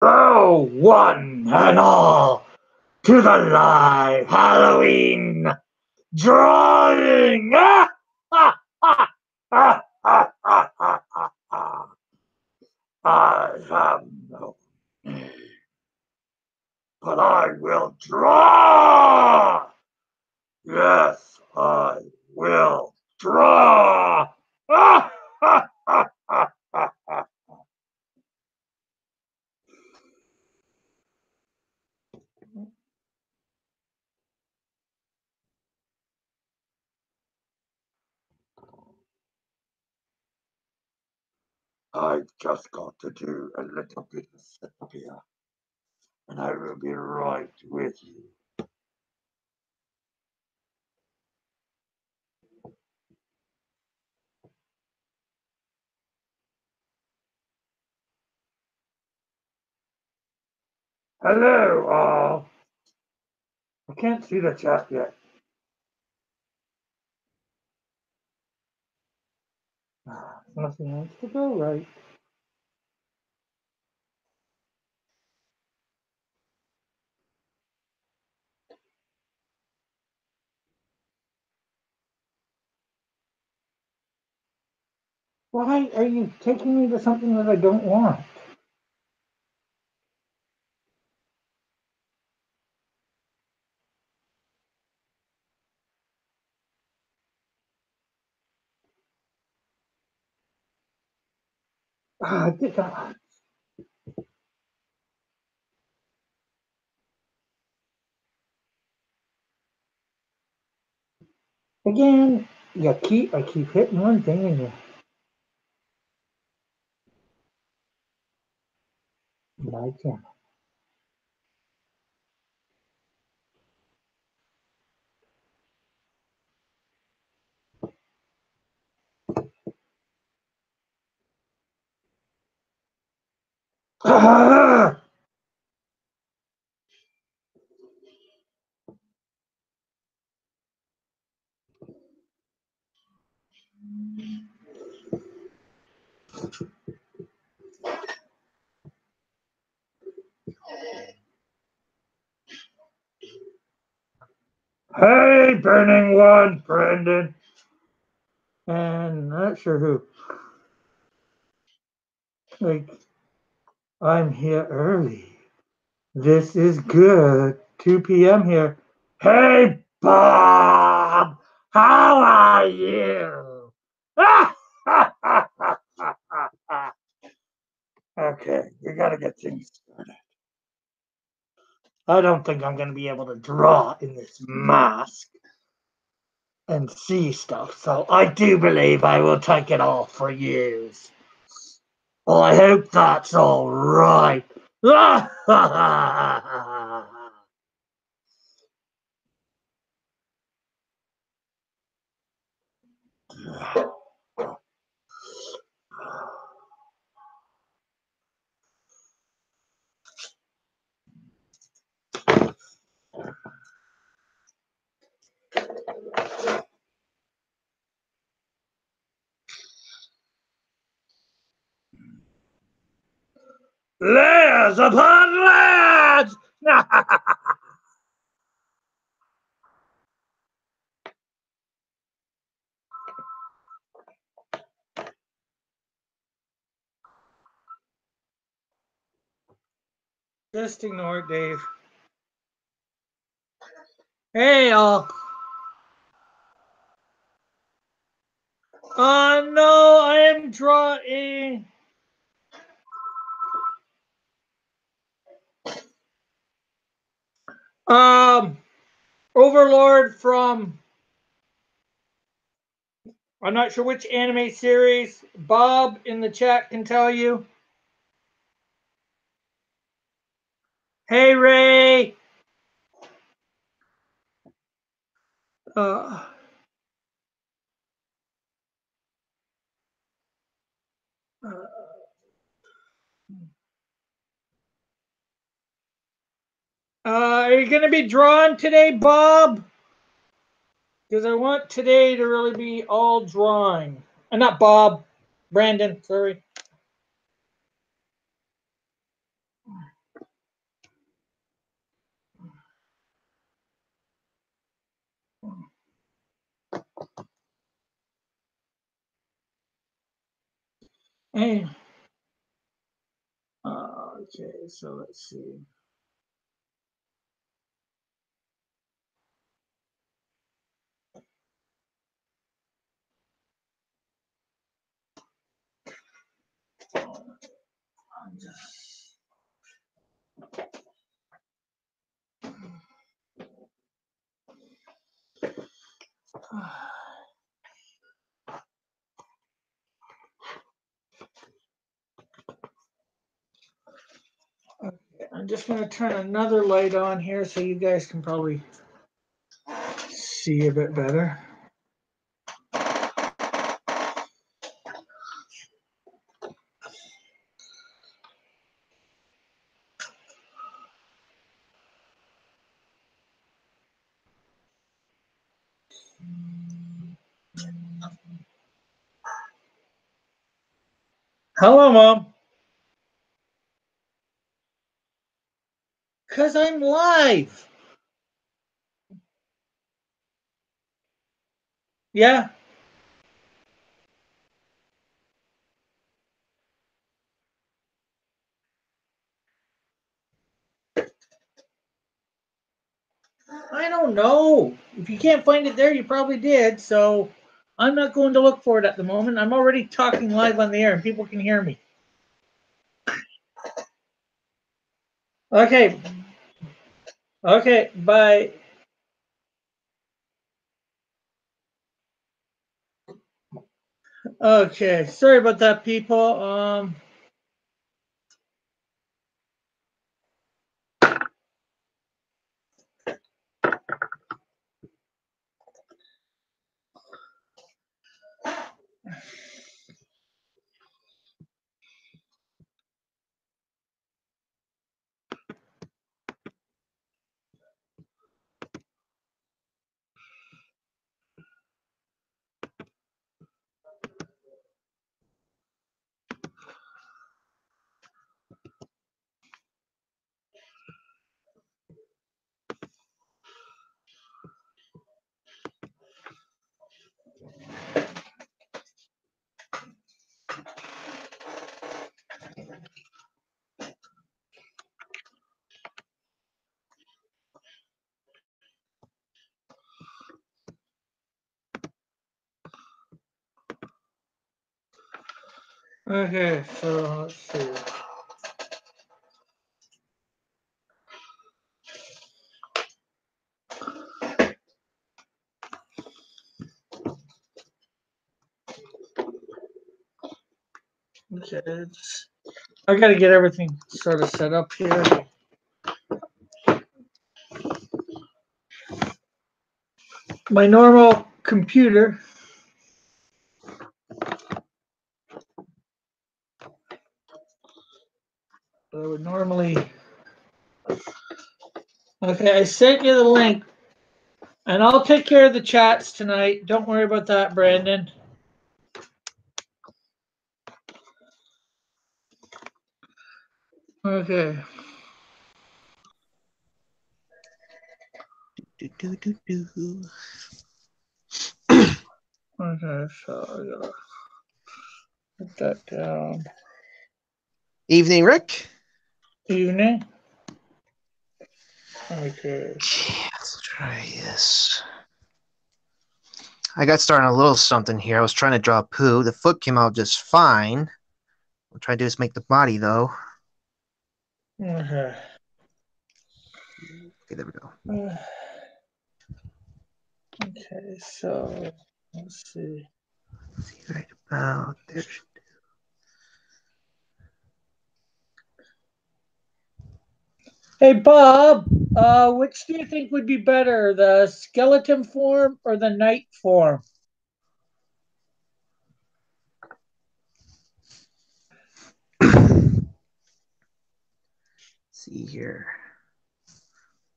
Oh, one and all to the live Halloween drawing! Ah! Ah! Ah! Ah! Ah! Ah! Ah! Ah! Ah! I have no name, but I will draw! Yes, I will draw! Ah! Ah! Ah! Ah! Ah! Ah! I've just got to do a little bit of setup here, and I will be right with you. Hello, all. I can't see the chat yet. Nothing wants to go right. Why are you taking me to something that I don't want? Again, I keep hitting one thing and you my camera. Hey, Burning One, Brandon. And not sure who. Like, I'm here early. This is good. 2 p.m. here. Hey, Bob! How are you? Okay, we gotta get things started. I don't think I'm gonna be able to draw in this mask and see stuff, so I do believe I will take it off for use. Well, I hope that's all right. Layers upon layers! Just ignore it, Dave. Hey, y'all. No, I am drawing. Overlord from. I'm not sure which anime series. Bob in the chat can tell you. Hey, Ray. Uh, are you going to be drawn today, Bob? Because I want today to really be all drawing. Not Bob. Brandon, sorry. Hey. Okay, so let's see. Okay, I'm just going to turn another light on here so you guys can probably see a bit better. Hello, Mom. Because I'm live. Yeah. I don't know. If you can't find it there, you probably did. So I'm not going to look for it at the moment. I'm already talking live on the air and people can hear me. Okay. Okay. Bye. Okay. Sorry about that, people. Okay. So let's see. Okay. I got to get everything sort of set up here. My normal computer. I would normally. Okay, I sent you the link, and I'll take care of the chats tonight. Don't worry about that, Brandon. Okay. Okay, so I gotta put that down. Evening, Rick. Evening. Okay. Let's try this. I got started on a little something here. I was trying to draw poo. The foot came out just fine. What I'm trying to do is make the body, though. Okay. Okay, there we go. Okay, so let's see. See right about there. Hey, Bob, which do you think would be better, the skeleton form or the knight form? See here.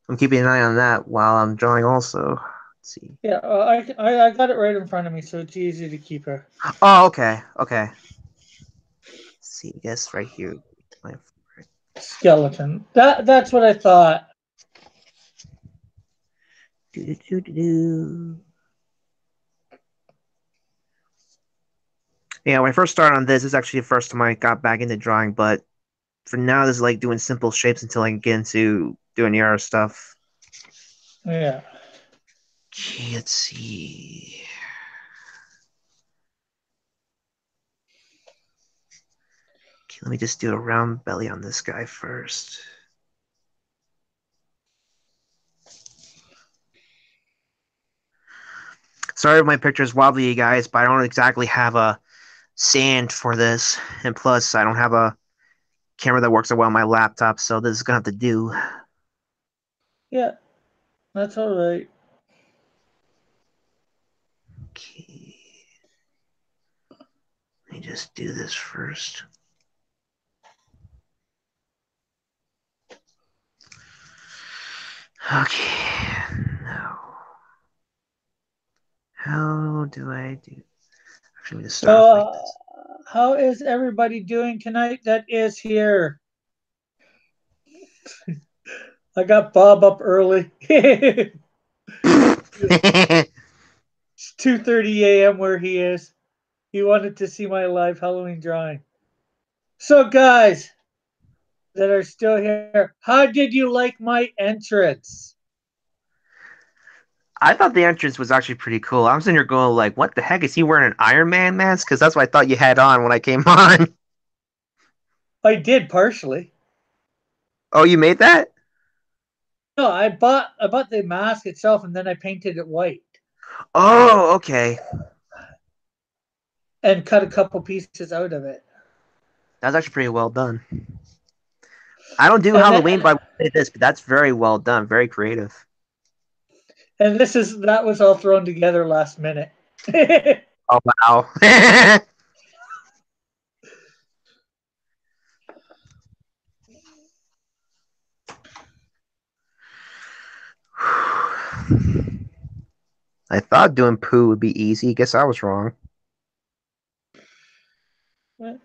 I'm keeping an eye on that while I'm drawing also. Let's see. Yeah, I got it right in front of me, so it's easy to keep her. Oh, okay. Okay. Let's see, I guess right here. Skeleton. That's what I thought. Yeah, when I first started on this is actually the first time I got back into drawing, but for now, this is like doing simple shapes until I can get into doing the other stuff. Yeah. Okay, let's see. Okay, let me just do a round belly on this guy first. Sorry if my picture's wobbly, you guys, but I don't exactly have a stand for this. And plus, I don't have a camera that works so well on my laptop, so this is gonna have to do. Yeah. That's all right. Okay. Let me just do this first. Okay. Now, how do I do? Actually, let me just So, start off like this. how is everybody doing tonight that is here? I got Bob up early. It's 2:30 a.m. where he is. He wanted to see my live Halloween drawing. So, guys that are still here, how did you like my entrance? I thought the entrance was actually pretty cool. I'm sitting here going like, what the heck is he wearing an Iron Man mask? Because that's what I thought you had on when I came on. I did partially. Oh, you made that? No, I bought the mask itself and then I painted it white Oh, okay. and cut a couple pieces out of it. That's actually pretty well done. I don't do And then, Halloween, but I will say this, but that's very well done, very creative. and that was all thrown together last minute. Oh wow. I thought doing poo would be easy. Guess I was wrong. Well,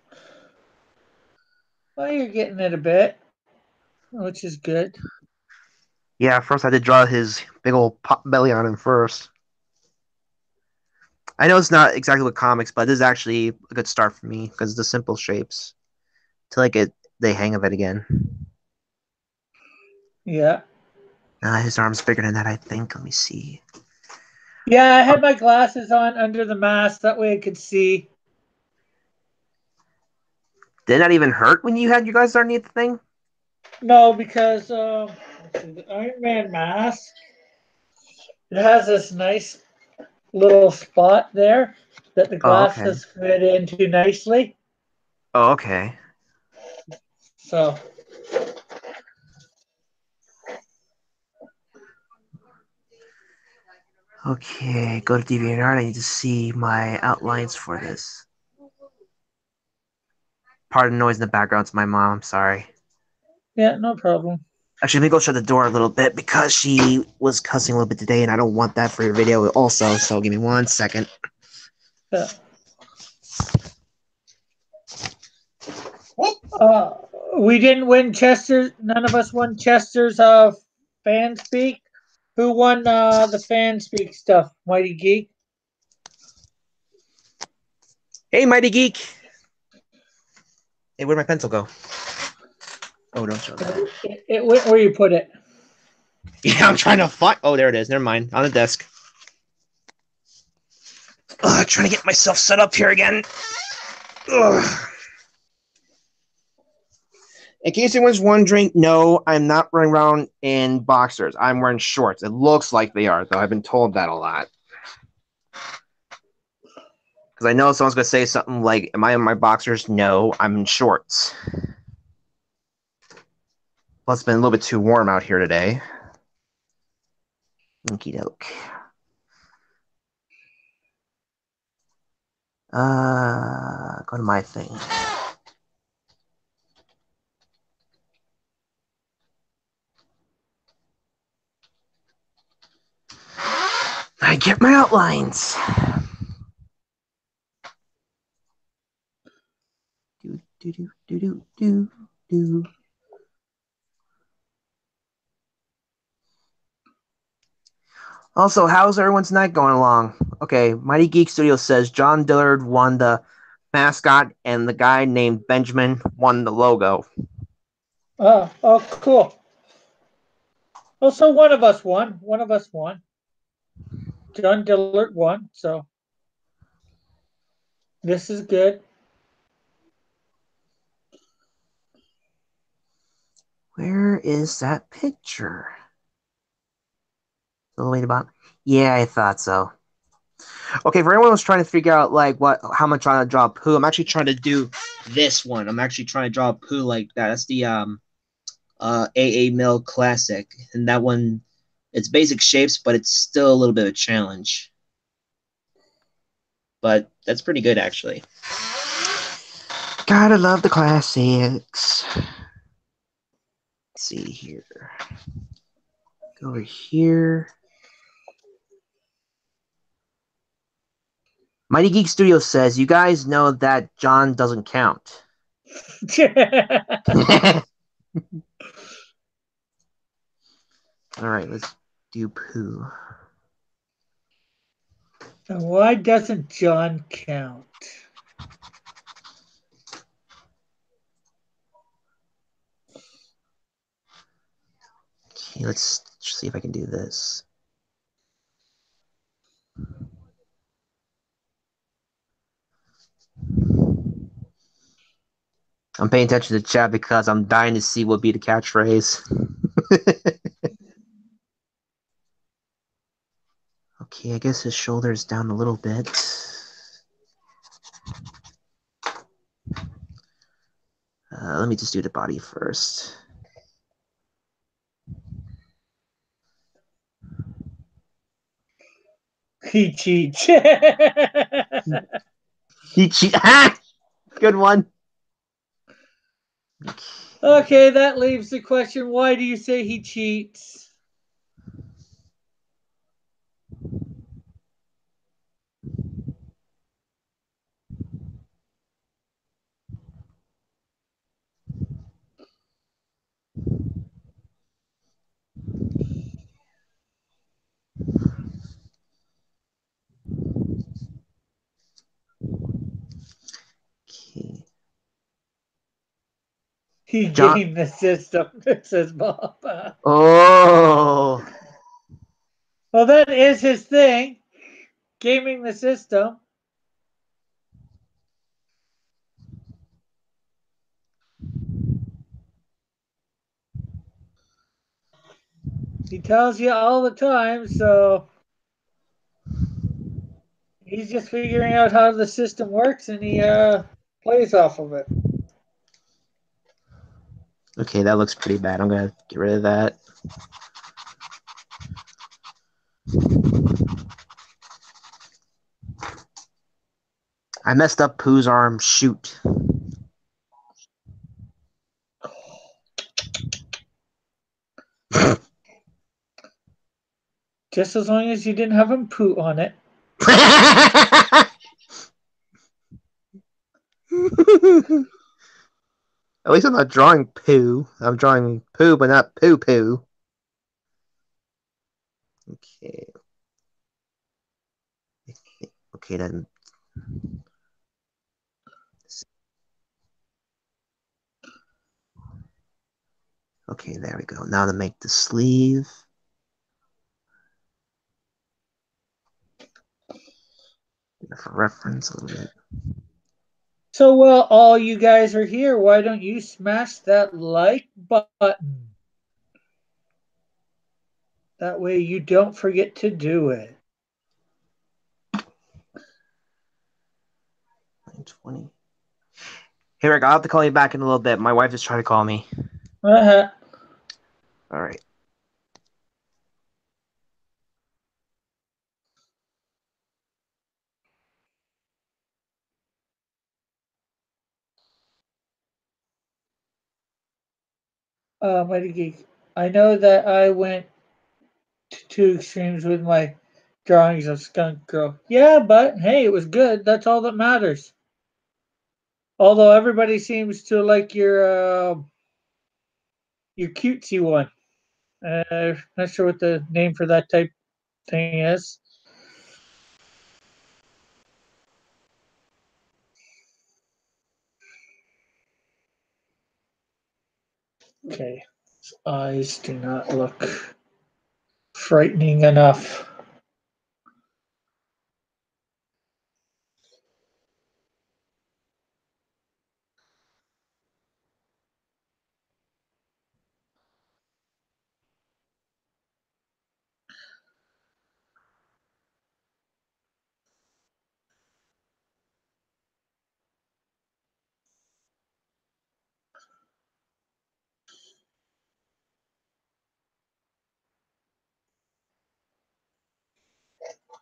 you're getting it a bit, which is good. Yeah, first I had to draw his big old pot belly on him first. I know it's not exactly what comics, but this is actually a good start for me because the simple shapes till I get the hang of it again. Yeah. His arm's bigger than that, I think. Let me see. Yeah, I had my glasses on under the mask. That way I could see. Did that even hurt when you had you guys underneath the thing? No, because the Iron Man mask, it has this nice little spot there that the Oh, okay. glasses fit into nicely. Oh, okay. So, Okay, go to DeviantArt. I need to see my outlines for this. Pardon the noise in the background. It's my mom. I'm sorry. yeah, no problem. Actually, let me go shut the door a little bit because she was cussing a little bit today, and I don't want that for your video also. So give me 1 second. Yeah. Uh, we didn't win Chester. None of us won Chester's fan speak. Who won the fan speak stuff? Mighty Geek. Hey, Mighty Geek. Hey, where'd my pencil go? Oh, don't show that. It went where you put it. Yeah, I'm trying to find. Oh, there it is. Never mind. On the desk. Trying to get myself set up here again. Ugh. In case anyone's wondering, no, I'm not running around in boxers. I'm wearing shorts. It looks like they are, though. I've been told that a lot. Because I know someone's going to say something like, am I in my boxers? No, I'm in shorts. Plus, it's been a little bit too warm out here today. Okie doke. Go to my thing. I get my outlines. Do, do, do, do, do, do, do. Also, how's everyone's night going along? Okay, Mighty Geek Studio says John Dillard won the mascot, and the guy named Benjamin won the logo. Oh, cool. Well, so one of us won. One of us won. John Dillard won, so this is good. Where is that picture? All the way to the bottom. Yeah, I thought so. Okay, for anyone who's trying to figure out like how I'm trying to draw Pooh, I'm actually trying to do this one. I'm actually trying to draw Pooh like that. That's the AA Mill Classic, and that one, it's basic shapes, but it's still a little bit of a challenge. But that's pretty good, actually. Gotta love the classics. Let's see here. Go over here. Mighty Geek Studio says, you guys know that John doesn't count. All right, let's do Pooh. And why doesn't John count? Okay, let's see if I can do this. I'm paying attention to the chat because I'm dying to see what would be the catchphrase. Okay, I guess his shoulder is down a little bit. Let me just do the body first. He cheats. He cheat. Good one. Okay, that leaves the question, why do you say he cheats? Okay. He John. gamed the system, says Bob. Oh. Well, that is his thing, gaming the system. He tells you all the time, so he's just figuring out how the system works, and he plays off of it. Okay, that looks pretty bad. I'm gonna get rid of that. I messed up Pooh's arm. Shoot. Just as long as you didn't have him poo on it. At least I'm not drawing Pooh. I'm drawing Pooh, but not Pooh Pooh. Okay. Okay, then. Okay, there we go. Now to make the sleeve. For reference a little bit. So, while all you guys are here, why don't you smash that like button? That way you don't forget to do it. 9:20. Hey, Rick, I'll have to call you back in a little bit. My wife is trying to call me. Uh-huh. All right. Mighty Geek. I know that I went to two extremes with my drawings of Skunk Girl. Yeah, but hey, it was good. That's all that matters. Although everybody seems to like your cutesy one. Not sure what the name for that type thing is. Okay. His eyes do not look frightening enough.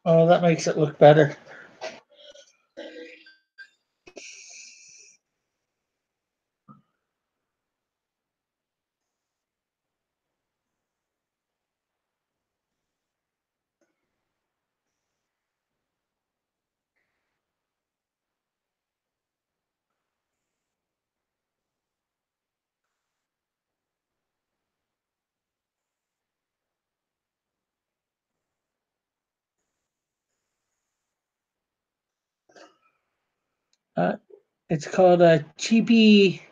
Oh, that makes it look better. Uh, it's called a cheapy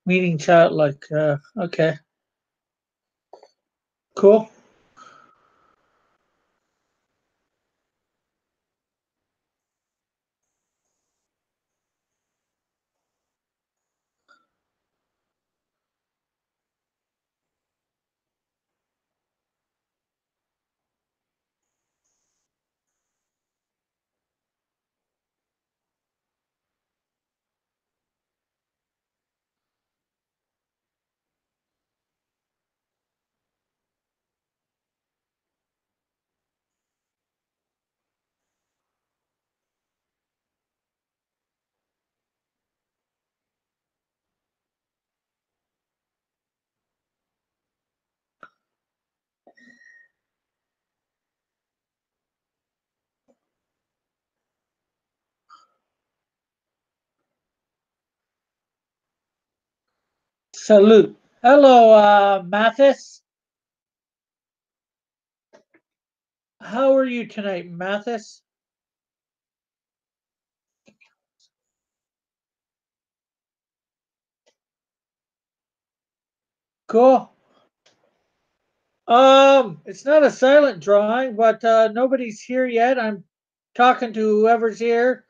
meeting chat. Like, okay, cool. Salute. Hello, Mathis. How are you tonight, Mathis? Cool. It's not a silent drawing, but nobody's here yet. I'm talking to whoever's here.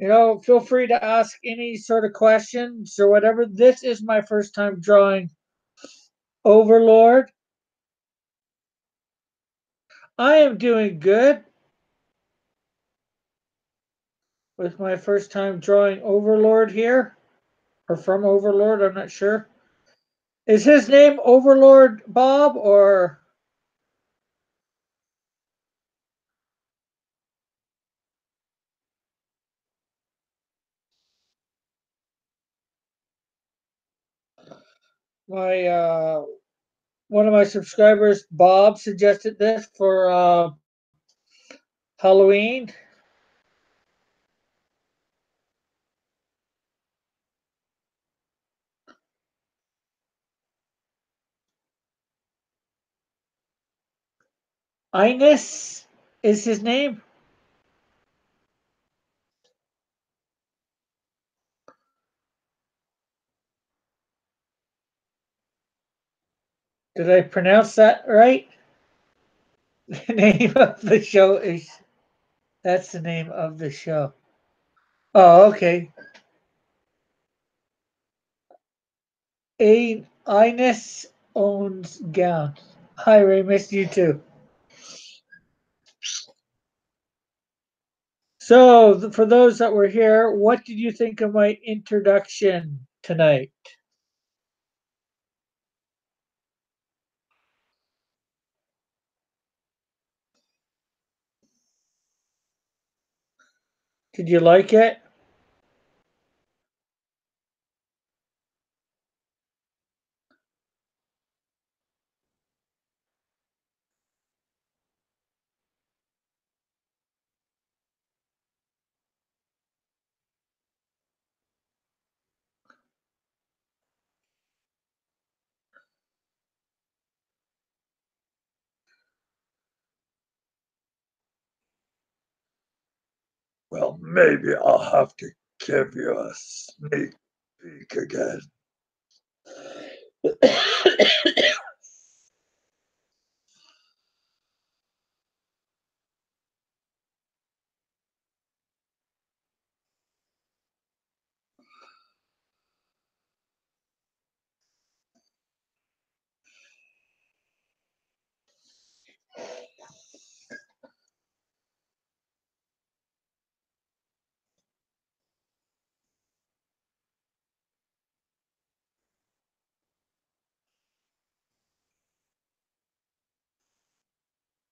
Feel free to ask any sort of questions or whatever. This is my first time drawing Overlord. I am doing good with my first time drawing Overlord here, or from Overlord, I'm not sure. Is his name Overlord Bob or my one of my subscribers, Bob, suggested this for Halloween? Ines is his name. Did I pronounce that right? The name of the show is that's the name of the show. Oh, okay. A Ines owns gown. Hi Ray, missed you too. So for those that were here, what did you think of my introduction tonight? Did you like it? Well, maybe I'll have to give you a sneak peek again.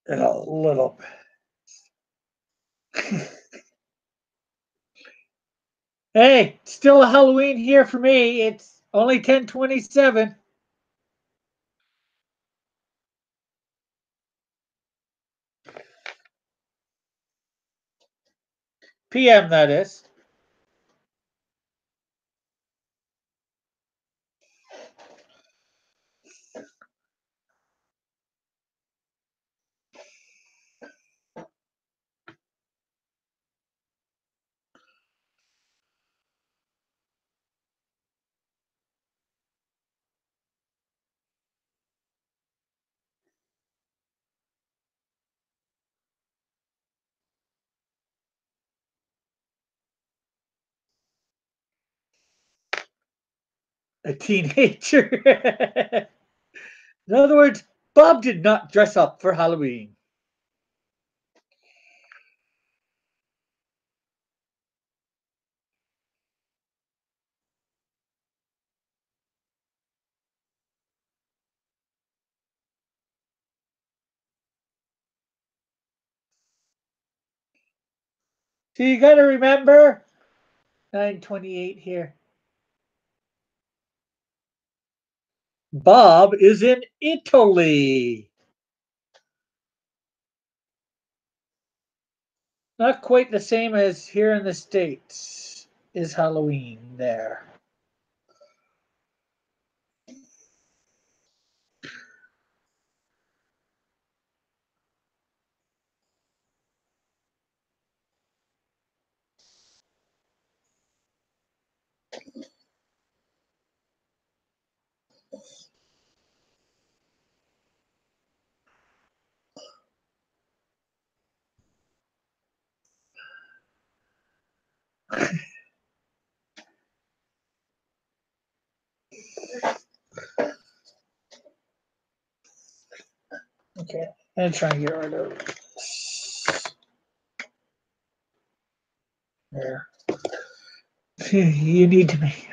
in a little bit. Hey, still a Halloween here for me. It's only 10:27 p.m. That is. A teenager. In other words, Bob did not dress up for Halloween. So you got to remember 9:28 here. Bob is in Italy. Not quite the same as here in the States is Halloween there. Okay, I'm trying to get rid of this. There. You need to make.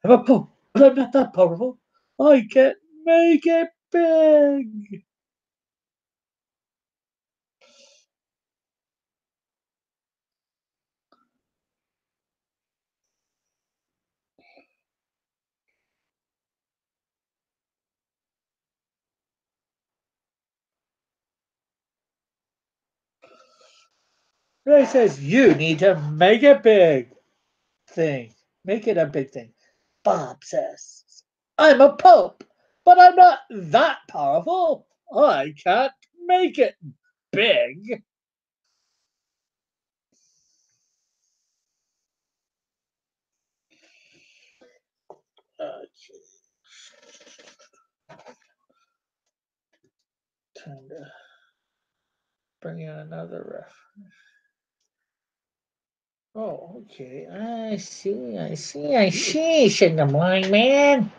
I'm a pope, but I'm not that powerful. I can't make it big. Ray says you need to make it big. Thing. Make it a big thing. Bob says, I'm a pope, but I'm not that powerful. I can't make it big. Time to bring in another reference. Oh, okay. I see. Shouldn't have mind, man.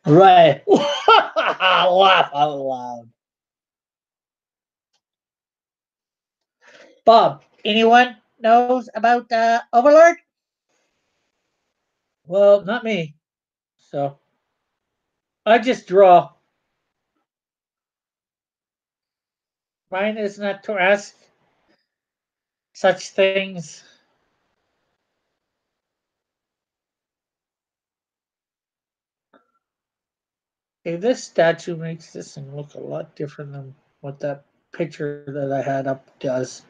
Right. Laugh out loud. Bob, anyone knows about Overlord? Well, not me. So I just draw. Mine is not to ask such things. Okay, this statue makes this thing look a lot different than what that picture that I had up does.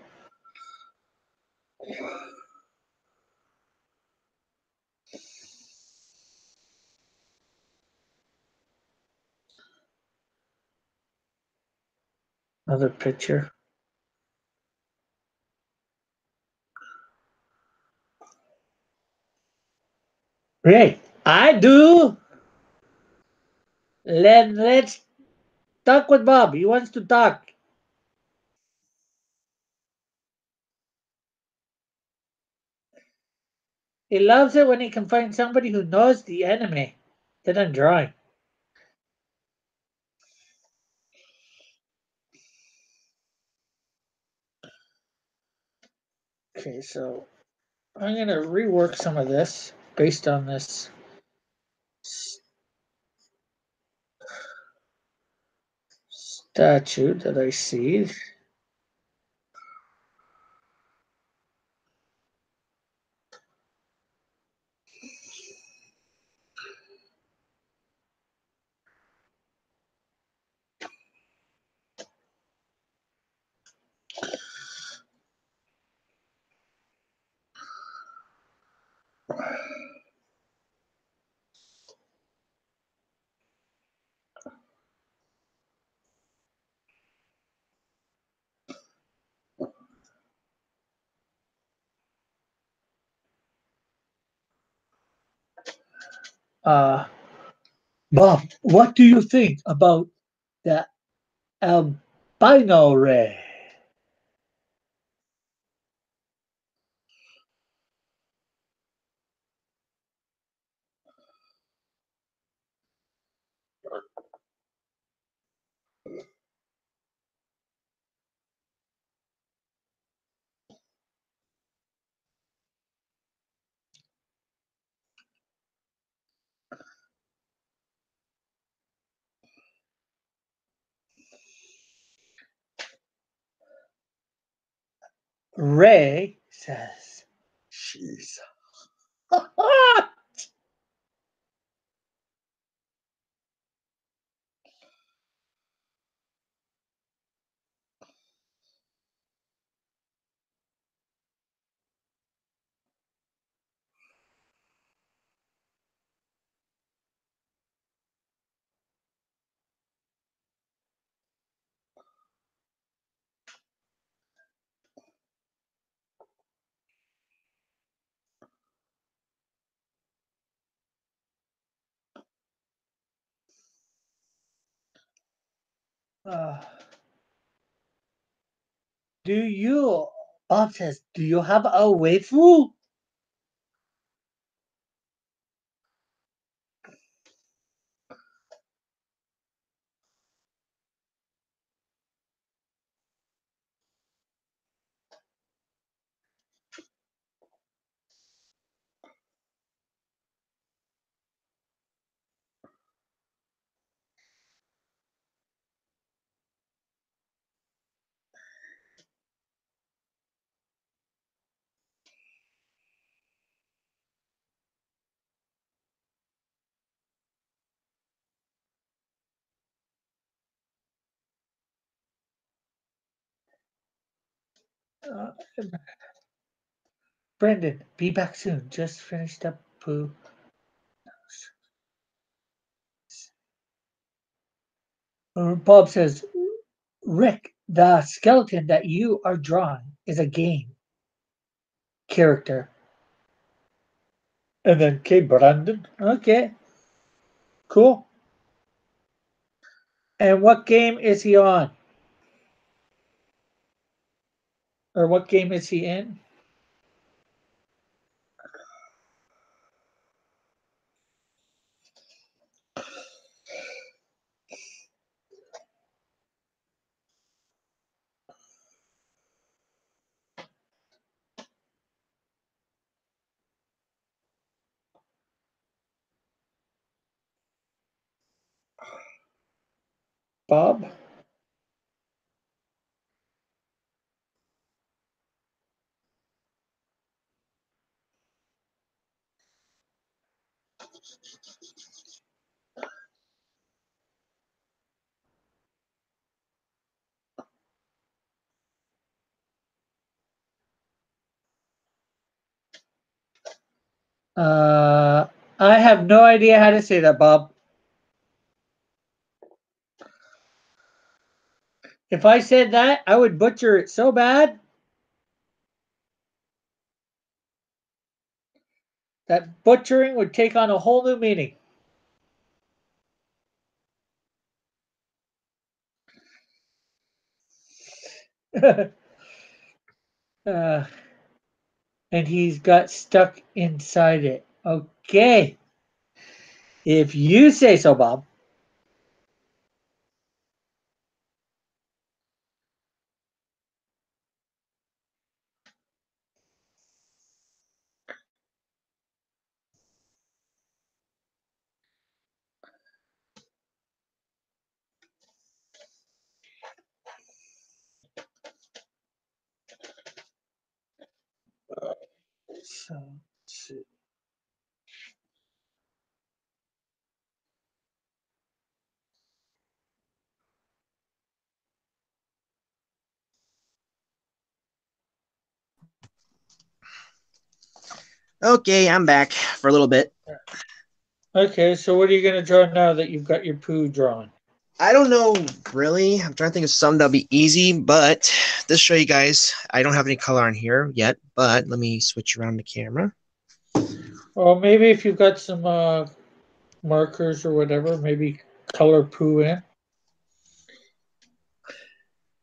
Another picture. Great. I do. Let's talk with Bob. He wants to talk. He loves it when he can find somebody who knows the anime that I'm drawing. Okay, so I'm going to rework some of this based on this statue that I see. Bob, what do you think about the albino ray? Ray says she's uh, do you Bob says, do you have a waifu? Uh, Brendan, be back soon. Just finished up poo. Bob says, Rick, the skeleton that you are drawing is a game character. And then, okay, Brandon. Okay, cool. And what game is he on? Or what game is he in? Bob? I have no idea how to say that, Bob. If I said that, I would butcher it so bad that butchering would take on a whole new meaning. uh, and he's got stuck inside it. Okay. If you say so, Bob. So, let's see. Okay, I'm back for a little bit. Okay, so what are you going to draw now that you've got your poo drawn? I don't know, really. I'm trying to think of something that'll be easy, but just show you guys, I don't have any color on here yet, but let me switch around the camera. Or maybe if you've got some markers or whatever, maybe color poo in.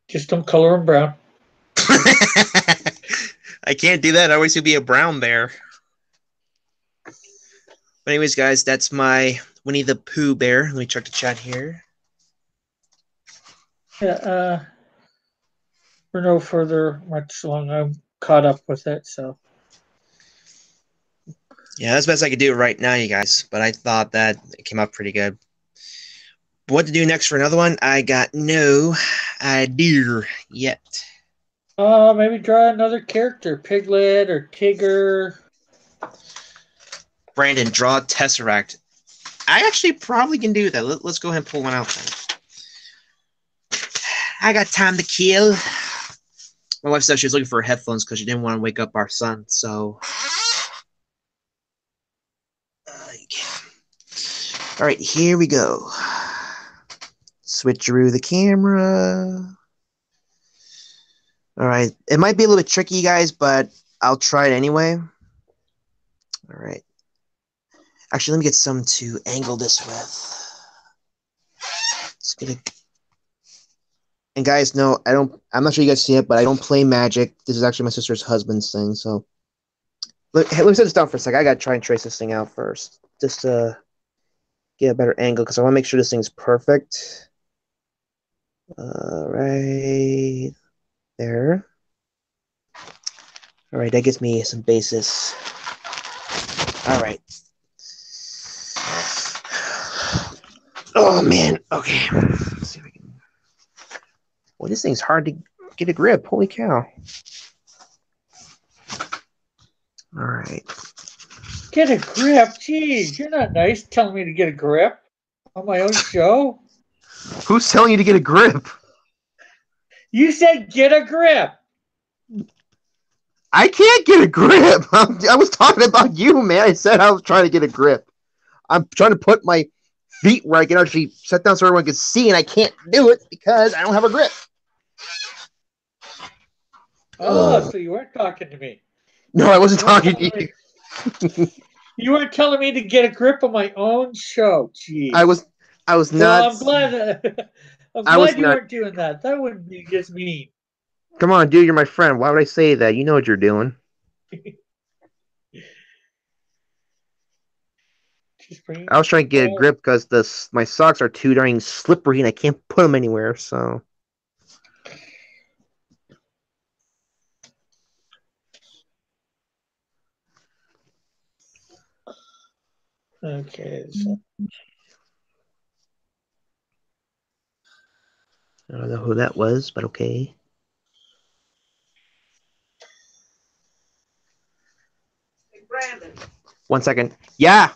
Just don't color them brown. I can't do that. I always be a brown bear. But anyways, guys, that's my Winnie the Pooh bear. Let me check the chat here. Yeah, we're no further much along. I'm caught up with it, so. Yeah, that's the best I could do right now, you guys. But I thought that it came out pretty good. What to do next for another one? I got no idea yet. Maybe draw another character, Piglet or Tigger. Brandon, draw Tesseract. I actually probably can do that. Let's go ahead and pull one out then. I got time to kill. My wife said she was looking for headphones because she didn't want to wake up our son. So, all right, here we go. Switcheroo the camera. All right, it might be a little bit tricky, guys, but I'll try it anyway. All right. Actually, let me get some to angle this with. Let's get it. And guys, no, I'm not sure you guys see it, but I don't play Magic. This is actually my sister's husband's thing. So, hey, let me set this down for a second. I gotta try and trace this thing out first, just to get a better angle, because I want to make sure this thing's perfect. Right there. All right, that gives me some basis. All right. Oh man. Okay. Let's see if we can. Well, this thing's hard to get a grip. Holy cow. All right. Get a grip. Jeez, you're not nice telling me to get a grip on my own show. Who's telling you to get a grip? You said get a grip. I can't get a grip. I was talking about you, man. I said I was trying to get a grip. I'm trying to put my feet where I can actually sit down so everyone can see, and I can't do it because I don't have a grip. Oh, so you weren't talking to me. No, I wasn't talking to you. You weren't telling me to get a grip on my own show. Jeez. I was not. Well, I'm glad. I'm glad you weren't doing that. That wouldn't be just mean. Come on, dude. You're my friend. Why would I say that? You know what you're doing. I was trying to get a grip because my socks are too darn slippery and I can't put them anywhere. So. Okay. So. I don't know who that was, but okay. Hey, Brandon. 1 second. Yeah.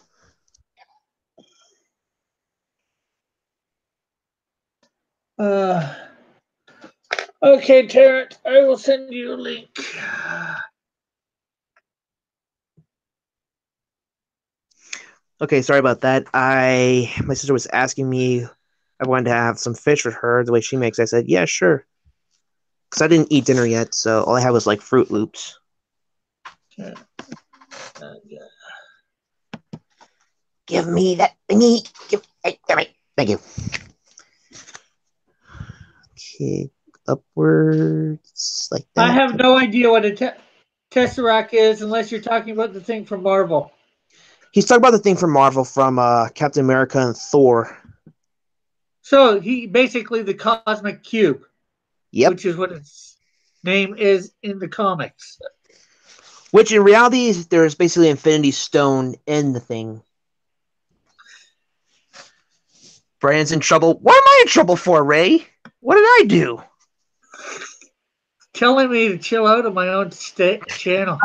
Okay, Terrence, I will send you a link. Okay, sorry about that. My sister was asking me if I wanted to have some fish with her the way she makes. I said, yeah, sure. Because I didn't eat dinner yet, so all I had was like Fruit Loops. Yeah. Give me that thingy. Thank you. Okay, upwards like that. I have no idea what it is. Tesseract is, unless you're talking about the thing from Marvel. He's talking about the thing from Marvel, from Captain America and Thor. So he basically the cosmic cube, Yep. which is what its name is in the comics. Which in reality, there's basically Infinity Stone in the thing. Brandon's in trouble. What am I in trouble for, Ray? What did I do? Telling me to chill out on my own channel.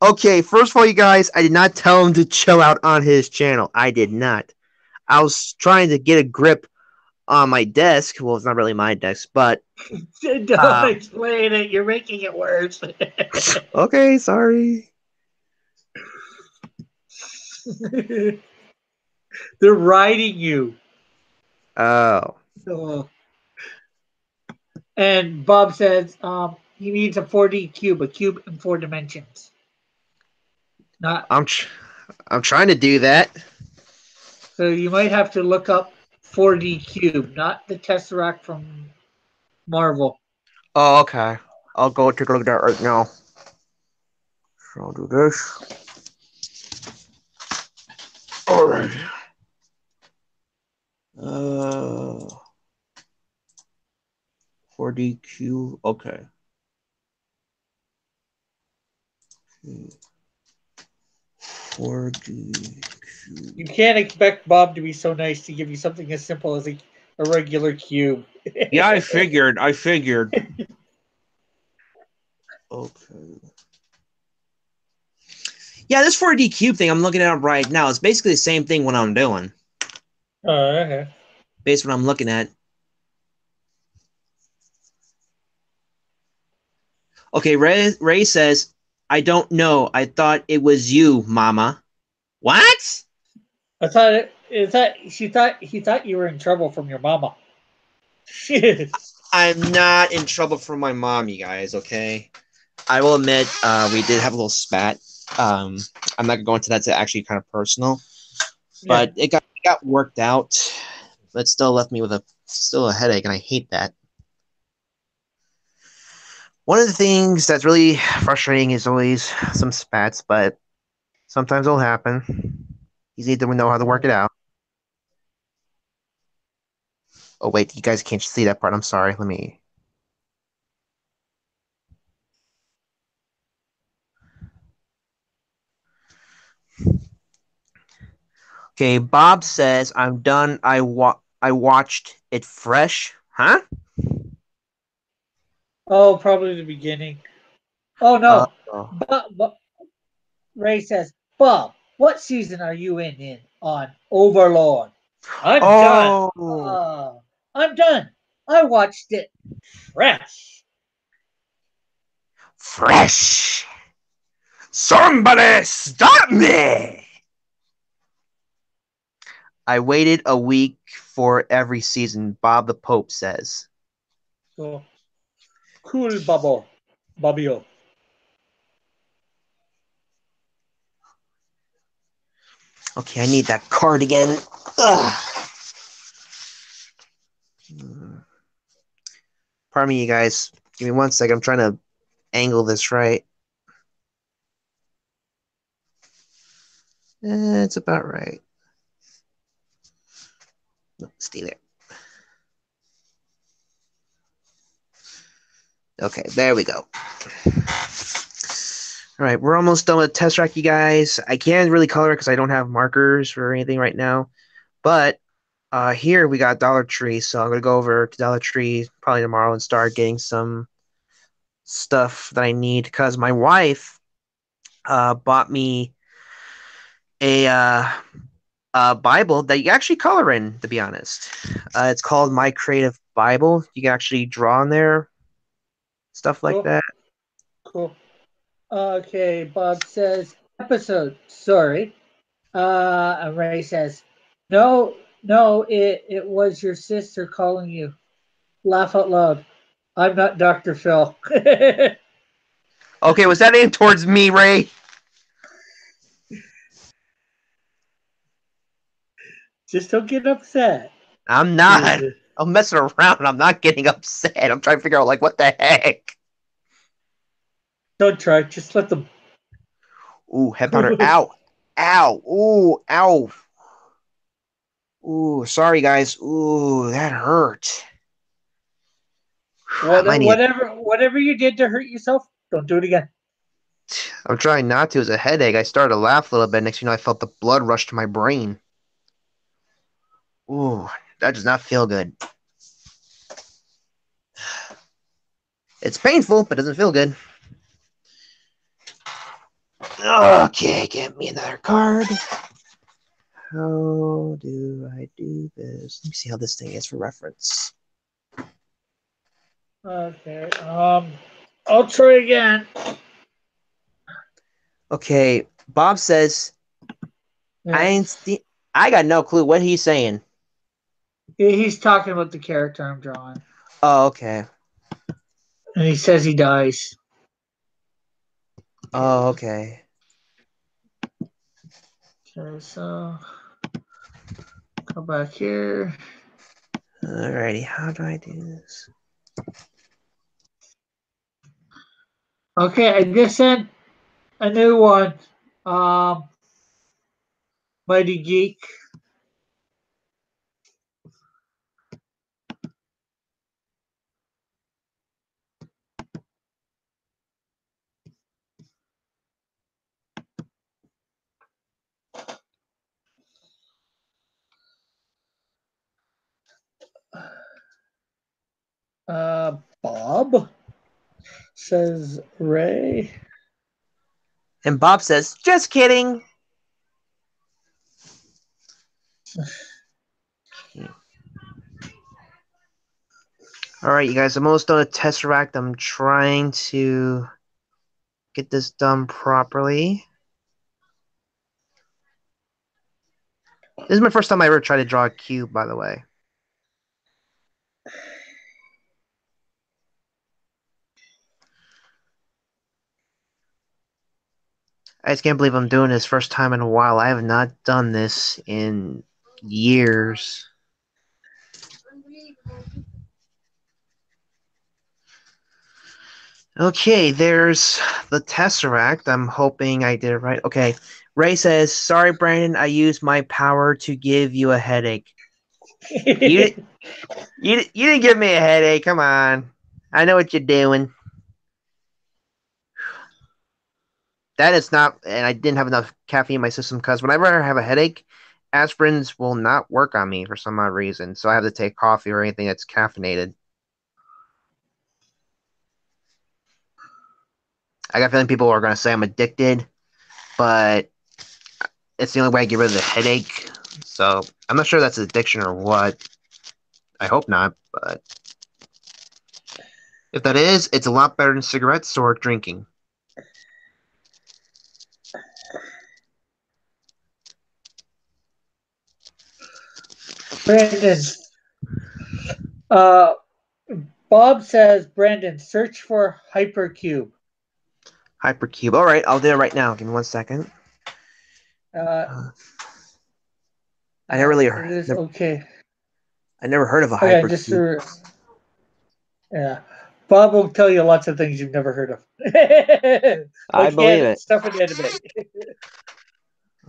Okay, first of all, you guys, I did not tell him to chill out on his channel. I did not. I was trying to get a grip on my desk. Well, it's not really my desk, but... Don't explain it. You're making it worse. Okay, sorry. They're riding you. Oh. And Bob says he needs a 4D cube, a cube in 4 dimensions. Not. I'm trying to do that. So you might have to look up 4D cube, not the Tesseract from Marvel. Oh, okay. I'll go take a look at that right now. So I'll do this. Alright. 4DQ. Okay. 4DQ. You can't expect Bob to be so nice to give you something as simple as a regular cube. Yeah, I figured. Okay. Yeah, this 4D cube thing I'm looking at right now. It's basically the same thing what I'm doing. Okay. Based on what I'm looking at. Okay, Ray says, I don't know. I thought it was you, Mama. What? I thought he thought you were in trouble from your mama. I'm not in trouble from my mom, you guys, okay? I will admit, we did have a little spat. I'm not gonna go into that. It's actually kind of personal, but it got worked out. But still left me with a headache, and I hate that. One of the things that's really frustrating is always some spats, but sometimes it'll happen. You need to know how to work it out. Oh wait, you guys can't see that part. I'm sorry. Let me. Okay, Bob says, I'm done. I watched it fresh. Huh? Oh, probably the beginning. Oh, no. Ray says, Bob, what season are you in on Overlord? I'm done. I'm done. I watched it fresh. Fresh. Somebody stop me! I waited a week for every season, Bob the Pope says. So, cool, Bobbio. Okay, I need that card again. Ugh. Pardon me, you guys. Give me 1 second. I'm trying to angle this right. It's about right. No, stay there. Okay, there we go. All right, we're almost done with Tesseract, you guys. I can't really color it because I don't have markers or anything right now. But here we got Dollar Tree, so I'm going to go over to Dollar Tree probably tomorrow and start getting some stuff that I need because my wife bought me a Bible that you can actually color in, to be honest. It's called My Creative Bible. You can actually draw in there, stuff like that. Cool. Okay, Bob says, episode, sorry. And Ray says, no, it was your sister calling you. Laugh out loud. I'm not Dr. Phil. Okay, was that aimed towards me, Ray? Just don't get upset. I'm not. I'm messing around. I'm not getting upset. I'm trying to figure out, like, what the heck? Don't try. Just let them. Ooh, head powder. Ow. Ow. Ooh, ow. Ooh, sorry guys. Ooh, that hurt. I might need. Whatever you did to hurt yourself, don't do it again. I'm trying not to. It's a headache. I started to laugh a little bit. Next thing you know, I felt the blood rush to my brain. Ooh, that does not feel good. It's painful, but it doesn't feel good. Okay, get me another card. How do I do this? Let me see how this thing is for reference. Okay. I'll try again. Okay, Bob says Yeah. I got no clue what he's saying. He's talking about the character I'm drawing, Oh, okay. and he says he dies. Oh, okay. Okay, so go back here. Alrighty, how do I do this? Okay, I just sent a new one. Um, Mighty Geek. Bob says Ray. And Bob says, just kidding. Alright, you guys, I'm almost done with Tesseract. I'm trying to get this done properly. This is my first time I ever tried to draw a cube, by the way. I just can't believe I'm doing this first time in a while. I have not done this in years. Okay, there's the Tesseract. I'm hoping I did it right. Okay, Ray says, sorry, Brandon, I used my power to give you a headache. You, you didn't give me a headache. Come on. I know what you're doing. That is not, and I didn't have enough caffeine in my system because whenever I have a headache, aspirins will not work on me for some odd reason. So I have to take coffee or anything that's caffeinated. I got a feeling people are going to say I'm addicted, but it's the only way I get rid of the headache. So I'm not sure that's addiction or what. I hope not, but if that is, it's a lot better than cigarettes or drinking. Brandon. Uh, Bob says, Brandon, search for Hypercube. Hypercube. All right, I'll do it right now. Give me 1 second. Uh, I never really it is okay. I never heard of a Okay, just hypercube. yeah. Bob will tell you lots of things you've never heard of. I Like believe it. stuff in anime.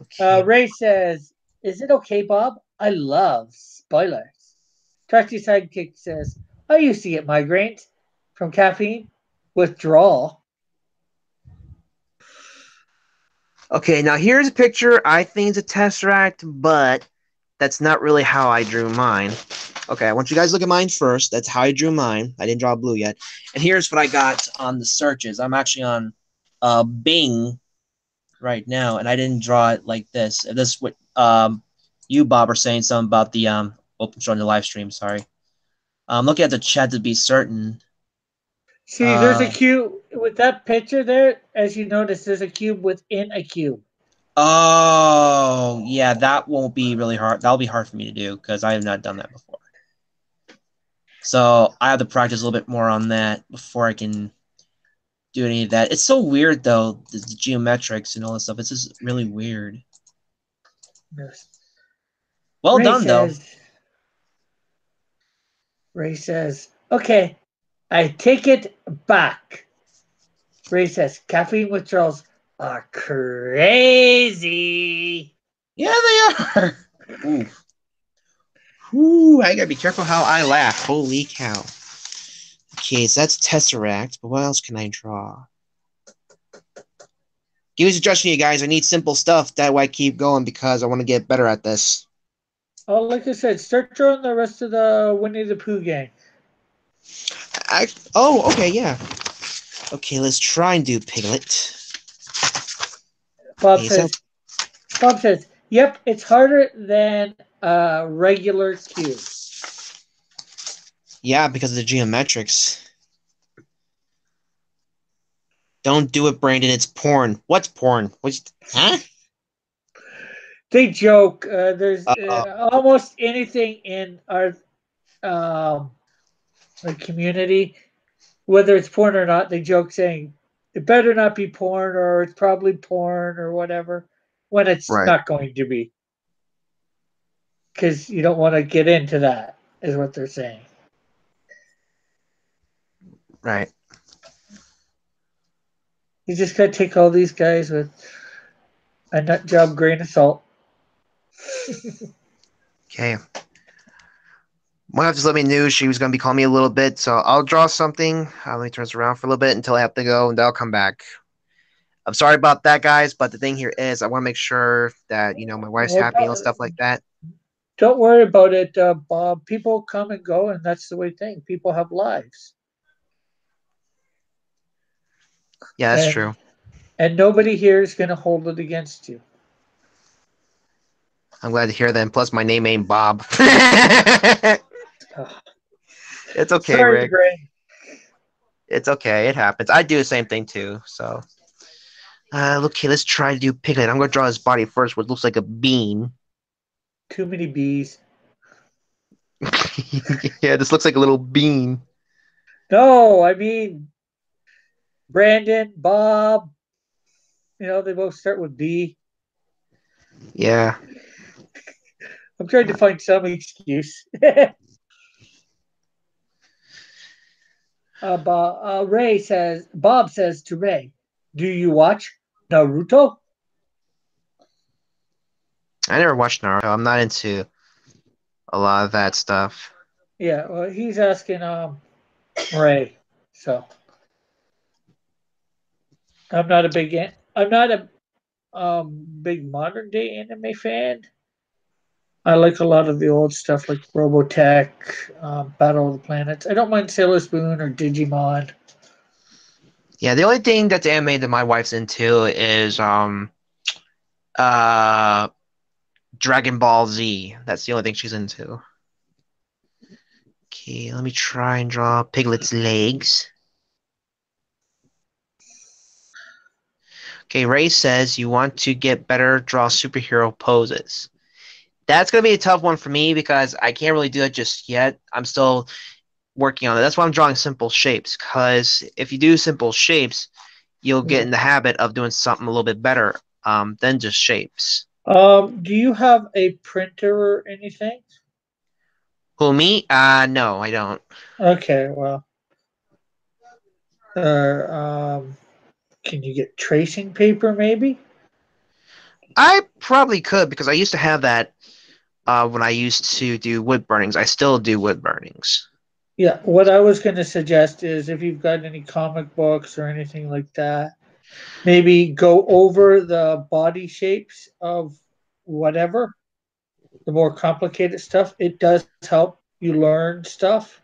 Okay. Ray says, is it okay, Bob? I love spoilers. Trusty Sidekick says, I used to get migraines from caffeine. Withdrawal. Okay, now here's a picture. I think it's a Tesseract, but that's not really how I drew mine. Okay, I want you guys to look at mine first. That's how I drew mine. I didn't draw blue yet. And here's what I got on the searches. I'm actually on Bing right now, and I didn't draw it like this. If this is what you, Bob, are saying something about the open showing the live stream, sorry. I'm looking at the chat to be certain. See, there's a cube with that picture there. As you notice, there's a cube within a cube. Oh, yeah, that won't be really hard. That'll be hard for me to do because I have not done that before. So I have to practice a little bit more on that before I can do any of that. It's so weird, though, the geometrics and all this stuff. It's just really weird. Yes. Well done, though. Ray says, okay, I take it back. Ray says caffeine withdrawals are crazy. Yeah, they are. Ooh. Ooh, I gotta be careful how I laugh. Holy cow. Okay, so that's Tesseract, but what else can I draw? Give me a suggestion, you guys. I need simple stuff. That way I keep going because I want to get better at this. Oh, like I said, start drawing the rest of the Winnie the Pooh gang. Okay, yeah. Okay, let's try and do Piglet. Bob Okay, says, Bob says, yep, it's harder than a regular cube. yeah, because of the geometrics. Don't do it, Brandon. It's porn. What's porn? Huh? They joke. There's Uh, almost anything in our like community, whether it's porn or not, they joke saying it better not be porn or it's probably porn or whatever when it's right, not going to be. Because you don't want to get into that, is what they're saying. right. You just got to take all these guys with a nut job grain of salt. Okay. One have just let me know she was going to be calling me a little bit, so I'll draw something. Let me turn this around for a little bit until I have to go, and then I'll come back. I'm sorry about that, guys, but the thing here is I want to make sure that, my wife's Well, happy and stuff like that. don't worry about it, Bob. People come and go, and that's the way things. People have lives, Yeah, that's and true. nobody here is going to hold it against you. I'm glad to hear that. And plus, my name ain't Bob. It's okay, Sorry, Rick. Gray. It's okay. It happens. I do the same thing too. So, okay, let's try to do Piglet. I'm gonna draw his body first, what looks like a bean. Too many bees. Yeah, this looks like a little bean. No, I mean Brandon, Bob. They both start with B. Yeah. I'm trying to find some excuse. Bob says to Ray, "Do you watch Naruto?" I never watched Naruto. I'm not into a lot of that stuff. Yeah, well, he's asking Ray. So I'm not a big modern day anime fan. I like a lot of the old stuff like Robotech, Battle of the Planets. I don't mind Sailor Spoon or Digimon. Yeah, the only thing that's anime that my wife's into is uh Dragon Ball Z. That's the only thing she's into. Okay, let me try and draw Piglet's legs. Okay, Ray says you want to get better, draw superhero poses. That's gonna be a tough one for me because I can't really do it just yet. I'm still working on it. That's why I'm drawing simple shapes. Because if you do simple shapes, you'll get Yeah. in the habit of doing something a little bit better than just shapes. Do you have a printer or anything? Who me? No, I don't. Okay, well, can you get tracing paper maybe? I probably could because I used to have that when I used to do wood burnings. I still do wood burnings. Yeah, what I was going to suggest is if you've got any comic books or anything like that, maybe go over the body shapes of whatever, the more complicated stuff. It does help you learn stuff.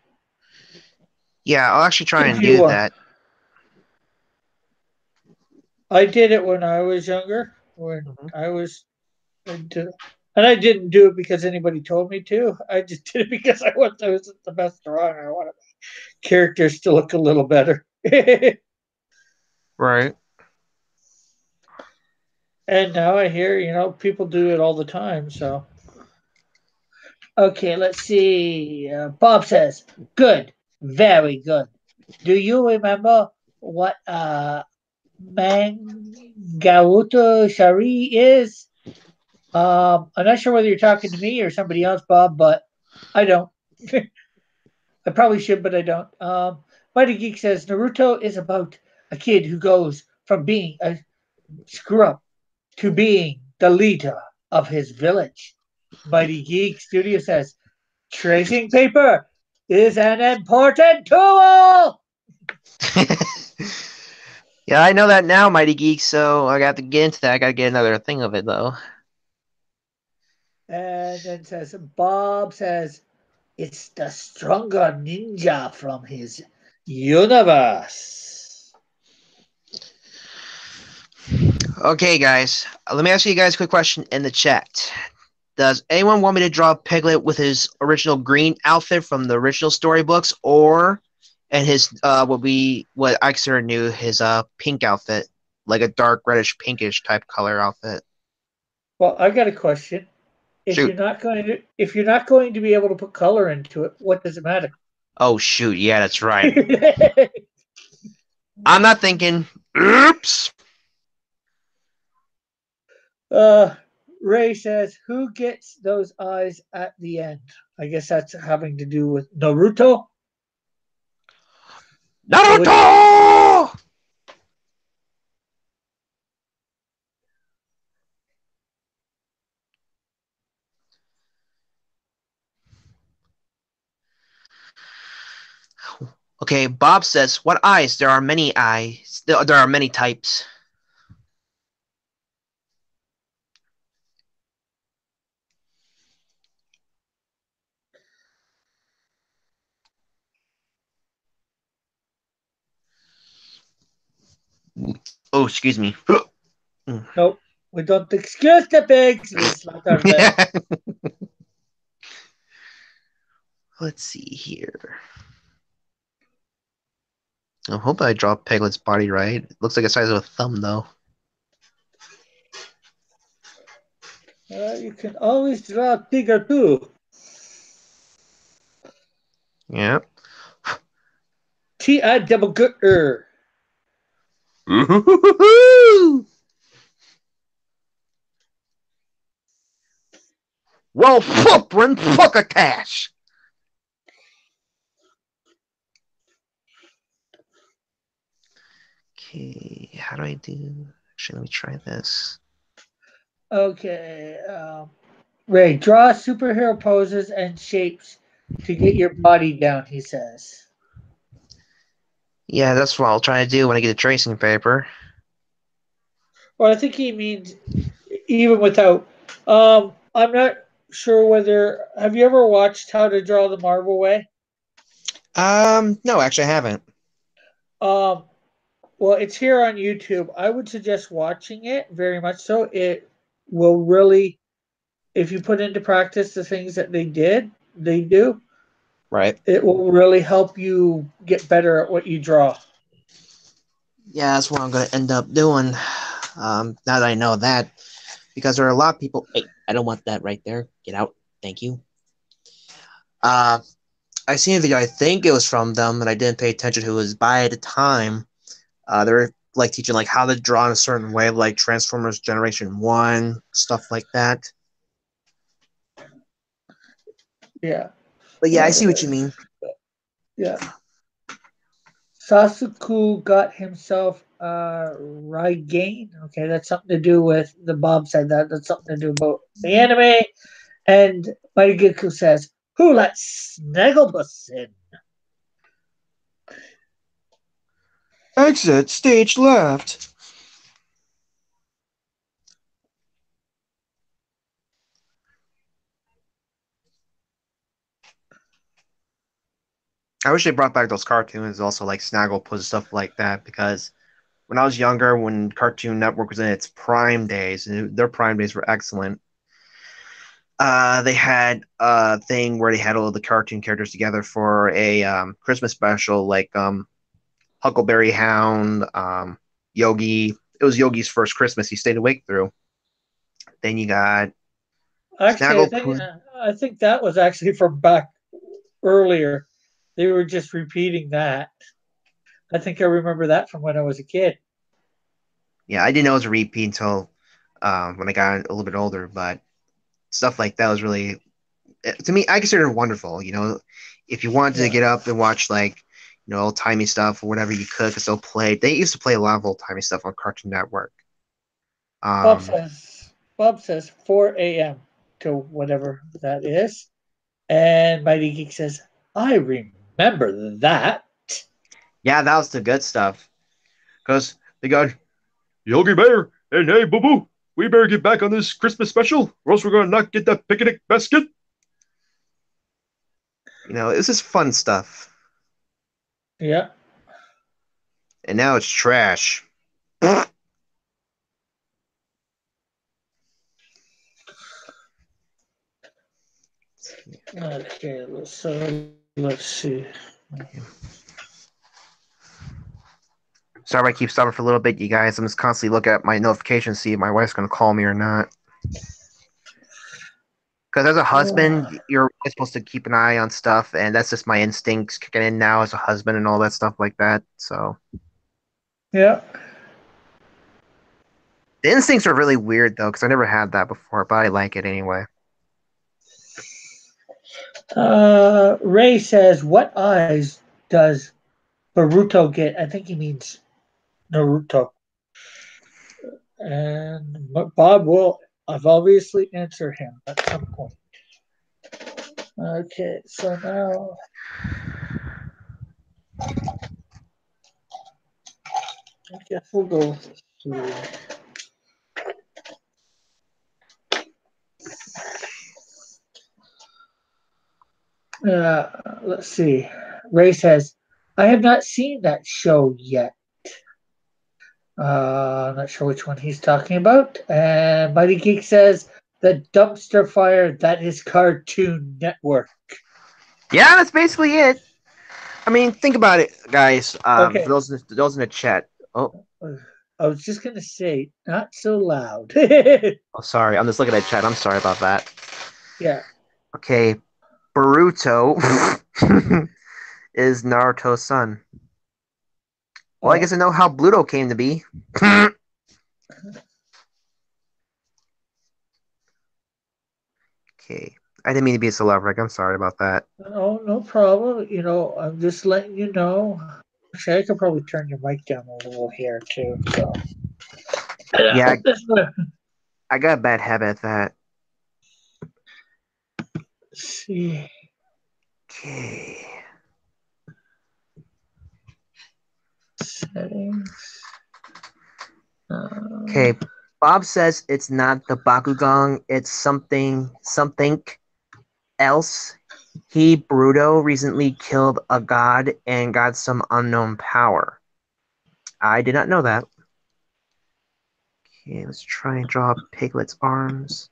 Yeah, I'll actually try If and do you, that. I did it when I was younger, when Mhm. I was into, and I didn't do it because anybody told me to. I just did it because I was the best drawing. I wanted my characters to look a little better. Right. And now I hear, people do it all the time. So, okay, let's see. Bob says, good, very good. Do you remember what Mangaruto Shari is? I'm not sure whether you're talking to me or somebody else, Bob, but I don't. I probably should, but I don't. Mighty Geek says Naruto is about a kid who goes from being a scrub to being the leader of his village. Mighty Geek Studio says tracing paper is an important tool. Yeah, I know that now, Mighty Geek, so I got to get into that. I got to get another thing of it, though. And then says Bob says it's the stronger ninja from his universe. Okay, guys, let me ask you guys a quick question in the chat. Does anyone want me to draw Piglet with his original green outfit from the original storybooks, or and his what I consider new, his pink outfit, like a dark reddish pinkish type color outfit? Well, I got a question. Shoot. If you're not going to be able to put color into it, what does it matter? Oh shoot, yeah, that's right. I'm not thinking. Oops. Ray says, "Who gets those eyes at the end?" I guess that's having to do with Naruto. Naruto! Okay, Bob says, "What eyes? There are many eyes. There are many types." Oh, excuse me. Nope, we don't excuse the pigs. We slaughter them. Let's see here. I hope I draw Piglet's body right. It looks like the size of a thumb, though. You can always draw a bigger too. Yeah. T-I double G-er. Well, footprint, fuck a cash. Okay, how do I do? Actually, let me try this. Okay, Ray, draw superhero poses and shapes to get your body down. He says. Yeah, that's what I'll try to do when I get a tracing paper. Well, I think he means even without. I'm not sure whether have you ever watched How to Draw the Marvel Way? No, actually, I haven't. Um, well, it's here on YouTube. I would suggest watching it very much so. It will really, if you put into practice the things that they do, Right. it will really help you get better at what you draw. Yeah, that's what I'm gonna end up doing. Now that I know that, because there are a lot of people. Hey, I don't want that right there. Get out. Thank you. I seen a video. I think it was from them, and I didn't pay attention to who it was by at the time. They were like teaching like how to draw in a certain way, like Transformers Generation 1, stuff like that. Yeah. But yeah, I see what you mean. Yeah. Sasuke got himself Raigain. Okay, that's something to do with the Bob said that. That's something to do about the anime. And Mighty Giku says, "Who let Snagglepuss in?" Exit stage left. I wish they brought back those cartoons, also like Snagglepuss and stuff like that, because when I was younger, when Cartoon Network was in its prime days, and their prime days were excellent. They had a thing where they had all the cartoon characters together for a Christmas special, like Huckleberry Hound, Yogi. It was Yogi's first Christmas he stayed awake through. Then you got Actually, Snagglepuss. I think that was actually from back earlier. They were just repeating that. I think I remember that from when I was a kid. Yeah, I didn't know it was a repeat until when I got a little bit older, but stuff like that was really, to me, I consider it wonderful. You know, if you wanted to Yeah. get up and watch like old timey stuff or whatever you could, because they'll play. They used to play a lot of old timey stuff on Cartoon Network. Bob Um, says Bob says 4 a.m. to whatever that is. And Mighty Geek says, I remember that. yeah, that was the good stuff. Because they got Yogi Bear and hey, Boo Boo, we better get back on this Christmas special, or else we're gonna not get that picnic basket. It's just fun stuff. Yeah. And now it's trash. Okay, let's see. Sorry, I keep stopping for a little bit, you guys. I'm just constantly looking at my notifications, see if my wife's gonna call me or not. Because as a husband, you're supposed to keep an eye on stuff, and that's just my instincts kicking in now as a husband and all that stuff like that. So Yeah. the instincts are really weird though, because I never had that before, but I like it anyway. Ray says, what eyes does Baruto get? I think he means Naruto. And Bob will I've obviously answer him at some point. Okay, so now I guess we'll go through. Let's see. Ray says, I have not seen that show yet. I'm not sure which one he's talking about. And Mighty Geek says, the dumpster fire that is Cartoon Network. Yeah, that's basically it. I mean, think about it, guys. For Okay. those in the chat. Oh, I was just going to say, not so loud. oh, sorry. I'm just looking at chat. I'm sorry about that. Yeah. Okay, Boruto is Naruto's son. Well, I Oh, guess I know how Bluto came to be. Okay. I didn't mean to be a celebrity. I'm sorry about that. no problem. I'm just letting you know. Actually, I could probably turn your mic down a little here too. So, Yeah, let's I got a bad habit at that. see. Okay. Settings. Okay. Bob says it's not the Bakugong, it's something else. He, Bruto, recently killed a god and got some unknown power. I did not know that. Okay, let's try and draw Piglet's arms.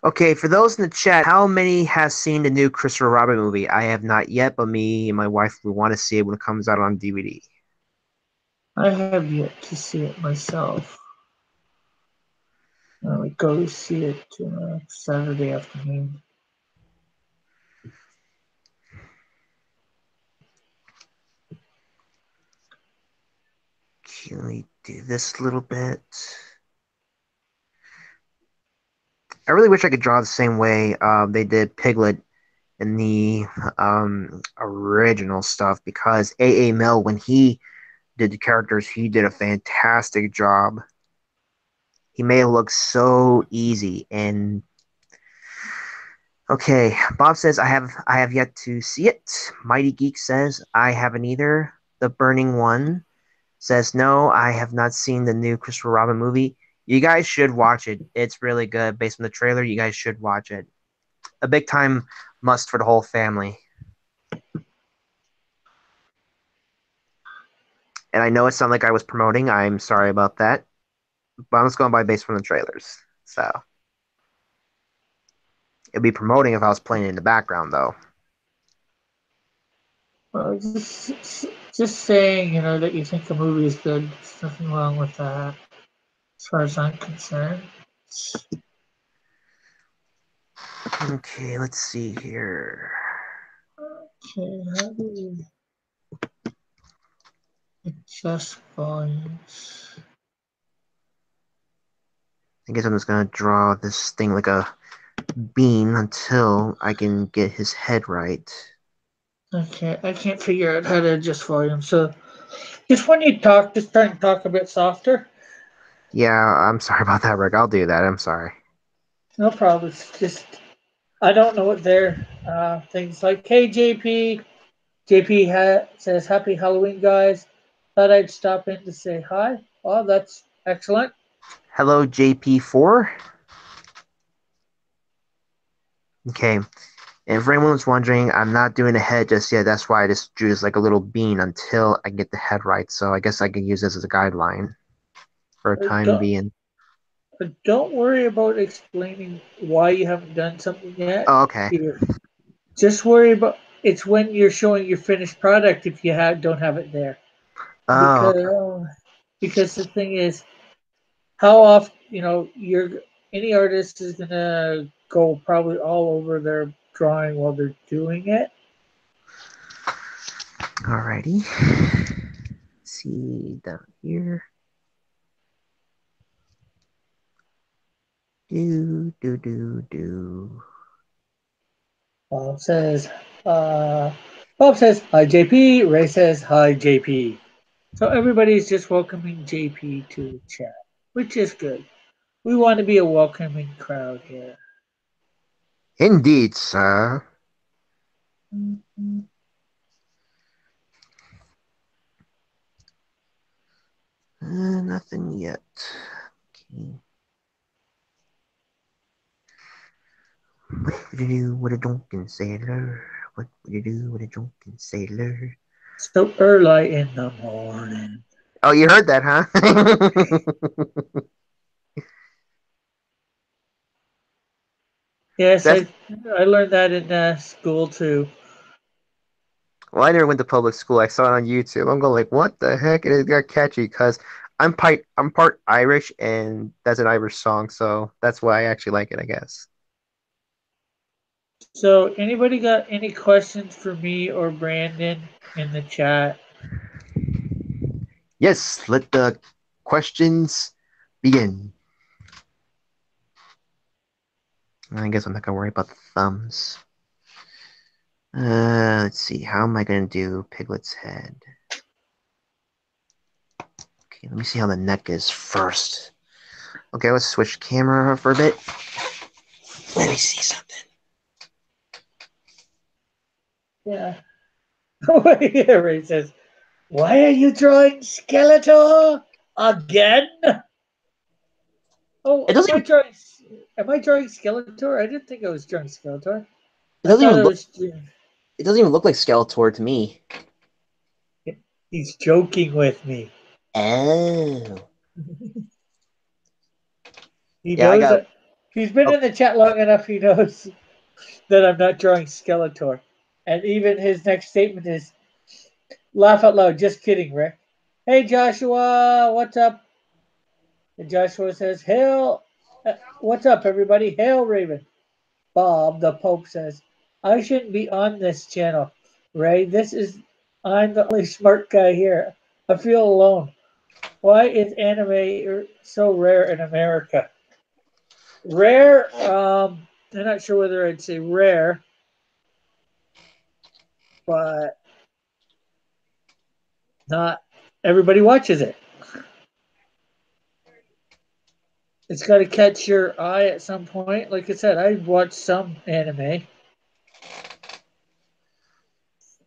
Okay, for those in the chat, how many has seen the new Christopher Robin movie? I have not yet, but me and my wife we want to see it when it comes out on DVD. I have yet to see it myself. We go see it Saturday afternoon. Can we do this a little bit? I really wish I could draw the same way they did Piglet in the original stuff because A.A. Mill, when he did the characters, he did a fantastic job. He made it look so easy. And okay, Bob says I have yet to see it. Mighty Geek says I haven't either. The Burning One says no, I have not seen the new Christopher Robin movie. You guys should watch it. It's really good. Based on the trailer, you guys should watch it. A big time must for the whole family. And I know it sounded like I was promoting. I'm sorry about that. But I'm just going by based from the trailers. So it'd be promoting if I was playing it in the background, though. Well, just saying, that you think the movie is good. There's nothing wrong with that, as far as I'm concerned. Okay, let's see here. Okay, how do we adjust volumes? I guess I'm just gonna draw this thing like a bean until I can get his head right. I can't figure out how to adjust volume. So just when you talk, just try and talk a bit softer. Yeah, I'm sorry about that, Rick. I'll do that. I'm sorry. No problem. It's just I don't know what their things like. Hey JP, says Happy Halloween, guys. Thought I'd stop in to say hi. Oh, that's excellent. Hello, JP4. Okay. And for anyone who's wondering, I'm not doing the head just yet. That's why I just drew this like a little bean until I get the head right. So I guess I can use this as a guideline for a time Don't being. don't worry about explaining why you haven't done something yet. Oh, okay. Just worry about it's when you're showing your finished product if you don't have it there Oh, okay. because the thing is how often you're any artist is gonna go probably all over their drawing while they're doing it. Alrighty. Let's see down here. Do. Bob says, uh, Bob says hi JP. Ray says hi JP. So everybody's just welcoming JP to the chat, which is good. We want to be a welcoming crowd here. Indeed, sir. Nothing yet. Okay. What would you do with a drunken sailor? What would you do with a drunken sailor? So early in the morning. Oh, you heard that, huh? Yes, That's I learned that in school too. well, I never went to public school. I saw it on YouTube. I'm going like, what the heck? And it got catchy because I'm part Irish, and that's an Irish song, so that's why I actually like it, I guess. So anybody got any questions for me or Brandon in the chat? Yes, let the questions begin. I guess I'm not gonna worry about the thumbs. Let's see. How am I gonna do Piglet's head? Okay, let me see how the neck is first. Okay, let's switch camera for a bit. Let me see something. Yeah. Yeah, Ray says, why are you drawing Skeletor again? Oh, It doesn't even am I drawing Skeletor? I didn't think I was drawing Skeletor. it I doesn't thought even I look was. it doesn't even look like Skeletor to me. He's joking with me. Oh. He Yeah, I knows got that he's been oh, in the chat long enough. He knows that I'm not drawing Skeletor. And even his next statement is laugh out loud. Just kidding, Rick. Hey, Joshua, what's up? And Joshua says, Hail, what's up, everybody? Hail, Raven. Bob, the Pope says, I shouldn't be on this channel, Ray. I'm the only smart guy here. I feel alone. Why is anime so rare in America? Rare, I'm not sure whether I'd say rare, but not everybody watches it. It's got to catch your eye at some point. Like I said, I watch some anime.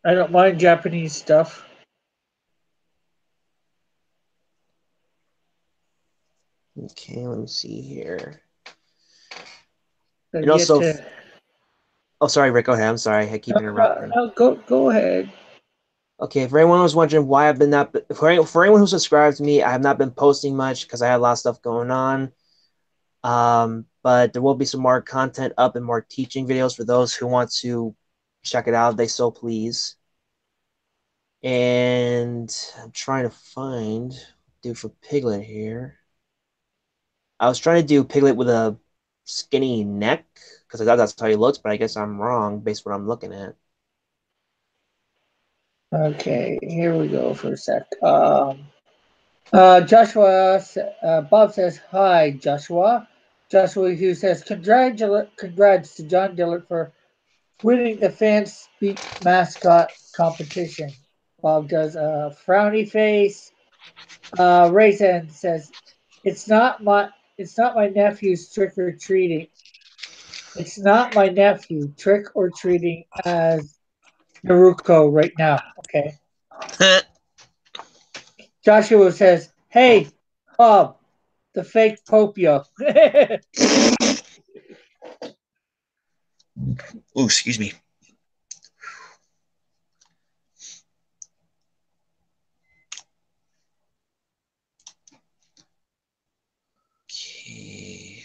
I don't mind Japanese stuff. okay, let me see here. I've And yet also to. oh sorry, Rick, go ahead. I'm sorry. I keep interrupting. No, go ahead. Okay, for anyone who's wondering why I've been not for anyone who subscribed to me, I have not been posting much because I had a lot of stuff going on. But there will be some more content up and more teaching videos for those who want to check it out if they so please. And I'm trying to do for Piglet here. I was trying to do Piglet with a skinny neck because I thought that's how he looks, but I guess I'm wrong based on what I'm looking at. Okay, here we go for a sec. Bob says, hi, Joshua. Joshua Hughes says, congrats to John Dillard for winning the fan speak mascot competition. Bob does a frowny face. Raisin says, it's not my nephew's trick or treating. It's not my nephew trick or treating as Naruko right now. Okay. Joshua says, hey, Bob, the fake Popio. Oh, excuse me. Okay.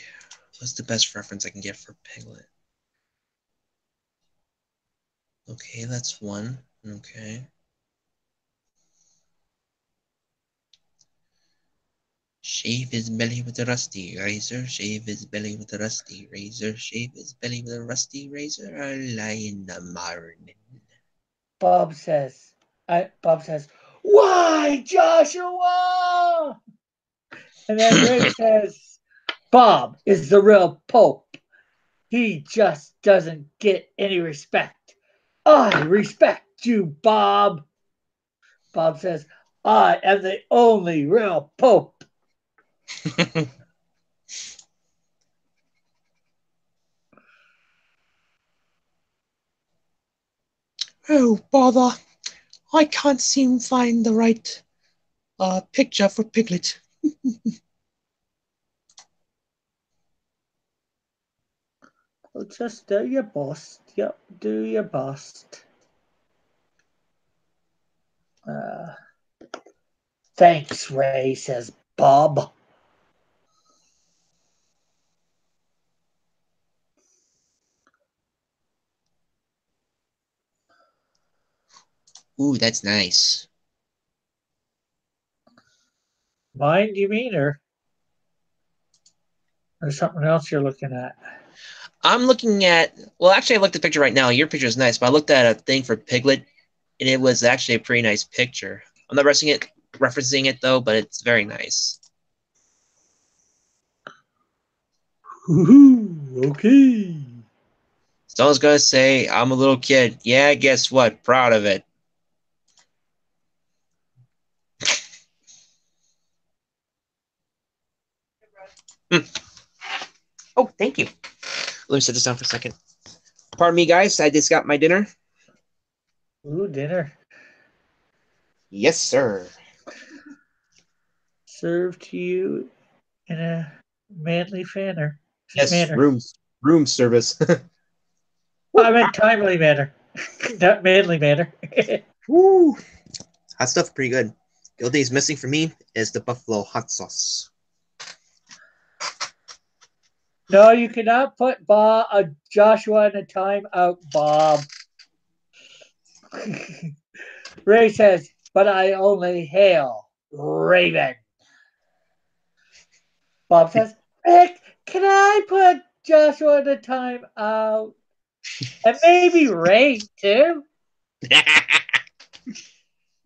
What's the best reference I can get for Piglet? Okay, that's one. Okay. Shave his belly with a rusty razor. Shave his belly with a rusty razor. Shave his belly with a rusty razor. I lie in the morning. Bob says, why, Joshua? And then Ray says, Bob is the real Pope. He just doesn't get any respect. I respect you, Bob. Bob says, I am the only real Pope. Oh, bother. I can't seem to find the right picture for Piglet. Well, just do your best. Yep, do your best. Thanks, Ray, says Bob. Ooh, that's nice. Mine, you mean, or something else you're looking at? I'm looking at, well, actually, I looked at the picture right now. Your picture is nice, but I looked at a thing for Piglet, and it was actually a pretty nice picture. I'm not referencing it though, but it's very nice. Okay. Someone's gonna say, I'm a little kid. Yeah, guess what? Proud of it. Oh, thank you. Let me set this down for a second. Pardon me, guys. I just got my dinner. Ooh, dinner. Yes, sir. Served to you in a manly manner. Yes, room service. I meant timely manner, not manly manner. Woo. Hot stuff, pretty good. The only thing is missing for me is the buffalo hot sauce. No, you cannot put Joshua in a timeout, Bob. Ray says, but I only hail Raven. Bob says, Rick, can I put Joshua in a timeout? And maybe Ray, too?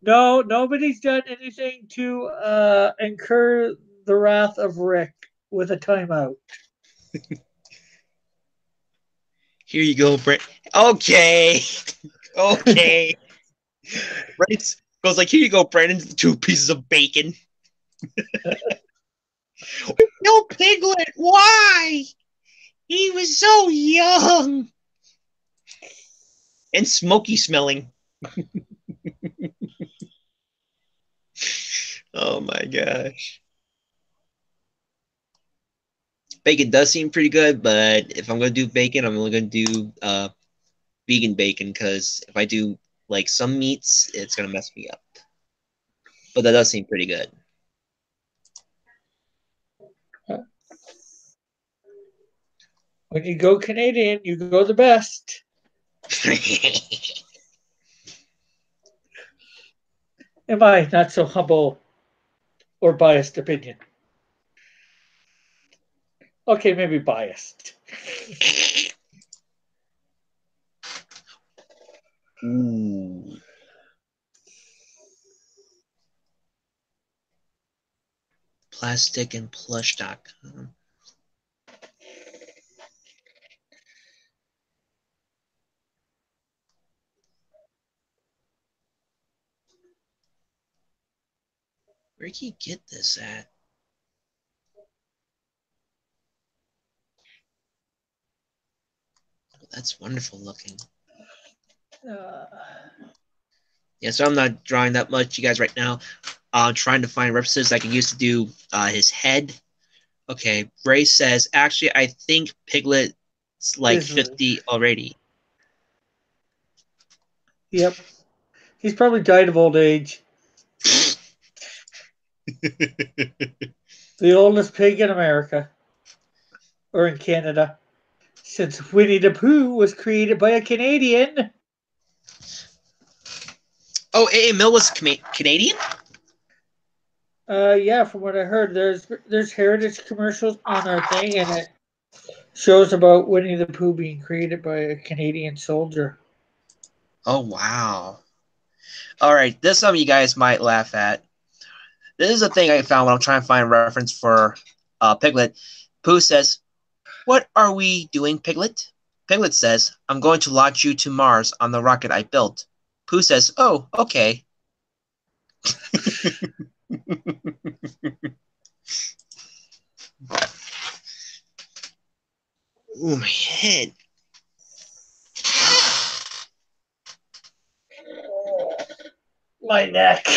No, nobody's done anything to incur the wrath of Rick with a timeout. Here you go, Brent. Okay. Okay. Right? Goes like, here you go, Brandon. 2 pieces of bacon. No, Piglet. Why? He was so young and smoky smelling. Oh my gosh. Bacon does seem pretty good, but if I'm gonna do bacon, I'm only gonna do vegan bacon because if I do like some meats, it's gonna mess me up. But that does seem pretty good. When you go Canadian, you go the best. In my not so humble or biased opinion. Okay, maybe biased. Ooh. Plasticandplush.com. Where can you get this at? Oh, that's wonderful looking. Yeah, so I'm not drawing that much, you guys, right now. I'm trying to find references I can use to do his head. Okay, Ray says, actually, I think Piglet's like 50 already. Yep. He's probably died of old age. The oldest pig in America. Or in Canada. Since Winnie the Pooh was created by a Canadian. Oh, A.A. Mill was Canadian? Yeah, from what I heard, there's heritage commercials on our thing, and it shows about Winnie the Pooh being created by a Canadian soldier. Oh, wow. All right, this some you guys might laugh at. This is a thing I found when I'm trying to find a reference for Piglet. Pooh says, "What are we doing, Piglet?" Piglet says, "I'm going to launch you to Mars on the rocket I built." Pooh says, "Oh, okay." Ooh, my head. My neck.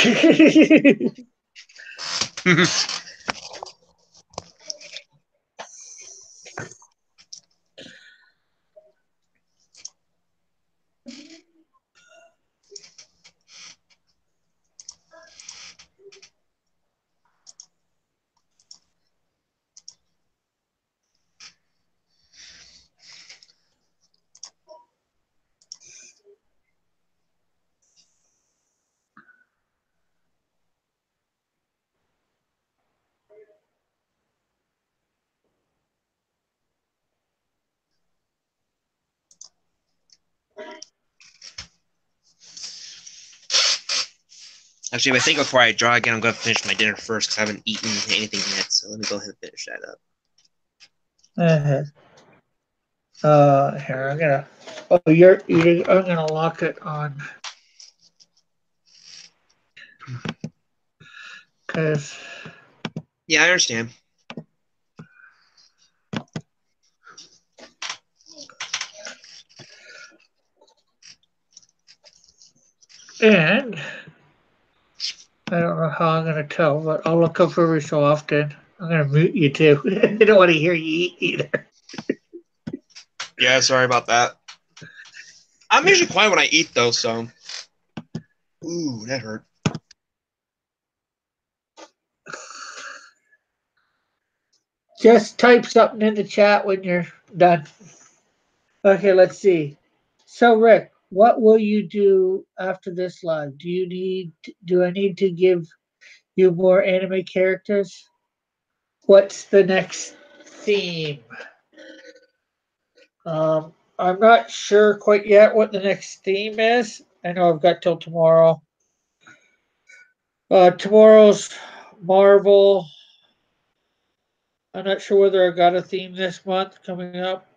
Actually, if I think before I draw again, I'm going to finish my dinner first because I haven't eaten anything yet. So let me go ahead and finish that up. Here I'm gonna. Oh, you're eating. I'm gonna lock it on. Cause. Yeah, I understand. And I don't know how I'm gonna tell, but I'll look up every so often. I'm gonna mute you too. I don't want to hear you eat either. Yeah, sorry about that. I'm usually quiet when I eat, though, so. Ooh, that hurt. Just type something in the chat when you're done. Okay, let's see. So, Rick, what will you do after this live? Do I need to give you more anime characters? What's the next theme? I'm not sure quite yet what the next theme is. I know I've got till tomorrow. Tomorrow's Marvel. I'm not sure whether I got a theme this month coming up.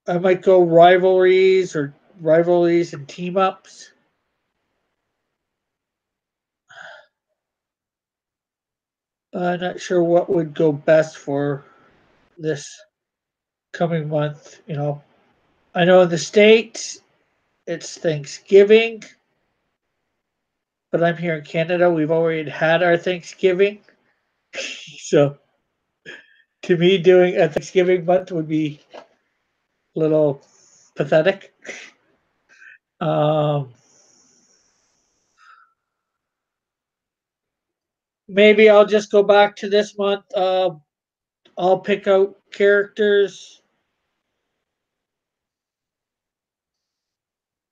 I might go rivalries and team ups. I'm not sure what would go best for this coming month. I know in the States it's Thanksgiving, but I'm here in Canada. We've already had our Thanksgiving. So to me, doing a Thanksgiving month would be a little pathetic. Um, Maybe I'll just go back to this month. I'll pick out characters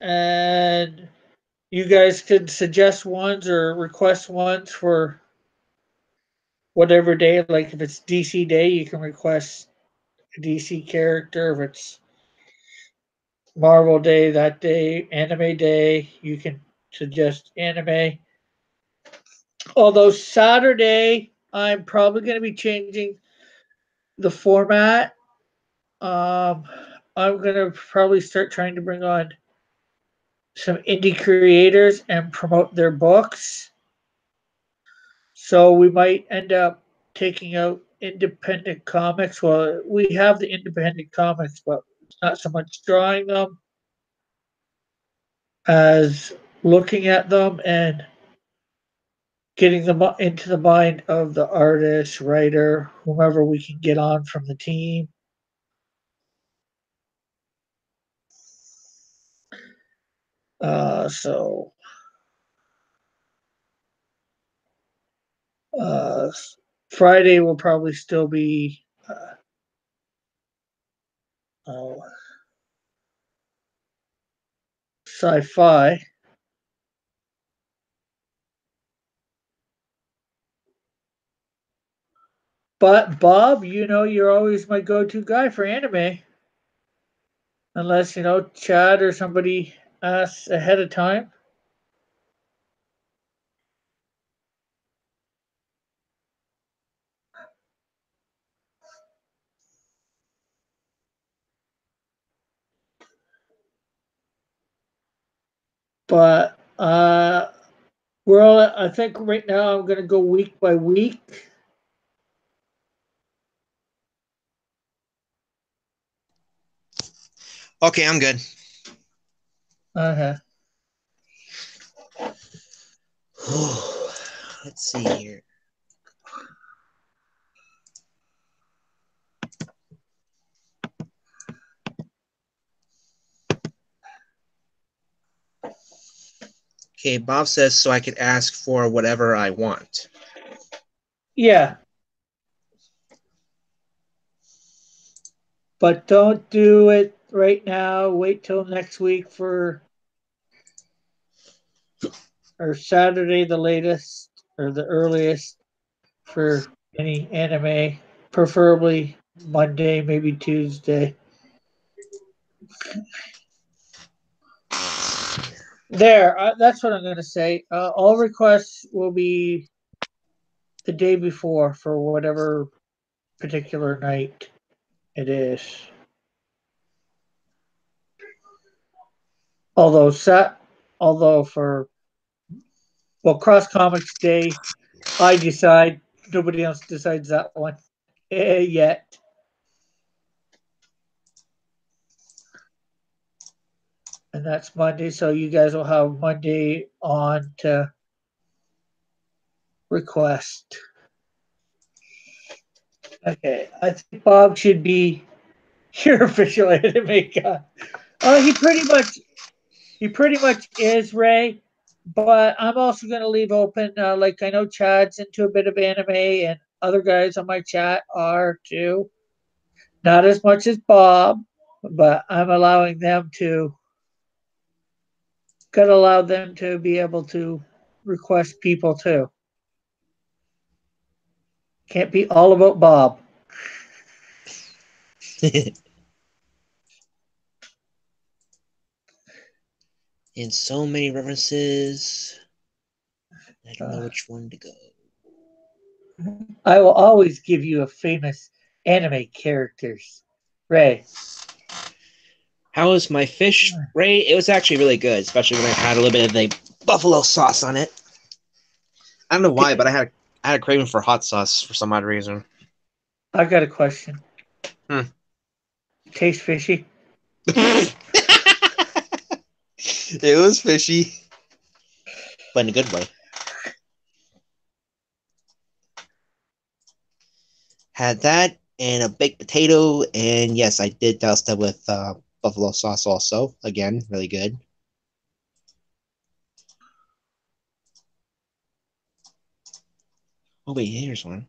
and you guys could suggest ones or request ones for whatever day. Like if it's DC Day, you can request a DC character. If it's Marvel Day that day, Anime Day, you can suggest anime. Although Saturday, I'm probably going to be changing the format. Um, I'm going to probably start trying to bring on some indie creators and promote their books. So we might end up taking out independent comics. Well, we have the independent comics, but not so much drawing them as looking at them and getting them into the mind of the artist, writer, whomever we can get on from the team. So uh, Friday will probably still be uh, sci-fi. But Bob, you're always my go-to guy for anime. Unless, Chad or somebody asks ahead of time. But I think right now I'm gonna go week by week. Okay, I'm good. Okay. Let's see here. Okay, Bob says so I could ask for whatever I want. Yeah. But don't do it right now. Wait till next week or Saturday the latest or the earliest for any anime. Preferably Monday, maybe Tuesday. That's what I'm going to say. All requests will be the day before for whatever particular night it is. Although for Cross Comics Day, I decide. Nobody else decides that one yet. And that's Monday, so you guys will have Monday on to request. Okay, I think Bob should be your official anime guy. He pretty much is, Ray. But I'm also going to leave open. Like I know Chad's into a bit of anime, and other guys on my chat are too. Not as much as Bob, but I'm allowing them to. Got to allow them to be able to request people too. Can't be all about Bob. And so many references. I don't know which one to go. I will always give you a famous anime characters. Ray. How was my fish, Ray? It was actually really good, especially when I had a little bit of the buffalo sauce on it. I don't know why, but I had a craving for hot sauce for some odd reason. I got a question. Taste fishy? It was fishy, but in a good way. Had that and a baked potato, and yes, I did douse that with buffalo sauce also. Again, really good. Oh wait, here's one.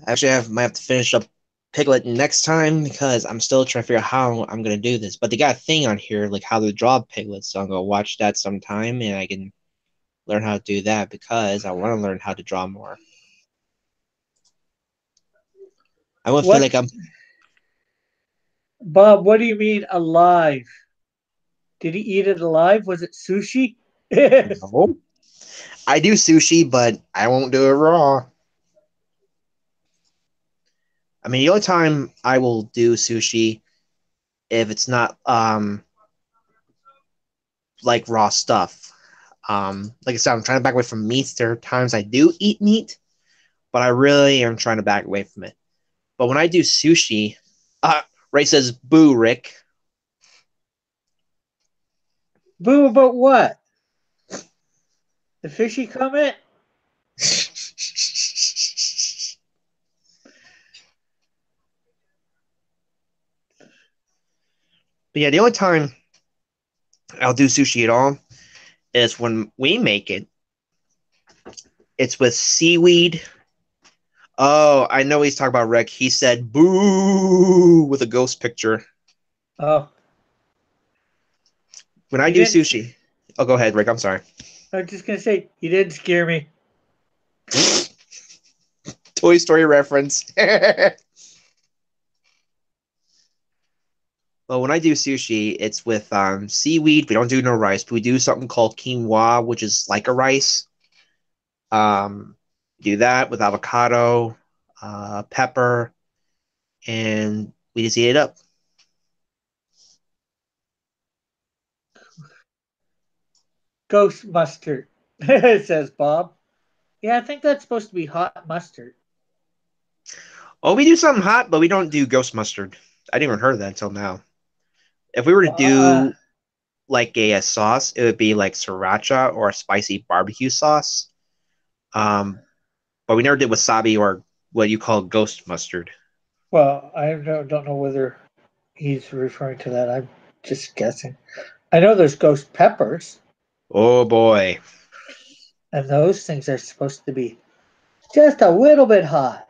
Actually, I might have to finish up Piglet next time because I'm still trying to figure out how I'm gonna do this. But they got a thing on here like how to draw Piglet, so I'm gonna watch that sometime and I can learn how to do that because I want to learn how to draw more. I won't feel like I'm. Bob, what do you mean alive? Did he eat it alive? Was it sushi? No. I do sushi, but I won't do it raw. I mean, the only time I will do sushi if it's not like raw stuff. Like I said, I'm trying to back away from meats. There are times I do eat meat, but I really am trying to back away from it. But when I do sushi, Ray says, "Boo, Rick." Boo about what? The fishy comment? But yeah, the only time I'll do sushi at all is when we make it. It's with seaweed. Oh, I know he's talking about Rick. He said "boo" with a ghost picture. Oh, When I you do didn't. sushi, oh, go ahead, Rick. I'm sorry. I was just gonna say you didn't scare me. Toy Story reference. Well, when I do sushi, it's with seaweed. We don't do no rice, but we do something called quinoa, which is like a rice. Um, do that with avocado, pepper, and we just eat it up. Ghost mustard, says Bob. Yeah, I think that's supposed to be hot mustard. Oh, we do something hot, but we don't do ghost mustard. I didn't even heard of that until now. If we were to Uh, do like a sauce, it would be like sriracha or a spicy barbecue sauce. Um, but we never did wasabi or what you call ghost mustard. well, I don't know whether he's referring to that. I'm just guessing. I know there's ghost peppers, Oh boy. and those things are supposed to be just a little bit hot.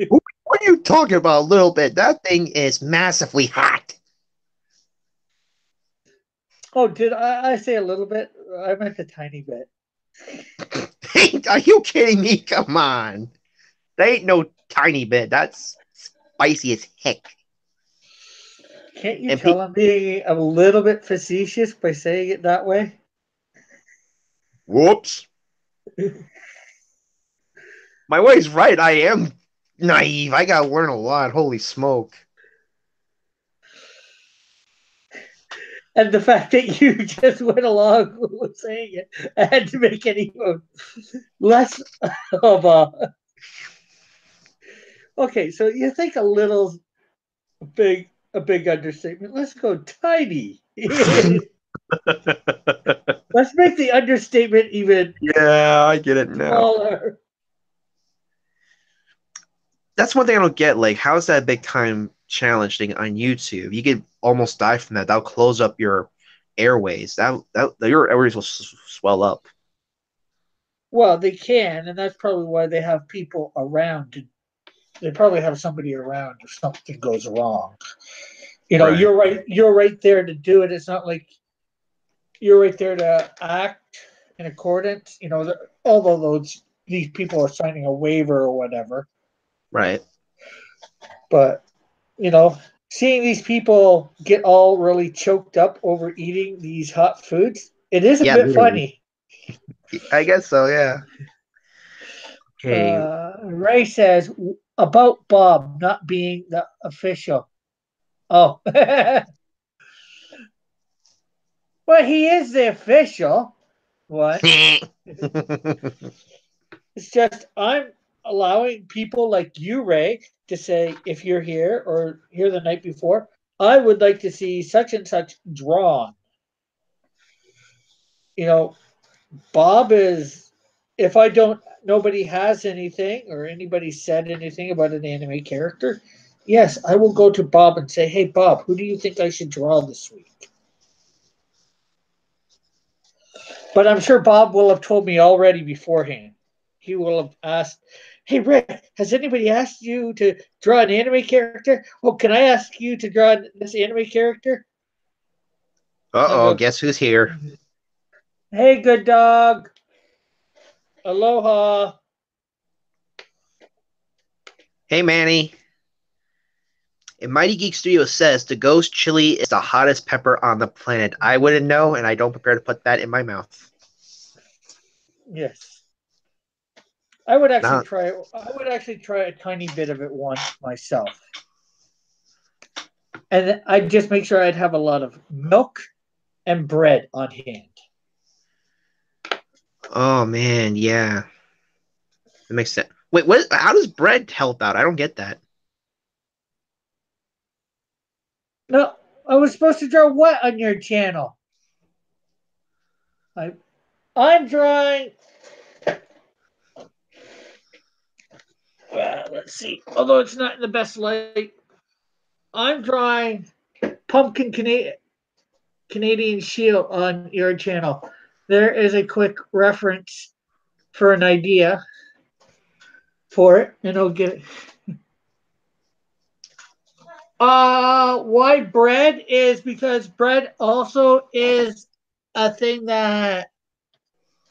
What are you talking about a little bit? That thing is massively hot. Oh, did I say a little bit? I meant a tiny bit. Are you kidding me? Come on. That ain't no tiny bit. That's spicy as heck. Can't you And tell I'm being a little bit facetious by saying it that way? whoops. My wife's right. I am naive. I gotta learn a lot. Holy smoke. And the fact that you just went along with saying it, I had to make it even less of a. Okay, so you think a big understatement. Let's go tiny. Let's make the understatement even Yeah, I get it now. smaller. That's one thing I don't get. Like, how is that a big time challenge thing on YouTube? You could almost die from that. That'll close up your airways. That your airways will swell up. Well, they can, and that's probably why they have people around. They probably have somebody around if something goes wrong. You know, Right. you're right. You're right there to do it. It's not like you're right there to act in accordance. You know, although these people are signing a waiver or whatever, Right. but you know, seeing these people get all really choked up over eating these hot foods, it is a Yeah, bit literally. funny. I guess so, yeah. Okay. Ray says about Bob not being the official. Oh, well, he is the official one. It's just I'm allowing people like you, Ray, to say if you're here or here the night before, I would like to see such and such drawn. You know, Bob is if I don't nobody has anything or anybody said anything about an anime character, yes, I will go to Bob and say, "Hey Bob, who do you think I should draw this week?" But I'm sure Bob will have told me already beforehand. He will have asked, "Hey Rick, has anybody asked you to draw an anime character? Oh, can I ask you to draw this anime character?" I'm Uh-oh, going, guess who's here? "Hey, good dog. Aloha." Hey, Manny. And Mighty Geek Studio says the ghost chili is the hottest pepper on the planet. I wouldn't know, and I don't prepare to put that in my mouth. Yes. I would actually Now, try. I would actually try a tiny bit of it once myself, and I'd just make sure I'd have a lot of milk and bread on hand. oh man, yeah, that makes sense. Wait, what? How does bread help out? I don't get that. No, I was supposed to draw what on your channel? I, I'm drawing. Well, let's see. Although it's not in the best light, I'm drawing pumpkin Canadian Shield on your channel. There is a quick reference for an idea for it, and I'll get it. Why bread is because bread also is a thing that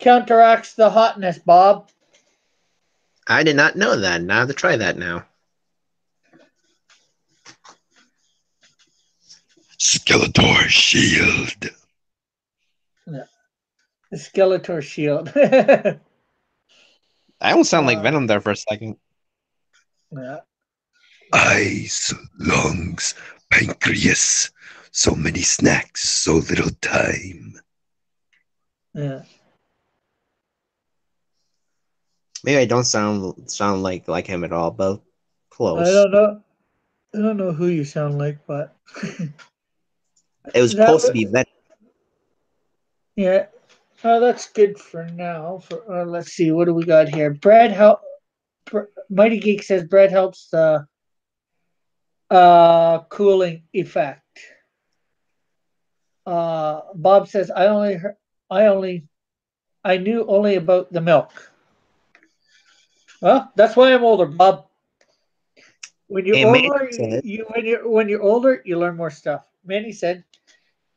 counteracts the hotness, Bob. I did not know that. Now I have to try that now. Skeletor shield. Yeah. The Skeletor shield. I almost sound like Venom there for a second. Yeah. Eyes, lungs, pancreas. So many snacks, so little time. Yeah. Maybe I don't sound like him at all, but close. I don't know. I don't know who you sound like, but It was supposed to be Venom. Yeah. That's good for now. For let's see, what do we got here? Bread help. Mighty Geek says bread helps the cooling effect. Bob says I knew only about the milk. Well, that's why I'm older, Bob. When you're Hey, Manny older, said, when you're older, you learn more stuff. Manny said,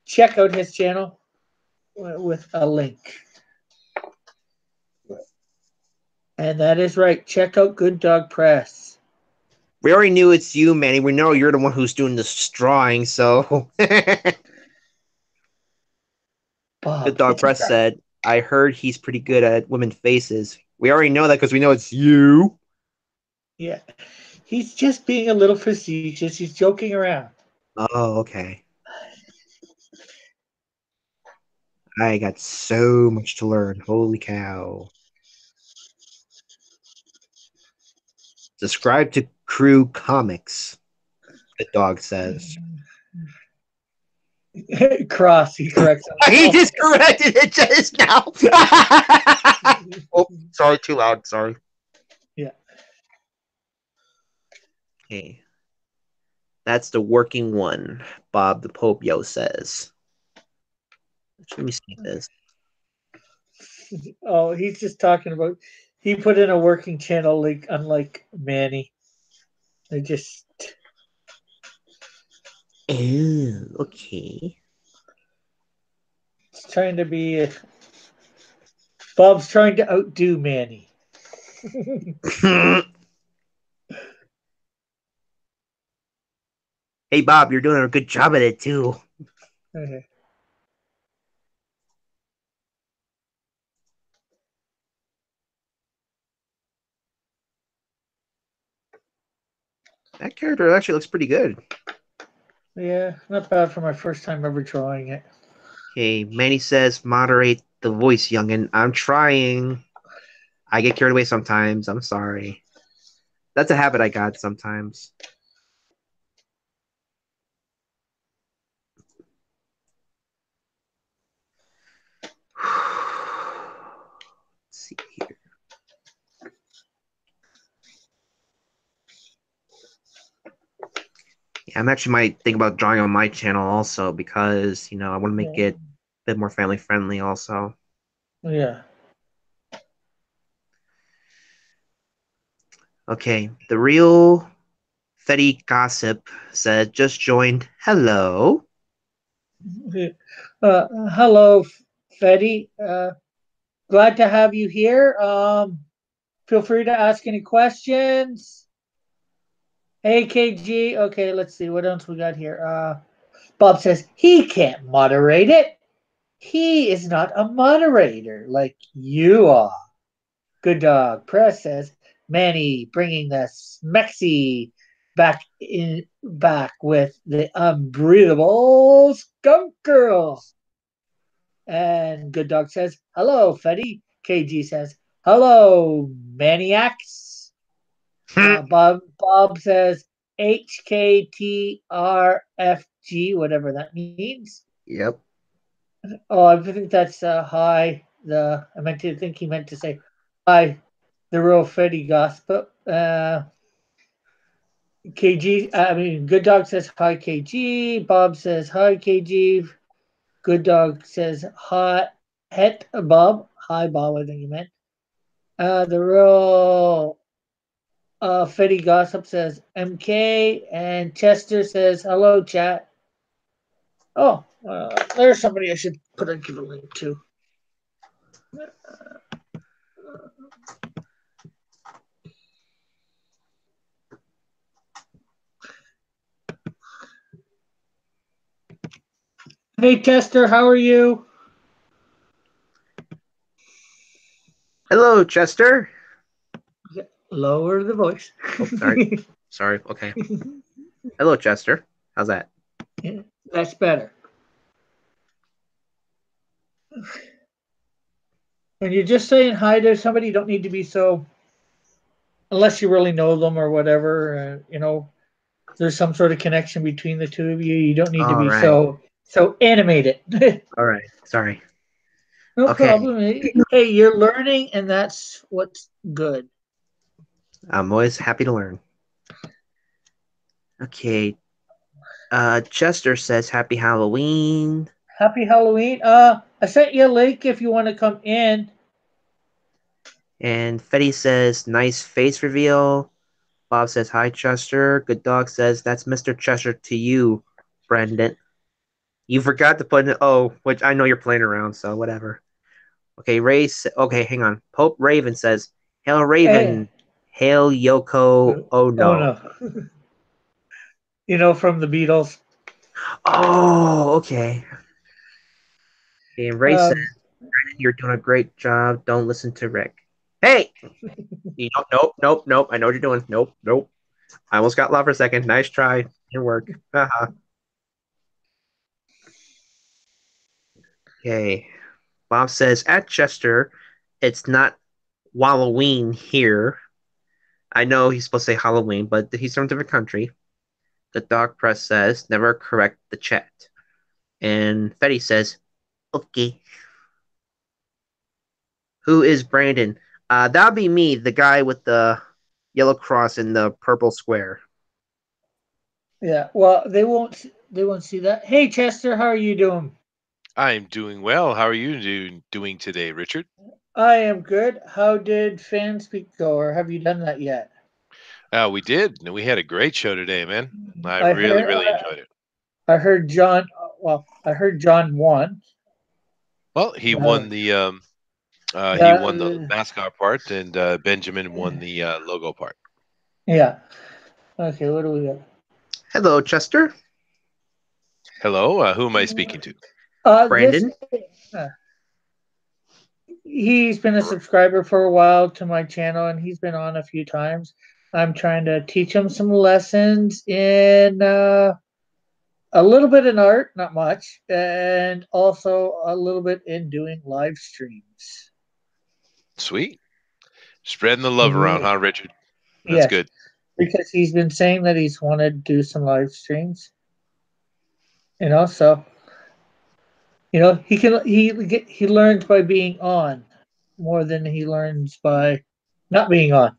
check out his channel with a link. And that is right. Check out Good Dog Press. we already knew it's you, Manny. We know you're the one who's doing this drawing, so. Bob, Good Dog it's Press right. said, I heard he's pretty good at women's faces. We already know that because we know it's you. Yeah. He's just being a little facetious. He's joking around. Oh, okay. I got so much to learn. Holy cow. Subscribe to Crew Comics, the dog says. Cross, he corrects him. He just corrected it just now. Oh, sorry, too loud. Sorry. Yeah. Okay. That's the working one, Bob the Pope Yo says. Let me see this. Oh, he's just talking about. He put in a working channel link, unlike Manny. I just. Oh, okay. It's trying to be. Bob's trying to outdo Manny. Hey, Bob, you're doing a good job at it, too. Okay. That character actually looks pretty good. Yeah, not bad for my first time ever drawing it. Okay, Manny says, moderate the voice, youngin. I'm trying. I get carried away sometimes. I'm sorry. That's a habit I got sometimes. Let's see here. Yeah, I'm actually might think about drawing on my channel also because, I want to make it a bit more family friendly also. Yeah. Okay, the real Fetty Gossip said, just joined. Hello. Hello, Fetty. Glad to have you here. Feel free to ask any questions. Hey, KG. Okay, let's see what else we got here. Bob says he can't moderate it. He is not a moderator like you are. Good Dog Press says, Manny bringing the Smexy back with the unbreathable Skunk Girl. And Good Dog says, hello, Fetty. KG says, hello, Maniacs. Bob says, HKTRFG, whatever that means. Yep. Oh, I think that's hi. I meant to think he meant to say hi, the real Freddy gospel. KG, I mean, Good Dog says hi, KG. Bob says hi, KG. Good Dog says hi, Bob. Hi, Bob. I think he meant. The real Freddy gossip says MK, and Chester says hello, chat. Oh, there's somebody I should give a link to. Hey, Chester, how are you? Hello, Chester. Lower the voice. Oh, sorry. Sorry. Okay. Hello, Chester. How's that? Yeah, that's better. When you're just saying hi to somebody, you don't need to be so, unless you really know them or whatever, there's some sort of connection between the two of you. You don't need to be so animated. All right. Sorry. No problem. Hey, you're learning, and that's what's good. I'm always happy to learn. Okay. Chester says happy Halloween. Happy Halloween. I sent you a link if you want to come in. And Fetty says nice face reveal. Bob says hi, Chester. Good Dog says that's Mr. Chester to you, Brendan. You forgot to put an O, which I know you're playing around, so whatever. Okay, okay, hang on. Pope Raven says, hail Raven, hail Yoko, oh no. From the Beatles. Oh, okay. And Ray says, you're doing a great job. Don't listen to Rick. Hey! Nope. I know what you're doing. Nope. I almost got love for a second. Nice try. Didn't work. Okay. Bob says, at Chester, it's not Halloween here. I know he's supposed to say Halloween, but he's from a different country. The Dog Press says, never correct the chat. And Fetty says, okay. Who is Brandon? That'll be me, the guy with the yellow cross and the purple square. Yeah, well, they won't see that. Hey, Chester, how are you doing? I'm doing well. How are you doing today, Richard? I am good. How did FanSpeak go, or have you done that yet? We did. We had a great show today, man. I really enjoyed it. I heard John. Well, I heard John won. Well, he won the he won the mascot part, and Benjamin won the logo part. Yeah. Okay. What do we got? Hello, Chester. Hello. Who am I speaking to? Brandon. He's been a subscriber for a while to my channel, and he's been on a few times. I'm trying to teach him some lessons in a little bit in art, not much, and also a little bit in doing live streams. Sweet. Spreading the love around, huh, Richard? That's good. Because he's been saying that he's wanted to do some live streams. So he learns by being on more than he learns by not being on.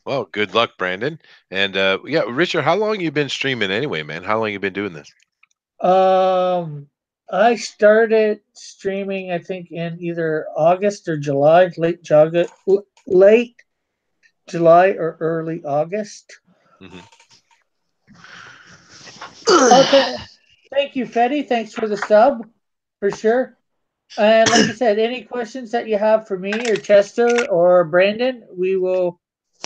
Well, good luck, Brandon. And Richard, how long you been streaming anyway, man? How long you been doing this? I started streaming, I think, in either August or July, late July or early August. Mm-hmm. Okay. Thank you, Fetty. Thanks for the sub, for sure. And like you said, any questions that you have for me or Chester or Brandon, we will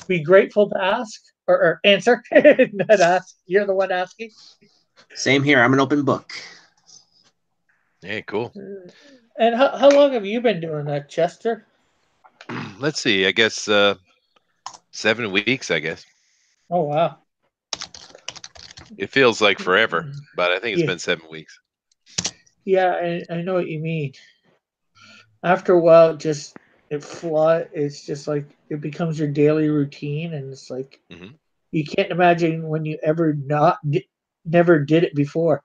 be grateful to ask or answer. Not ask. You're the one asking. Same here. I'm an open book. Hey, cool. And how long have you been doing that, Chester? let's see. I guess 7 weeks. I guess Oh wow. it feels like forever, but I think it's Yeah, been 7 weeks. yeah, I know what you mean. After a while, it fly. It's just like it becomes your daily routine, and it's like Hmm. you can't imagine when you never did it before.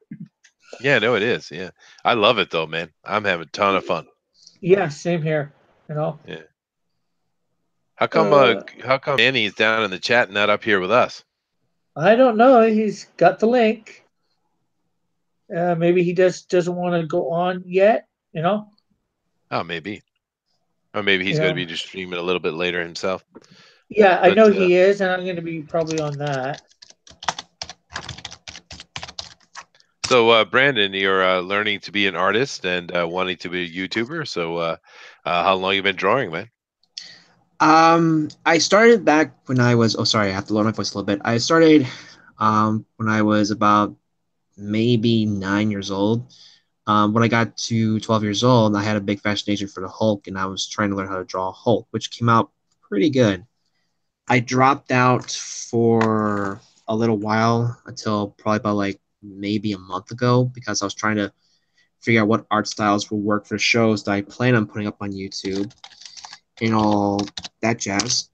Yeah, no, it is. Yeah, I love it though, man. I'm having a ton of fun. Yeah, same here. You know. Yeah. How come? Uh, How come Annie's down in the chat, not up here with us? I don't know. He's got the link. Maybe he just doesn't want to go on yet. You know. Oh, maybe. Or maybe he's You going to know. be just streaming a little bit later himself. Yeah, I But know he is, and I'm going to be probably on that. so, Brandon, you're learning to be an artist and wanting to be a YouTuber. So, how long you been drawing, man? I started back when I was. Oh, sorry, I have to lower my voice a little bit. I started when I was about maybe 9 years old. When I got to 12 years old, I had a big fascination for the Hulk, and I was trying to learn how to draw Hulk, which came out pretty good. I dropped out for a little while until probably about like maybe a month ago because I was trying to figure out what art styles will work for shows that I plan on putting up on YouTube and all that jazz.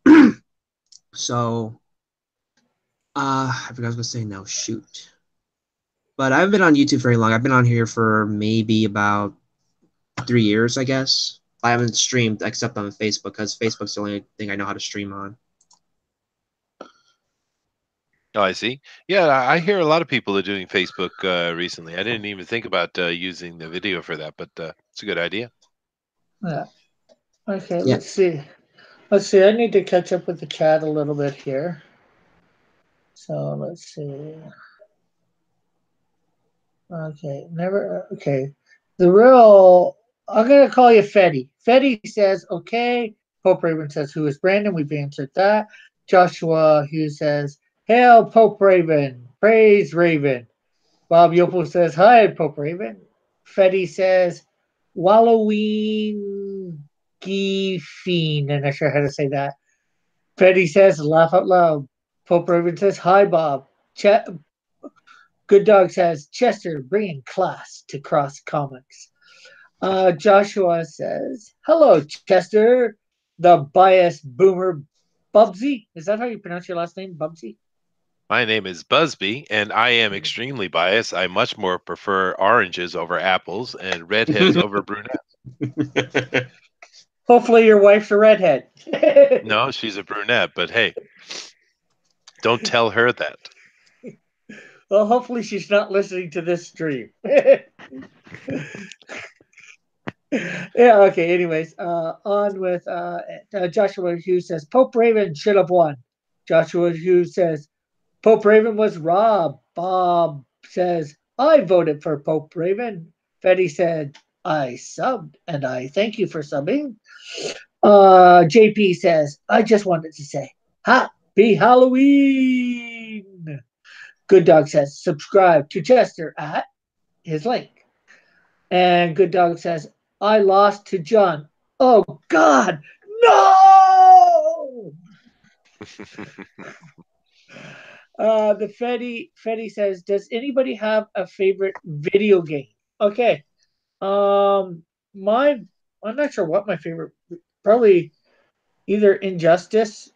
So, I forgot what I was gonna say now. Shoot. But I've been on YouTube very long. I've been on here for maybe about 3 years, I guess. I haven't streamed except on Facebook because Facebook's the only thing I know how to stream on. Oh, I see. Yeah, I hear a lot of people are doing Facebook recently. I didn't even think about using the video for that, but it's a good idea. Yeah. Okay. Yeah. Let's see. Let's see. I need to catch up with the chat a little bit here. So let's see. Okay. Never. Okay. The real. I'm gonna call you Fetty. Fetty says, "Okay." Pope Raven says, "Who is Brandon?" We've answered that. Joshua Hughes says, "Hail Pope Raven! Praise Raven." Bob Yopo says, "Hi, Pope Raven." Fetty says, "Walloween Fiend." I'm not sure how to say that. Fetty says, "Laugh out loud." Pope Raven says, "Hi, Bob." Good Dog says, "Chester, bringing class to Cross Comics." Joshua says, "Hello, Chester, the biased boomer Bubsy." Is that how you pronounce your last name, Bubsy? My name is Busby, and I am extremely biased. I much more prefer oranges over apples and redheads over brunettes. Hopefully, your wife's a redhead. No, she's a brunette, but hey, don't tell her that. Well, hopefully, she's not listening to this stream. Yeah, okay. Anyways, on with Joshua Hughes says Pope Raven should have won. Joshua Hughes says Pope Raven was robbed. Bob says I voted for Pope Raven. Fetty said I subbed and I thank you for subbing. JP says I just wanted to say Happy Halloween. Good Dog says subscribe to Chester at his link. And Good Dog says, I lost to John. Oh, God. No! The Fetty says, does anybody have a favorite video game? Okay. My, I'm not sure what my favorite, probably either Injustice,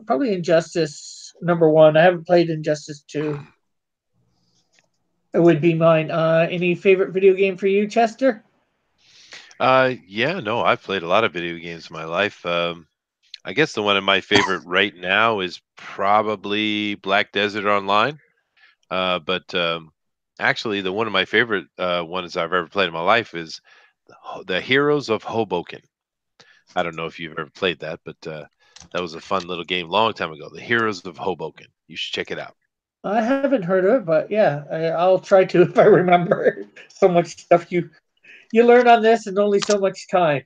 probably Injustice number one. I haven't played Injustice 2. It would be mine. Any favorite video game for you, Chester? Yeah, no, I've played a lot of video games in my life. I guess the one of my favorite right now is probably Black Desert Online. But actually, the one of my favorite ones I've ever played in my life is the Heroes of Hoboken. I don't know if you've ever played that, but that was a fun little game long time ago. The Heroes of Hoboken. You should check it out. I haven't heard of it, but yeah, I'll try to if I remember. So much stuff you learn on this in only so much time.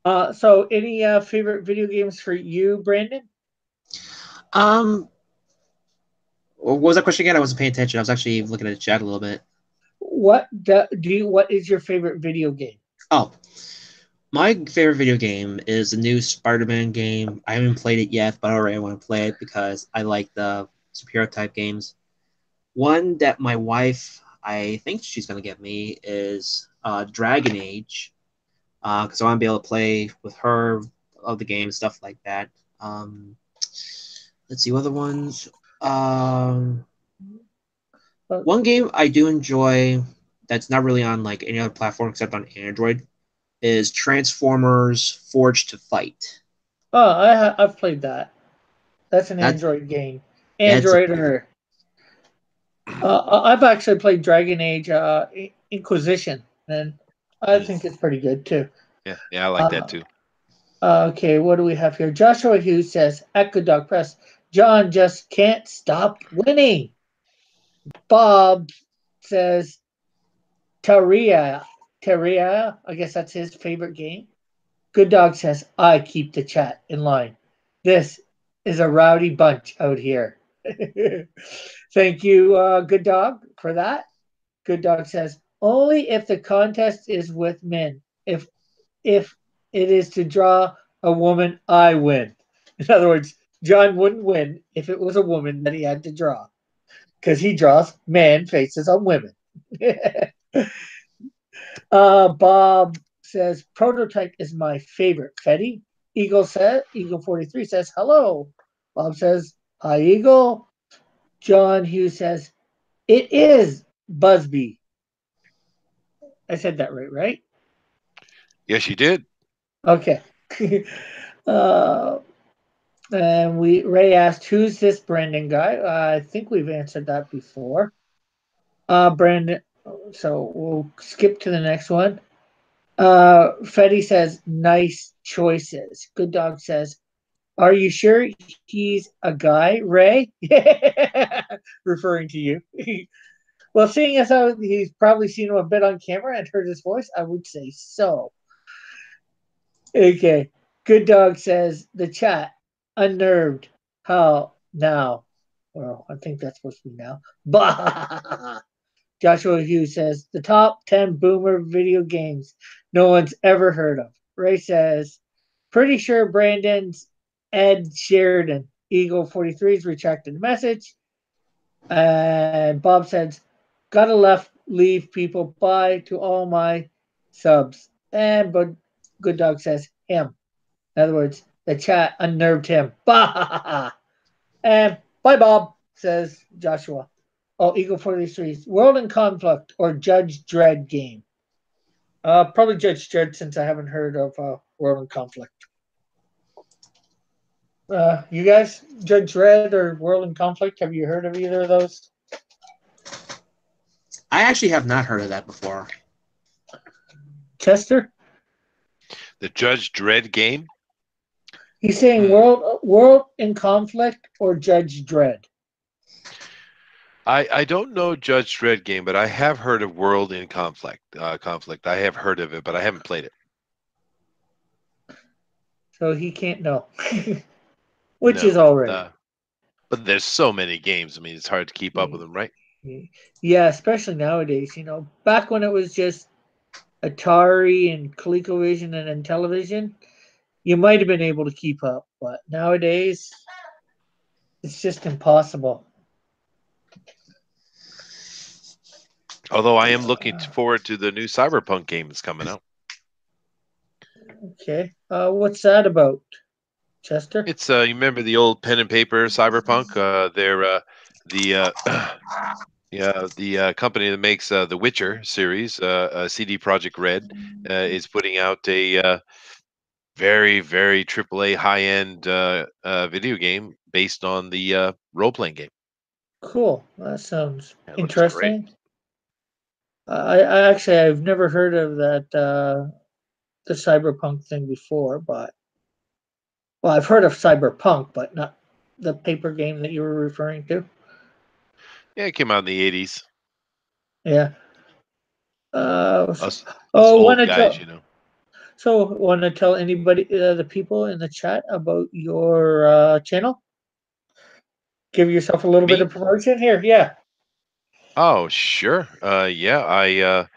So any favorite video games for you, Brandon? What was that question again? I wasn't paying attention. I was actually looking at the chat a little bit. What is your favorite video game? Oh, My favorite video game is the new Spider-Man game. I haven't played it yet, but I already want to play it because I like the superhero type games. One that my wife, I think she's gonna get me, is Dragon Age, because I want to be able to play with her of the game stuff like that. Let's see what other ones. One game I do enjoy that's not really on like any other platform except on Android is Transformers Forged to Fight. Oh, I've played that. That's an That's Android game. that's Android or I've actually played Dragon Age Inquisition, and I think it's pretty good too. Yeah, I like that too. Okay, what do we have here? Joshua Hughes says, Echo Dog Press, John just can't stop winning. Bob says, Terraria, I guess that's his favorite game. Good Dog says, I keep the chat in line. This is a rowdy bunch out here. Thank you, Good Dog, for that. Good Dog says, only if the contest is with men. If it is to draw a woman, I win. In other words, John wouldn't win if it was a woman that he had to draw. Because he draws man faces on women. Bob says, prototype is my favorite. Fetty. Eagle 43 says, hello. Bob says, hi, Eagle. John Hughes says, it is Busby. I said that right? Yes, you did. Okay. And Ray asked, who's this Brandon guy? I think we've answered that before. Brandon, so we'll skip to the next one. Fetty says, nice choices. Good Dog says, are you sure he's a guy, Ray? Referring to you. Well, seeing as how he's probably seen him a bit on camera and heard his voice, I would say so. Okay. Good Dog says, the chat, unnerved. How now? Well, I think that's supposed to be now. Bah! Joshua Hughes says, the top 10 boomer video games no one's ever heard of. Ray says, pretty sure Brandon's Ed Sheridan. Eagle 43's retracted the message. And Bob says, gotta leave people. Bye to all my subs. And but Good Dog says, him. In other words, the chat unnerved him. Bah! And bye, Bob, says Joshua. Oh, Eagle 43's World in Conflict or Judge Dredd game. Probably Judge Dredd since I haven't heard of World in Conflict. You guys, Judge Dredd or World in Conflict, have you heard of either of those? I actually have not heard of that before. Chester? The Judge Dredd game? He's saying World in Conflict or Judge Dredd. I don't know Judge Dredd game, but I have heard of World in Conflict. I have heard of it, but I haven't played it. So he can't know. Which is all right. But there's so many games. I mean, it's hard to keep up with them, right? Yeah, especially nowadays. You know, back when it was just Atari and ColecoVision and Intellivision, you might have been able to keep up. But nowadays, it's just impossible. Although I am looking forward to the new Cyberpunk game that's coming out. Okay. What's that about, Chester? It's you remember the old pen and paper Cyberpunk? They're the company that makes the Witcher series, CD Projekt Red, is putting out a very, very AAA high-end video game based on the role-playing game. Cool. That sounds It looks interesting. I've never heard of that the Cyberpunk thing before, but I've heard of Cyberpunk, but not the paper game that you were referring to. Yeah, it came out in the 80s. Yeah. Us old guys, you know. So, want to tell anybody, the people in the chat, about your channel? Give yourself a little bit of promotion here. Yeah. Oh, sure. Yeah,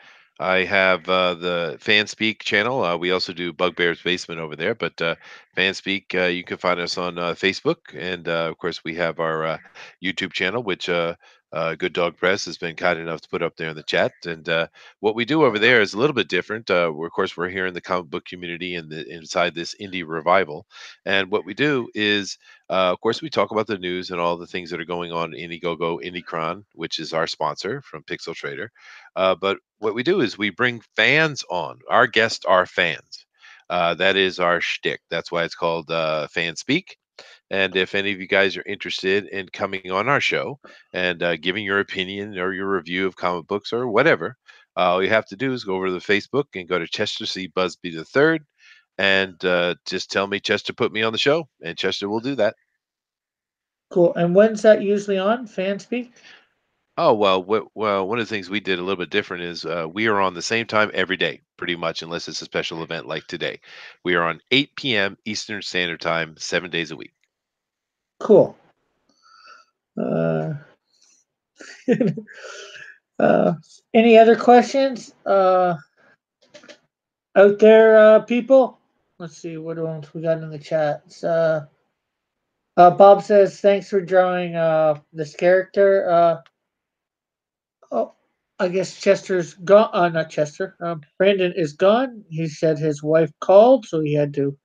I have the Fanspeak channel. We also do Bugbear's Basement over there, but Fanspeak, you can find us on Facebook, and of course we have our YouTube channel, which Good Dog Press has been kind enough to put up there in the chat. And what we do over there is a little bit different. Of course, we're here in the comic book community and inside this indie revival, and what we do is. Of course, we talk about the news and all the things that are going on in Indiegogo, IndieCron, which is our sponsor from Pixel Trader. But what we do is we bring fans on. Our guests are fans. That is our shtick. That's why it's called Fan Speak. And if any of you guys are interested in coming on our show and giving your opinion or your review of comic books or whatever, all you have to do is go over to the Facebook and go to Chester C. Busby the Third, and just tell me Chester put me on the show, and Chester will do that. Cool. And when's that usually on? Fanspeak? Oh well, one of the things we did a little bit different is we are on the same time every day, pretty much, unless it's a special event like today. We are on 8 p.m. Eastern Standard Time, 7 days a week. Cool. Uh, any other questions out there, people? Let's see what else we got in the chat. Bob says, thanks for drawing this character. Oh, I guess Chester's gone. Not Chester. Brandon is gone. He said his wife called, so he had to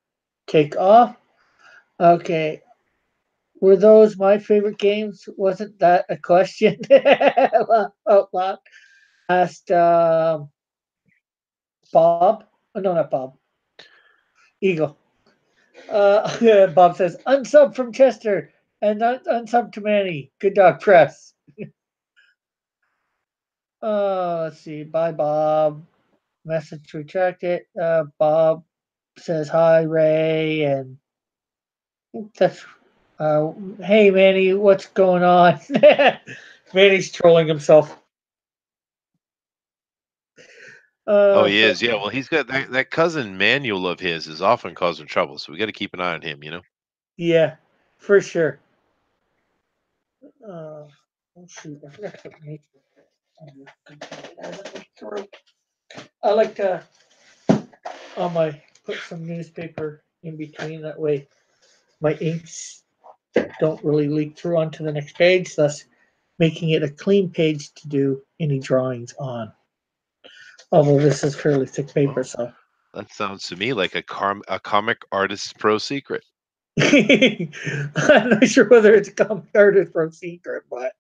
take off. Okay. Were those my favorite games? Wasn't that a question? Loud. Asked Bob. Oh, no, not Bob. Eagle. Bob says, unsub from Chester and not unsub to Manny. Good Dog Press. Let's see. Bye, Bob. Message retracted. Bob says, hi, Ray. And that's, hey, Manny, what's going on? Manny's trolling himself. Oh, he is. Yeah. Well, he's got that cousin Manuel of his is often causing trouble, so we got to keep an eye on him. Yeah, for sure. Oh shoot, I forgot to put my I like to put some newspaper in between. That way, my inks don't really leak through onto the next page, thus making it a clean page to do any drawings on. Although this is fairly thick paper, so. That sounds to me like a comic artist's pro secret. I'm not sure whether it's a comic artist pro secret, but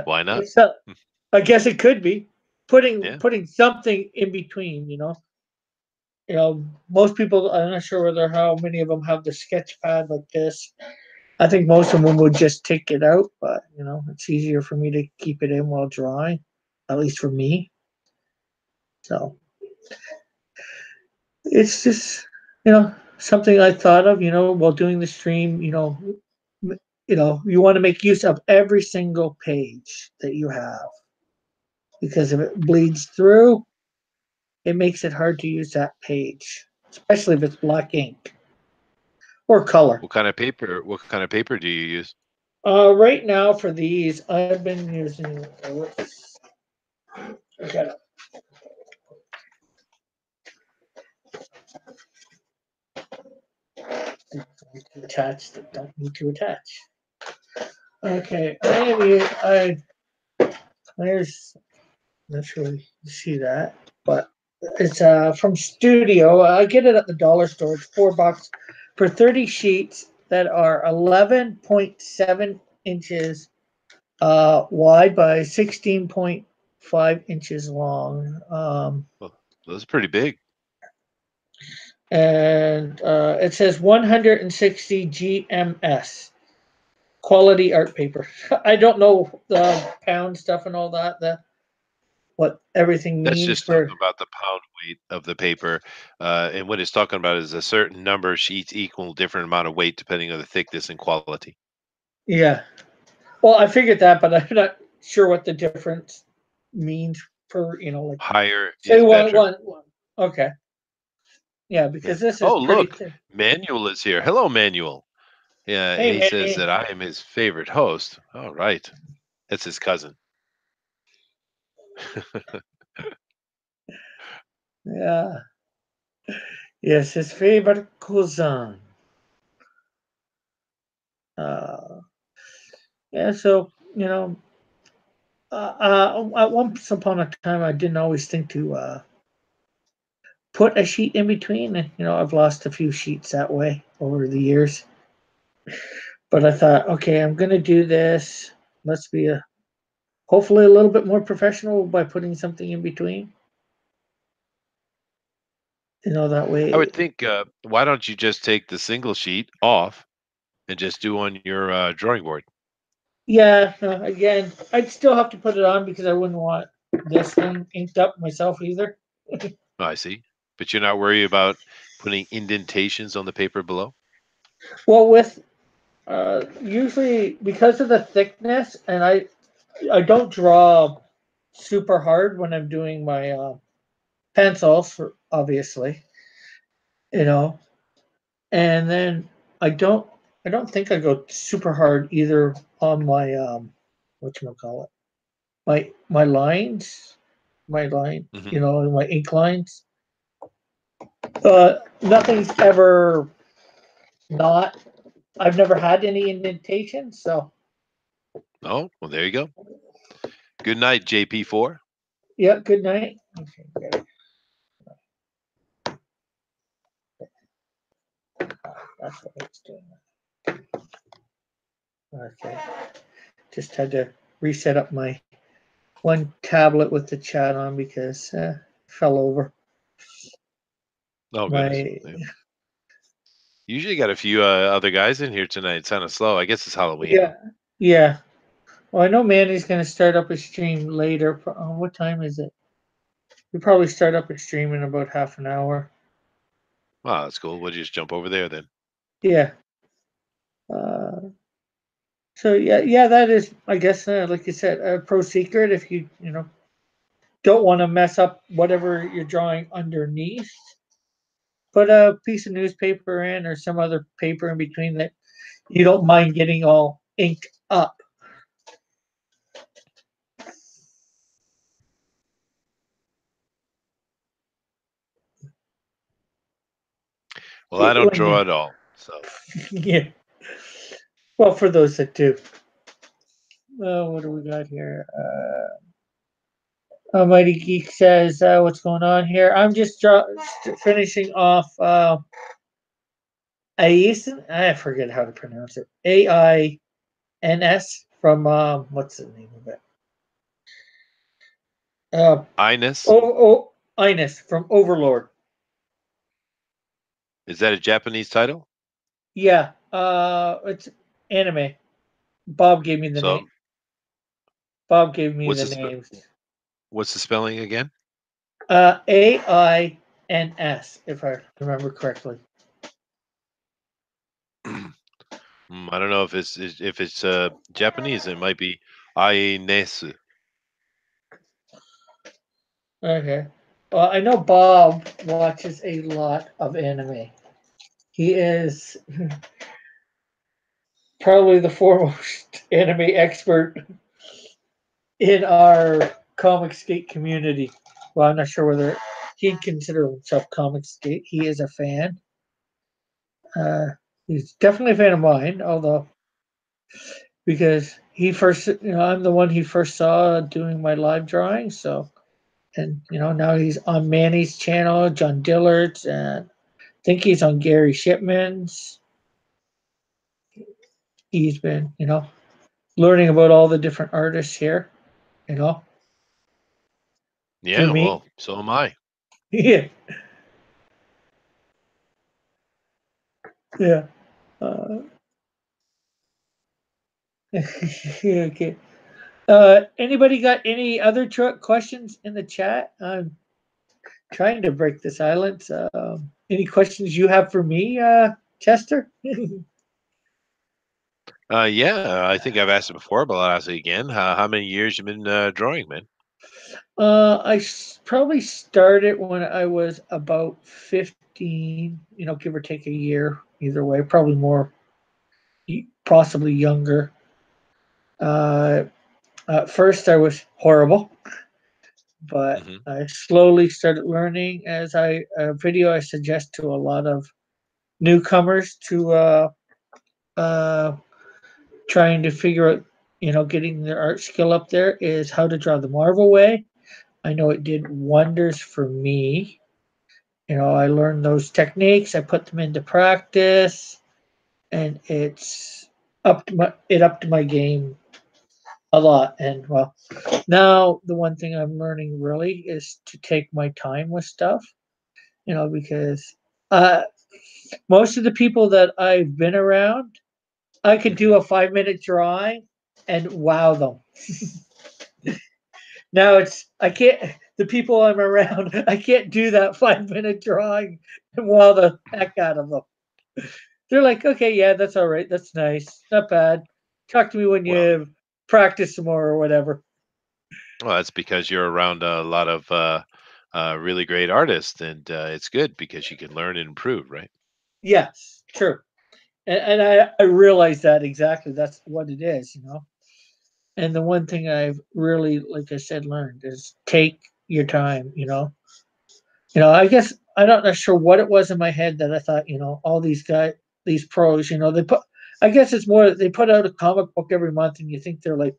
Why not? I guess it could be putting something in between. Most people. I'm not sure how many of them have the sketch pad like this. I think most of them would just take it out, but it's easier for me to keep it in while drawing, at least for me. So it's just something I thought of while doing the stream. You want to make use of every single page that you have, because if it bleeds through, it makes it hard to use that page, especially if it's black ink or color. What kind of paper? What kind of paper do you use? Right now for these, I've been using. Attach that don't need to attach. Okay, there's not sure you see that, but it's from Studio. I get it at the dollar store. It's $4 for 30 sheets that are 11.7 inches wide by 16.5 inches long. Well, those are pretty big. And it says 160 GMS. Quality art paper. I don't know the pound stuff and all that. What everything means. That's just talking about the pound weight of the paper, and what it's talking about is a certain number of sheets equal different amount of weight depending on the thickness and quality. Yeah. Well, I figured that, but I'm not sure what the difference means for like higher. Say is one. better. Okay. Yeah, because this is. Oh, look, thin. Manuel is here. Hello, Manuel. Yeah, Hey, he says that I am his favorite host. All right, that's his cousin. Yeah. Yes, his favorite cousin. Uh, yeah, so, at once upon a time, I didn't always think to put a sheet in between. And, I've lost a few sheets that way over the years. But I thought, okay, I'm going to do this. Let's be hopefully a little bit more professional by putting something in between. That way. I would think, why don't you just take the single sheet off and just do on your drawing board? Yeah, again, I'd still have to put it on because I wouldn't want this thing inked up myself either. Oh, I see. But you're not worried about putting indentations on the paper below? Well, with usually because of the thickness, and I don't draw super hard when I'm doing my pencils, obviously, and then I don't think I go super hard either on my whatchamacallit, my lines, Mhm. my ink lines. Nothing's ever not. I've never had any indentation, so Oh, well, there you go. Good night, JP4. yeah. Good night. Okay, good. That's what it's doing. Okay, just had to reset up my one tablet with the chat on because fell over. Oh, goodness. My Yeah. Usually got a few other guys in here tonight. It's kind of slow. I guess it's Halloween. yeah. Well, I know Manny's going to start up a stream later. What time is it? We probably start up a stream in about half an hour. Wow, that's cool. We'll just jump over there then. Yeah. So yeah, that is, I guess, like you said, a pro secret. If you don't want to mess up whatever you're drawing underneath, put a piece of newspaper in or some other paper in between that you don't mind getting all inked up. Well, I don't draw at all. So Yeah. Well, for those that do. What do we got here? Mighty Geek says, what's going on here? I'm just finishing off Aisen. I forget how to pronounce it. AINS from, what's the name of it? Ines, Ines from Overlord. is that a Japanese title? Yeah, it's anime. Bob gave me the So name. Bob gave me what's the the names. what's the spelling again? AINS, if I remember correctly. I don't know if it's Japanese. It might be Ainesu. Okay. Well, I know Bob watches a lot of anime. He is probably the foremost anime expert in our comic skate community. Well, I'm not sure whether he'd consider himself comic skate. He is a fan. He's definitely a fan of mine, although because I'm the one he first saw doing my live drawing. So, and now he's on Manny's channel, John Dillard's, and I think he's on Gary Shipman's. He's been, learning about all the different artists here, through Yeah, me. well, so am I. Yeah. Yeah. Uh, okay. Anybody got any other questions in the chat? I'm trying to break the silence. Any questions you have for me, Chester? Yeah, I think I've asked it before, but I'll ask it again. How many years you been drawing, man? I probably started when I was about 15, give or take a year, either way, probably more, possibly younger. At first, I was horrible. but Mhm. I slowly started learning as a video I suggest to a lot of newcomers to uh, trying to figure out, getting their art skill up there is how to draw the Marvel way. I know it did wonders for me. I learned those techniques, I put them into practice, and it's upped my game a lot. And well, now the one thing I'm learning really is to take my time with stuff, because uh, most of the people that I've been around, I could do Mhm. a 5-minute drawing and wow them. Now I can't, the people I'm around, I can't do that 5-minute drawing and wow the heck out of them. They're like, okay, yeah, that's all right. That's nice. Not bad. Talk to me when Well, you practice some more or whatever. that's because you're around a lot of really great artists, and it's good because you can learn and improve, right? Yes, true. And I realize that exactly. That's what it is. And the one thing I've really, like I said, learned is take your time. I guess I'm not sure what it was in my head that I thought, all these guys, these pros, they put. I guess it's more that they put out a comic book every month, and you think they're like,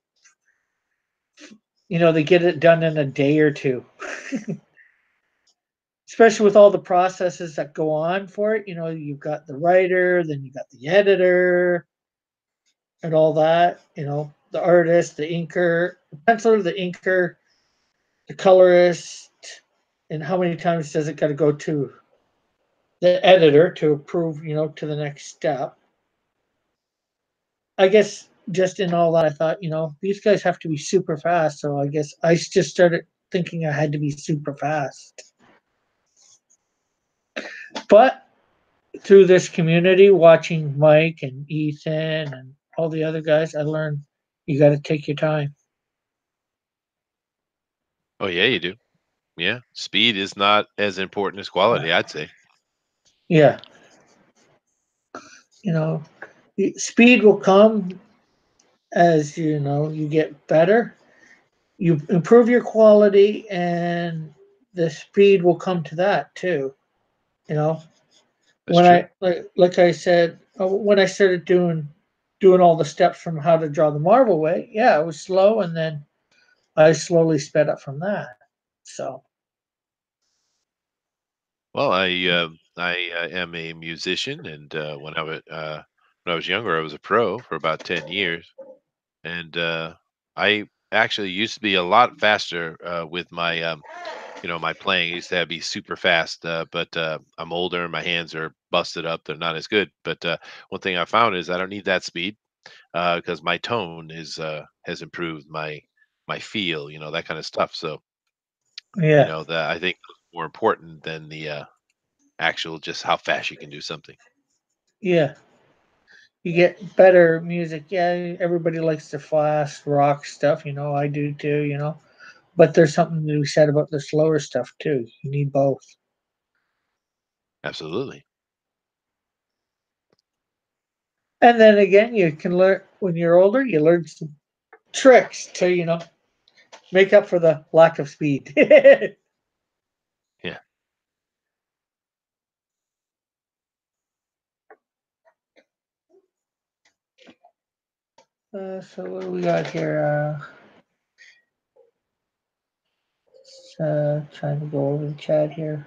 they get it done in a day or two. Especially with all the processes that go on for it. You've got the writer, then you got the editor, and all that. The artist, the inker, the penciler, the inker, the colorist, and how many times does it got to go to the editor to approve, to the next step. I guess just in all that, I thought, these guys have to be super fast. So I guess I just started thinking I had to be super fast. But through this community, watching Mike and Ethan and all the other guys, I learned you got to take your time. Oh yeah, you do. Yeah, speed is not as important as quality, I'd say. Yeah, you know, speed will come as you get better. You improve your quality, and the speed will come to that too. You know, That's when true. I like I said when I started doing all the steps from how to draw the Marvel way, yeah, it was slow, and then I slowly sped up from that. So Well, I am a musician, and when I was younger, I was a pro for about 10 years, and I actually used to be a lot faster with my my playing. I used to be super fast, but I'm older, my hands are busted up, they're not as good. But one thing I found is I don't need that speed because my tone is has improved, my feel, that kind of stuff. So yeah, that I think is more important than the actual just how fast you can do something. yeah. You get better music. Yeah, everybody likes the fast rock stuff. I do too. But there's something to be said about the slower stuff too. You need both. Absolutely. And then again, you can learn when you're older. You learn some tricks to make up for the lack of speed. Yeah. So what do we got here? Trying to go over the chat here.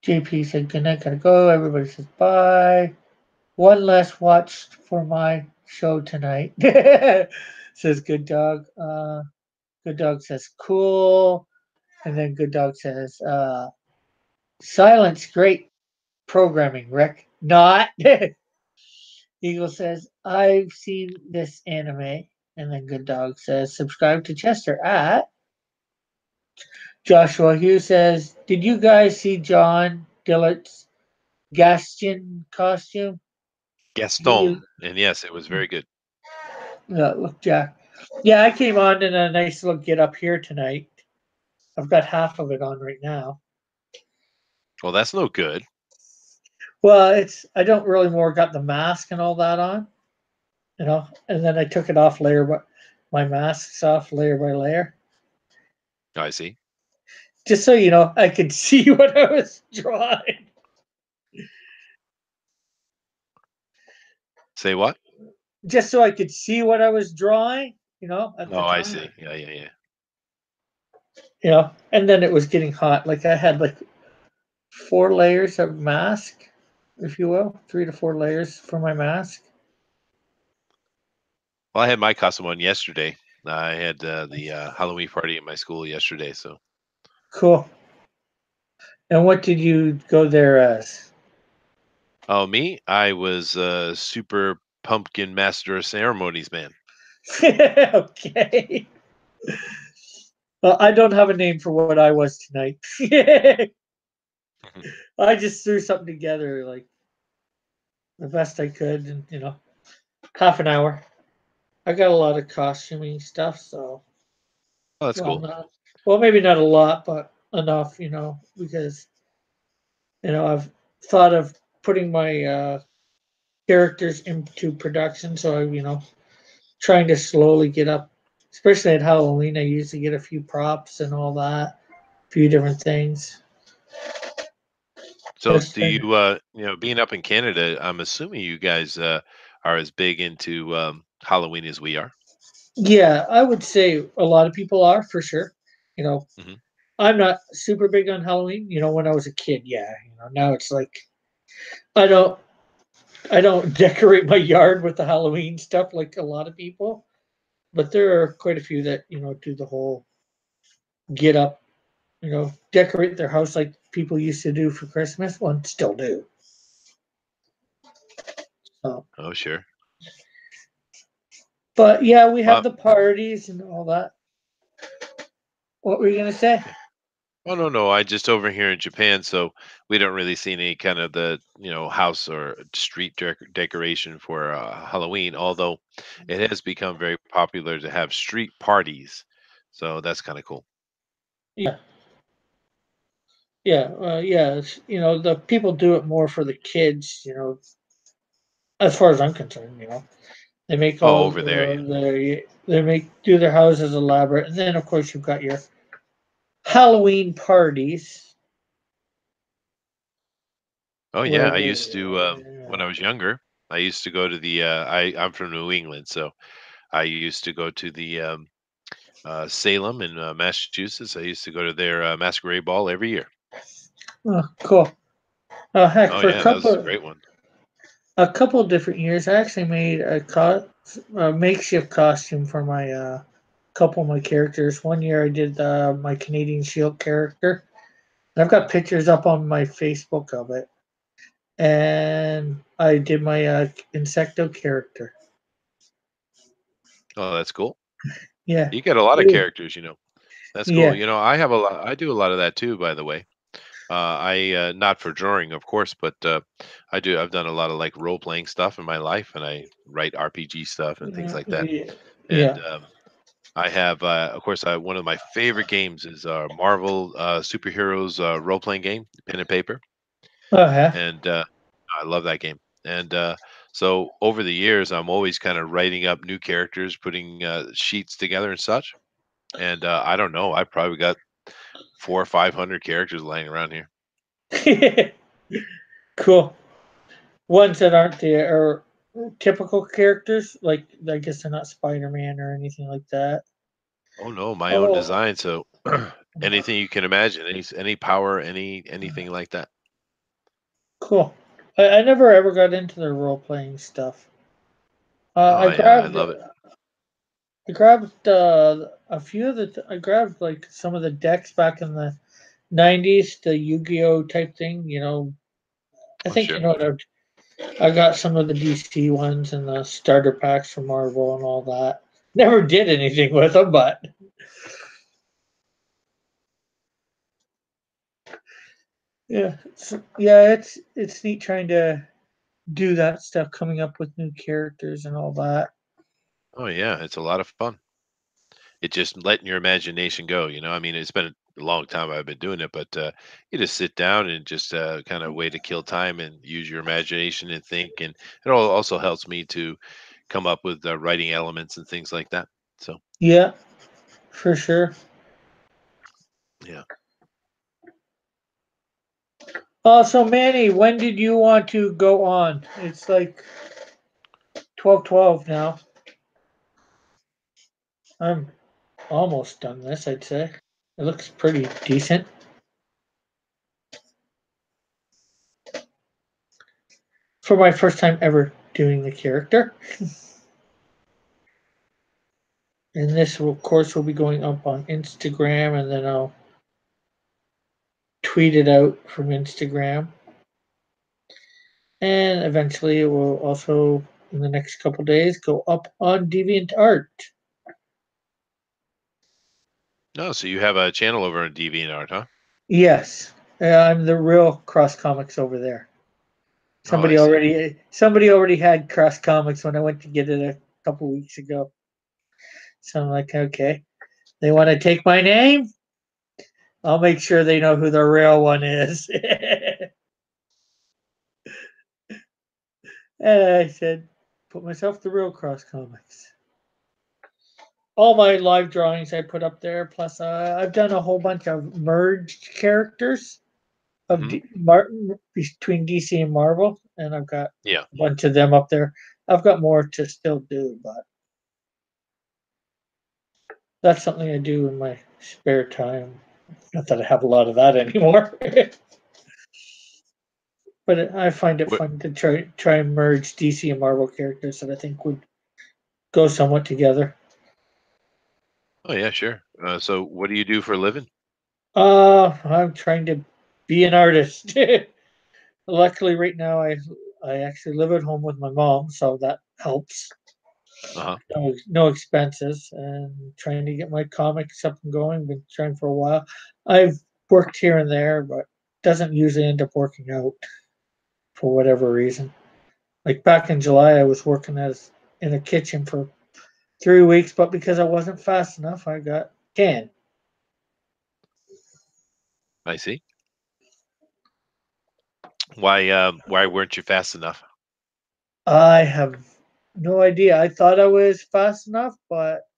JP said, "Good night, gotta go." Everybody says bye. One less watched for my show tonight. Says Good Dog. Good Dog says cool. And then Good Dog says, silence, great programming, Rick. Not. Eagle says, I've seen this anime. And then Good Dog says, subscribe to Chester at. Joshua Hughes says, did you guys see John Dillert's Gaston costume? He, Gaston. And yes, it was very good. look, Jack. Yeah, I came on in a nice little get up here tonight. I've got half of it on right now. Well, that's no good. Well, I don't really more got the mask and all that on, and then I took it off layer by my mask's off layer by layer. I see. Just so you know, I could see what I was drawing. Say what? Just so I could see what I was drawing, at the Oh, I time. see. Yeah. And then it was getting hot. Like I had like 4 layers of mask, if you will, 3 to 4 layers for my mask. Well, I had my custom one yesterday. I had the Halloween party at my school yesterday. So, Cool. And what did you go there as? oh, me, I was super pumpkin master of ceremonies man. Okay. Well, I don't have a name for what I was tonight. I just threw something together like the best I could, and half an hour. I got a lot of costuming stuff, so Oh, that's cool. maybe not a lot, but enough, because I've thought of putting my characters into production, so I trying to slowly get up, especially at Halloween. I usually get a few props and all that, a few different things. So, Just do you, being up in Canada, I'm assuming you guys are as big into Halloween as we are. Yeah, I would say a lot of people are for sure. You know, Hmm. I'm not super big on Halloween. When I was a kid, yeah. Now it's like I don't I don't decorate my yard with the Halloween stuff like a lot of people, but there are quite a few that do the whole get up, decorate their house like people used to do for Christmas. Well, still do. So, Oh, sure. but yeah, we have Well, the parties and all that. What were you gonna say? oh no. I just over here in Japan, so we don't really see any kind of the house or street decoration for Halloween. Although it has become very popular to have street parties, so that's kind of cool. Yeah, yeah, yeah. The people do it more for the kids. As far as I'm concerned, they make Oh, all over there, yeah. do their houses elaborate, and then of course you've got your Halloween parties. Oh yeah, I used to when I Where was younger. I used to go to the. I'm from New England, so I used to go to the Salem in Massachusetts. I used to go to their masquerade ball every year. oh, cool. Oh heck, Oh for yeah, that was a great one. a couple of different years, I actually made a makeshift costume for my couple of my characters. One year I did my Canadian Shield character. And I've got pictures up on my Facebook of it. And I did my Insecto character. Oh, that's cool. Yeah. You got a lot of Ooh. characters. That's cool. Yeah. I have a lot. I do a lot of that too, by the way. I not for drawing, of course, but I do. I've done a lot of like role playing stuff in my life, and I write RPG stuff and things like that. Yeah. And Yeah. I have, of course, one of my favorite games is Marvel superheroes role playing game, pen and paper, Oh, yeah. and I love that game. And so over the years, I'm always kind of writing up new characters, putting sheets together and such. And I don't know, I probably got 400 or 500 characters laying around here. Cool. Ones that aren't the or typical characters, like I guess they're not Spider Man or anything like that. Oh no, my own Oh, design. So anything you can imagine, any power, anything like that. cool. I never ever got into the role playing stuff. Oh yeah, I love it. I grabbed a few of I grabbed like some of the decks back in the '90s, the Yu-Gi-Oh type thing. I Oh think sure. I got some of the DC ones and the starter packs from Marvel and all that. Never did anything with them, but yeah, it's neat trying to do that stuff, coming up with new characters and all that. Oh yeah, it's a lot of fun. It's just letting your imagination go. I mean, it's been a long time I've been doing it, but you just sit down and just kind of way to kill time and use your imagination and think. And it also helps me to come up with writing elements and things like that. So, Yeah, for sure. Yeah. So Manny, when did you want to go on? It's like 12:12 now. I'm almost done this, I'd say. It looks pretty decent. For my first time ever doing the character. And this, of course, will be going up on Instagram, and then I'll tweet it out from Instagram. And eventually it will also, in the next couple days, go up on DeviantArt. No, so you have a channel over on DeviantArt, huh? Yes, I'm the real Cross Comics over there. I see. Somebody already had Cross Comics when I went to get it a couple weeks ago. So I'm like, okay, they want to take my name? I'll make sure they know who the real one is. And I said, put myself the real Cross Comics. All my live drawings I put up there. Plus, I've done a whole bunch of merged characters of Mhm. between DC and Marvel, and I've got Yeah. a bunch of them up there. I've got more to still do, but that's something I do in my spare time. Not that I have a lot of that anymore. But I find it What? fun to try and merge DC and Marvel characters that I think would go somewhat together. Oh yeah, sure. So what do you do for a living? I'm trying to be an artist. Luckily, right now I actually live at home with my mom, so that helps. Uh-huh. No expenses, and trying to get my comics up and going. Been trying for a while. I've worked here and there, but doesn't usually end up working out for whatever reason. Like back in July, I was working as in a kitchen for 3 weeks, but because I wasn't fast enough, I got canned. I see. Why weren't you fast enough? I have no idea. I thought I was fast enough, but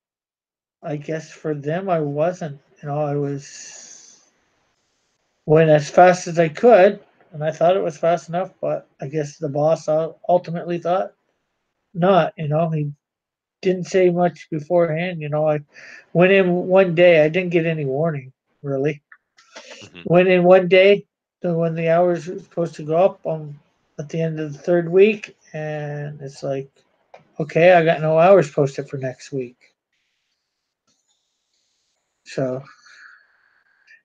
I guess for them I wasn't. I was went as fast as I could, and I thought it was fast enough, but I guess the boss ultimately thought not. He didn't say much beforehand. I went in one day. I didn't get any warning, really. Mhm. Went in one day when the hours were supposed to go up at the end of the third week, and it's like, okay, I got no hours posted for next week. So,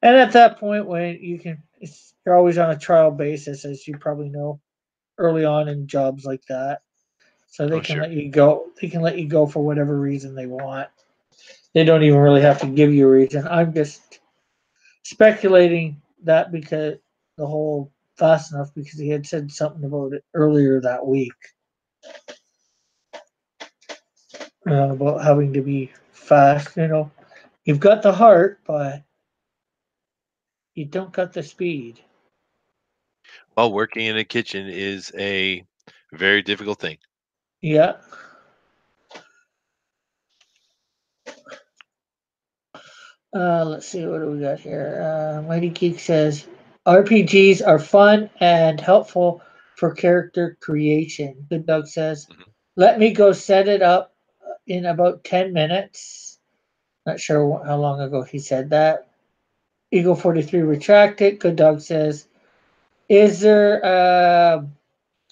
and at that point, when you're always on a trial basis, as you probably know, early on in jobs like that. So they Oh can sure. let you go. They can let you go for whatever reason they want. They don't even really have to give you a reason. I'm just speculating that because the whole fast enough because he had said something about it earlier that week about having to be fast. You've got the heart, but you don't got the speed. Well, working in a kitchen is a very difficult thing. Yeah. Let's see, what do we got here? Mighty Geek says RPGs are fun and helpful for character creation. Good Dog says, Mhm. let me go set it up in about 10 minutes. Not sure how long ago he said that. Eagle 43 retracted. Good Dog says, is there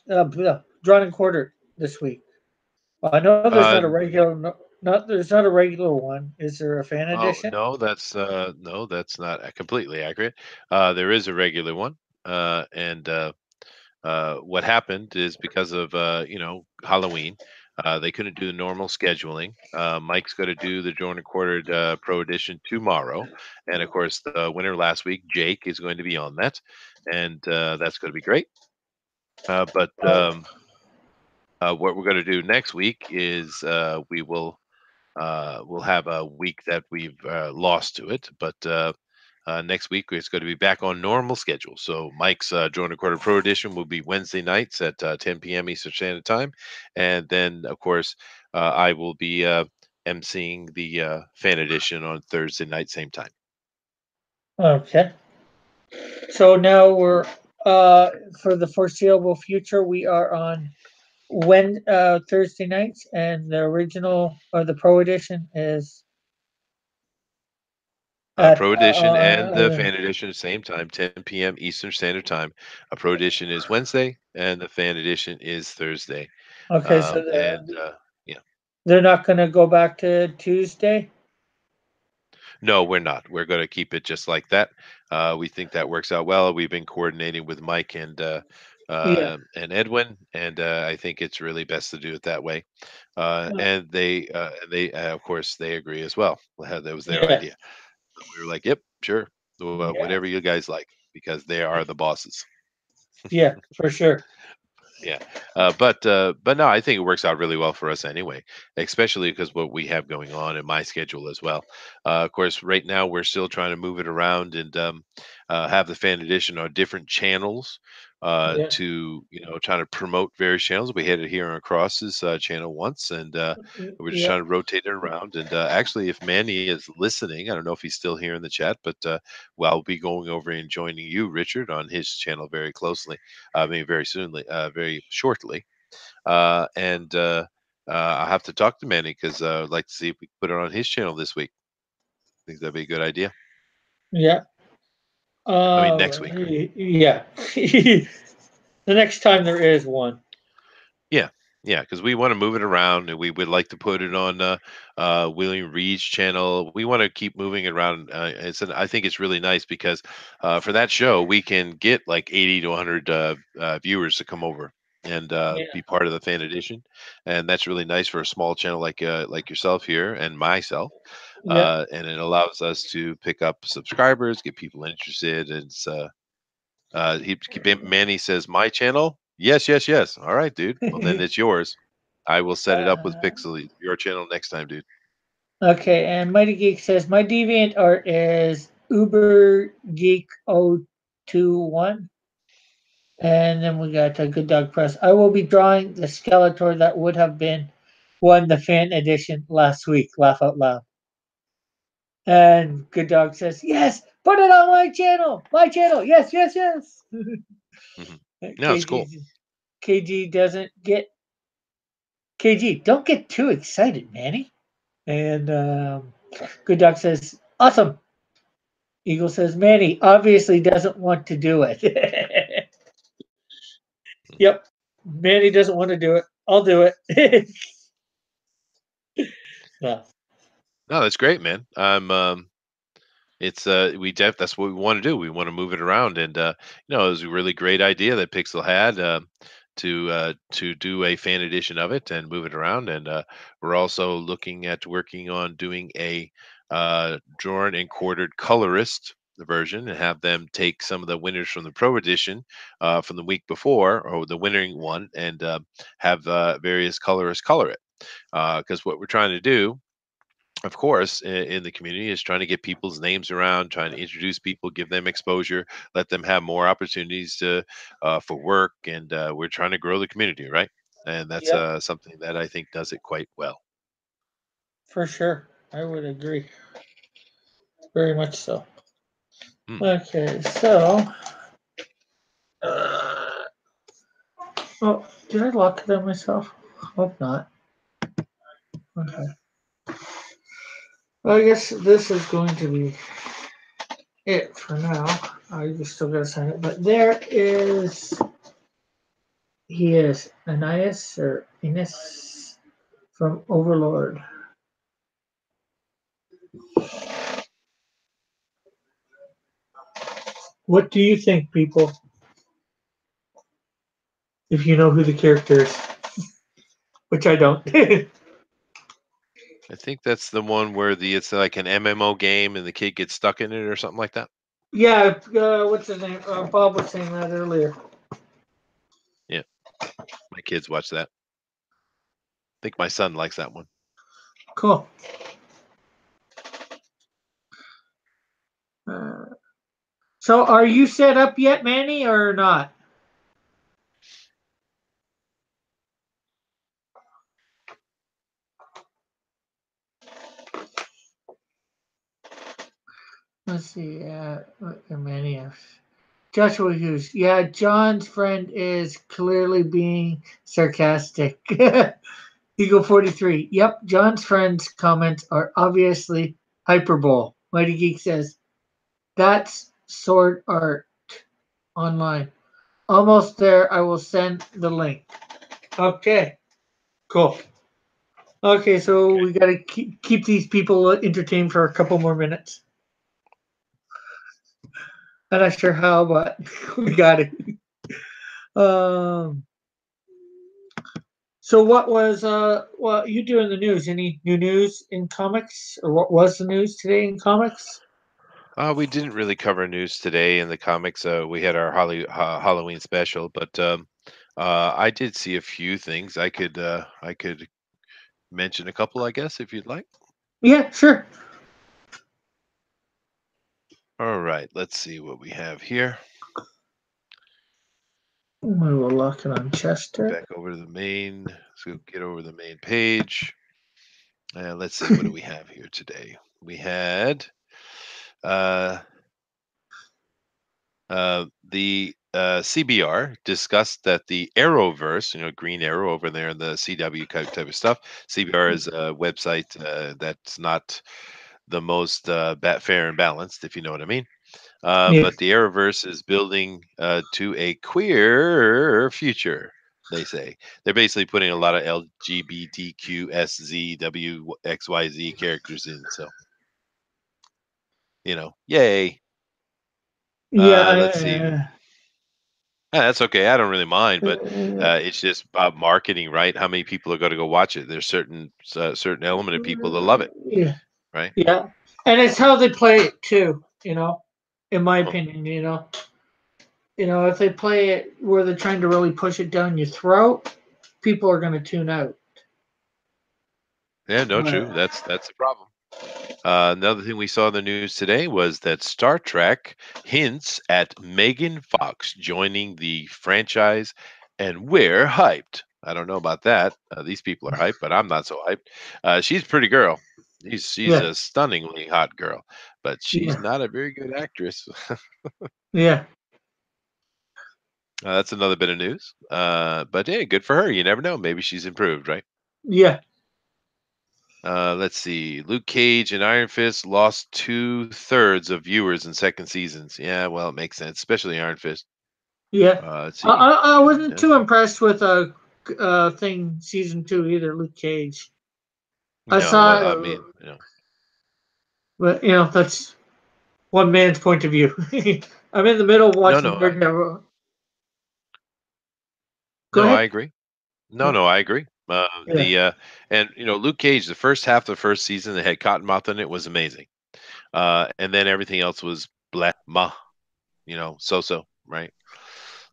drawn and quartered this week? Well, I know there's not a Uh, regular, there's not a regular one. Is there a fan oh edition? no, that's not completely accurate. There is a regular one, and what happened is because of Halloween, they couldn't do the normal scheduling. Mike's going to do the drawn and quartered Pro Edition tomorrow, and of course the winner last week, Jake, is going to be on that, and that's going to be great. But Oh, what we're going to do next week is we'll have a week that we've lost to it, but next week it's going to be back on normal schedule. So Mike's Drawn and Quartered Pro Edition will be Wednesday nights at 10 p.m. Eastern Standard Time, and then of course I will be emceeing the fan edition on Thursday night, same time. Okay. So now we're for the foreseeable future we are on Thursday nights, and the original or the pro edition is at Pro Edition and the Fan Edition at the same time, 10 p.m. Eastern Standard Time. A Pro Edition is Wednesday, and the Fan Edition is Thursday. okay. So Yeah, they're not going to go back to Tuesday. no, we're not. We're going to keep it just like that. We think that works out well. We've been coordinating with Mike Yeah. and Edwin, and I think it's really best to do it that way. Uh, And they of course, they agree as well. That was their yeah. idea. We were like, "Yep, sure, Yeah. whatever you guys like," because they are the bosses. Yeah. For sure. Yeah, but no, I think it works out really well for us anyway, especially because what we have going on in my schedule as well. Of course, right now we're still trying to move it around and have the fan edition on different channels Yeah. to trying to promote various channels. We had it here on Cross's channel once, and we're just Yeah. trying to rotate it around. And actually, if Manny is listening, I don't know if he's still here in the chat, but well, I'll be going over and joining you, Richard, on his channel very closely. I mean, very soonly, very shortly. And I'll have to talk to Manny because I'd like to see if we can put it on his channel this week. I think that'd be a good idea. Yeah. I mean, next week. Yeah. The next time there is one. Yeah, yeah, because we want to move it around, and we would like to put it on William Reed's channel. We want to keep moving it around. I think it's really nice because for that show, we can get like 80 to 100 viewers to come over and Yeah. be part of the fan edition, and that's really nice for a small channel like yourself here and myself. Yeah. And it allows us to pick up subscribers, get people interested. And it's Manny says, "My channel? Yes, yes, yes. All right, dude. Well, then it's yours. I will set it up with Uh, Pixel, your channel next time, dude." okay, and Mighty Geek says my deviant art is Uber Geek 021. And then we got Good Dog Press. I will be drawing the Skeletor that would have been won the fan edition last week. Laugh out loud. And Good Dog says, yes, put it on my channel. My channel. Yes, yes, yes. Hmm. No, it's KG, cool. KG doesn't get KG. Don't get too excited, Manny. And Good Dog says, awesome. Eagle says, Manny obviously doesn't want to do it. Yep. Manny doesn't want to do it. I'll do it. Yeah. No, that's great, man. It's that's what we want to do. We want to move it around, and it was a really great idea that Pixel had to do a fan edition of it and move it around. And we're also looking at working on doing a drawn and quartered colorist version and have them take some of the winners from the pro edition from the week before or the winning one and have various colorists color it because what we're trying to do, of course, in the community is trying to get people's names around, trying to introduce people, give them exposure, let them have more opportunities to for work, and we're trying to grow the community, right? And that's Yep. something that I think does it quite well. For sure. I would agree. Very much so. Hmm. Okay, so. Uh, oh, did I lock it on myself? Hope not. Okay. Well, I guess this is going to be it for now. I just still gotta sign it. But there is. He is Ananias or Ines from Overlord. What do you think, people? If you know who the character is, which I don't. I think that's the one where it's like an MMO game and the kid gets stuck in it or something like that. Yeah, what's his name? Bob was saying that earlier. Yeah, my kids watch that. I think my son likes that one. Cool. Uh, so, are you set up yet, Manny, or not? Let's see. Many. Joshua Hughes. Yeah, John's friend is clearly being sarcastic. Eagle 43. Yep, John's friend's comments are obviously hyperbole. Mighty Geek says, that's sword art online. Almost there. I will send the link. Okay, cool. Okay, so we got to keep these people entertained for a couple more minutes. I'm not sure how, but we got it. So what you do in the news? Any new news in comics, or what was the news today in comics? We didn't really cover news today in the comics. We had our Halloween special, but I did see a few things. I could mention a couple, I guess, if you'd like. Yeah, sure. All right, let's see what we have here. We will lock it on Chester. Back over to the main. So get over the main page. Let's see, what do we have here today? We had the CBR discussed that the Arrowverse, Green Arrow over there in the CW type of stuff. CBR is a website that's not the most fair and balanced, if you know what I mean. Yeah. But the Arrowverse is building to a queer future. They say they're basically putting a lot of LGBTQ, SZ, W, XYZ characters in. So, yay. Yeah. Let's see. That's okay. I don't really mind, but it's just marketing, right? How many people are going to go watch it? There's certain element of people that love it, Yeah. right? Yeah, and it's how they play it too. In my opinion, if they play it where they're trying to really push it down your throat, people are going to tune out. Yeah, no, true. That's the problem. Another thing we saw in the news today was that Star Trek hints at Megan Fox joining the franchise, and we're hyped. I don't know about that. These people are hyped, but I'm not so hyped. She's a pretty girl. She's a stunningly hot girl, but she's not a very good actress. Yeah. That's another bit of news. But yeah, good for her. You never know. Maybe she's improved, right? Yeah. Let's see. Luke Cage and Iron Fist lost 2/3 of viewers in second seasons. Yeah, well, it makes sense, especially Iron Fist. Yeah. Let's see. I wasn't too impressed with thing season 2 either. Luke Cage. I saw. Well, I mean, But that's one man's point of view. I'm in the middle of watching Daredevil. Go ahead. I agree. No, I agree. And Luke Cage, the first half of the first season that had Cottonmouth in it was amazing, and then everything else was blah, so, right?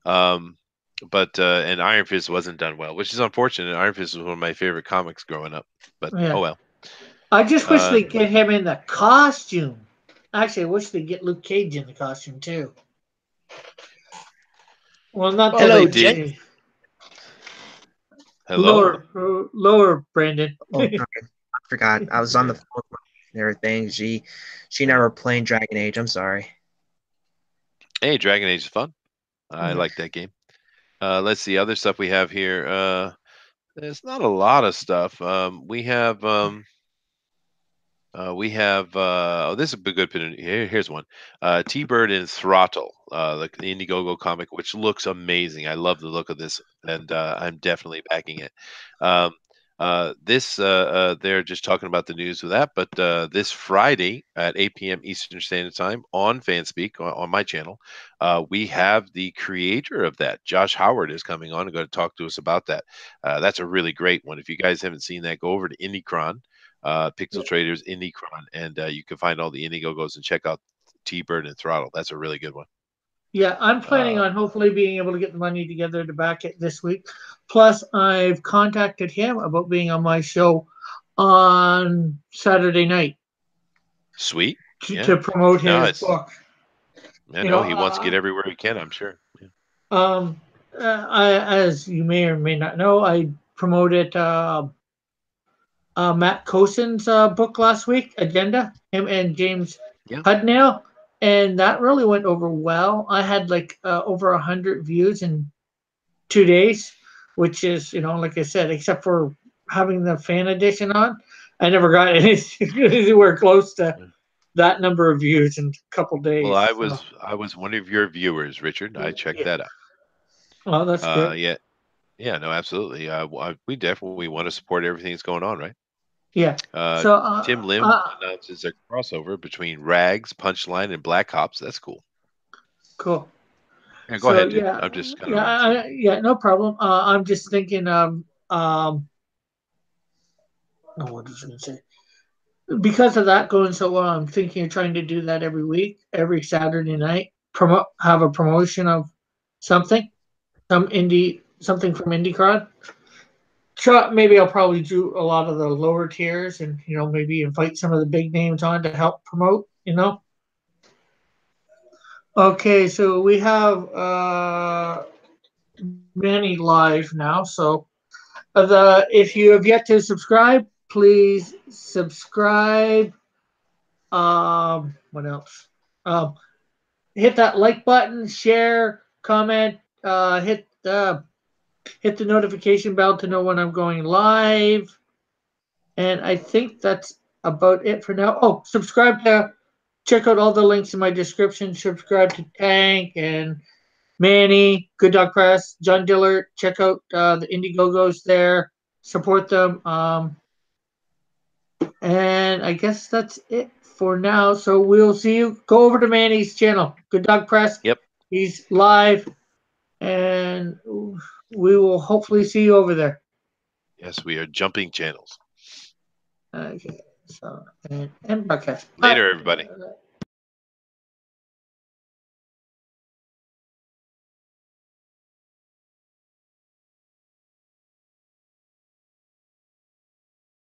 But and Iron Fist wasn't done well, which is unfortunate. Iron Fist was one of my favorite comics growing up, but oh well. I just wish they get him in the costume. Actually, I wish they get Luke Cage in the costume too. Well, not Hello, Jay. Hello. Lower, Brandon. Oh, I forgot. I was on the phone and everything. She never played Dragon Age. I'm sorry. Hey, Dragon Age is fun. I like that game. Let's see other stuff we have here. There's not a lot of stuff. We have this is a good bit. Here's one. T-Bird and Throttle, the Indiegogo comic, which looks amazing. I love the look of this, and I'm definitely backing it. They're just talking about the news of that, but this Friday at 8 p.m. Eastern Standard Time on Fanspeak on my channel, we have the creator of that, Josh Howard, is coming on and going to talk to us about that. That's a really great one. If you guys haven't seen that, go over to Indicron. Pixel Traders Indicron, and you can find all the Indiegogos and check out T-Bird and Throttle. That's a really good one. Yeah, I'm planning on hopefully being able to get the money together to back it this week. Plus, I've contacted him about being on my show on Saturday night. Sweet. To promote his book. I know he wants to get everywhere he can, I'm sure. Yeah. As you may or may not know, I promoted Matt Cosen's book last week, Agenda. Him and James Yeah. Hudnail, and that really went over well. I had like over 100 views in 2 days, which is, like I said, except for having the fan edition on, I never got anywhere close to that number of views in a couple days. Well, So, I was one of your viewers, Richard. I checked yeah. that out. Oh, that's good. Yeah, yeah, no, absolutely. We definitely want to support everything that's going on, right? Yeah. Uh, So, Tim Lim announces a crossover between Rags, Punchline, and Black Ops. That's cool. cool. Yeah, go So ahead, dude. yeah, I'm just kind of yeah, no problem. I'm just thinking oh, what was I going to say? Because of that going so well, I'm thinking of trying to do that every week, every Saturday night. Have a promotion of something, something from IndyCar. Sure, maybe I'll probably do a lot of the lower tiers, and maybe invite some of the big names on to help promote. Okay, so we have Manny live now. So if you have yet to subscribe, please subscribe. What else? Hit that like button, share, comment, hit the notification bell to know when I'm going live. And I think that's about it for now. Oh, check out all the links in my description. Subscribe to Tank and Manny, Good Dog Press, John Dillard. Check out the Indiegogos there. Support them. And I guess that's it for now. So we'll see you. Go over to Manny's channel, Good Dog Press. Yep. He's live, and we will hopefully see you over there. Yes, we are jumping channels. Okay. So and broadcast. Later, everybody.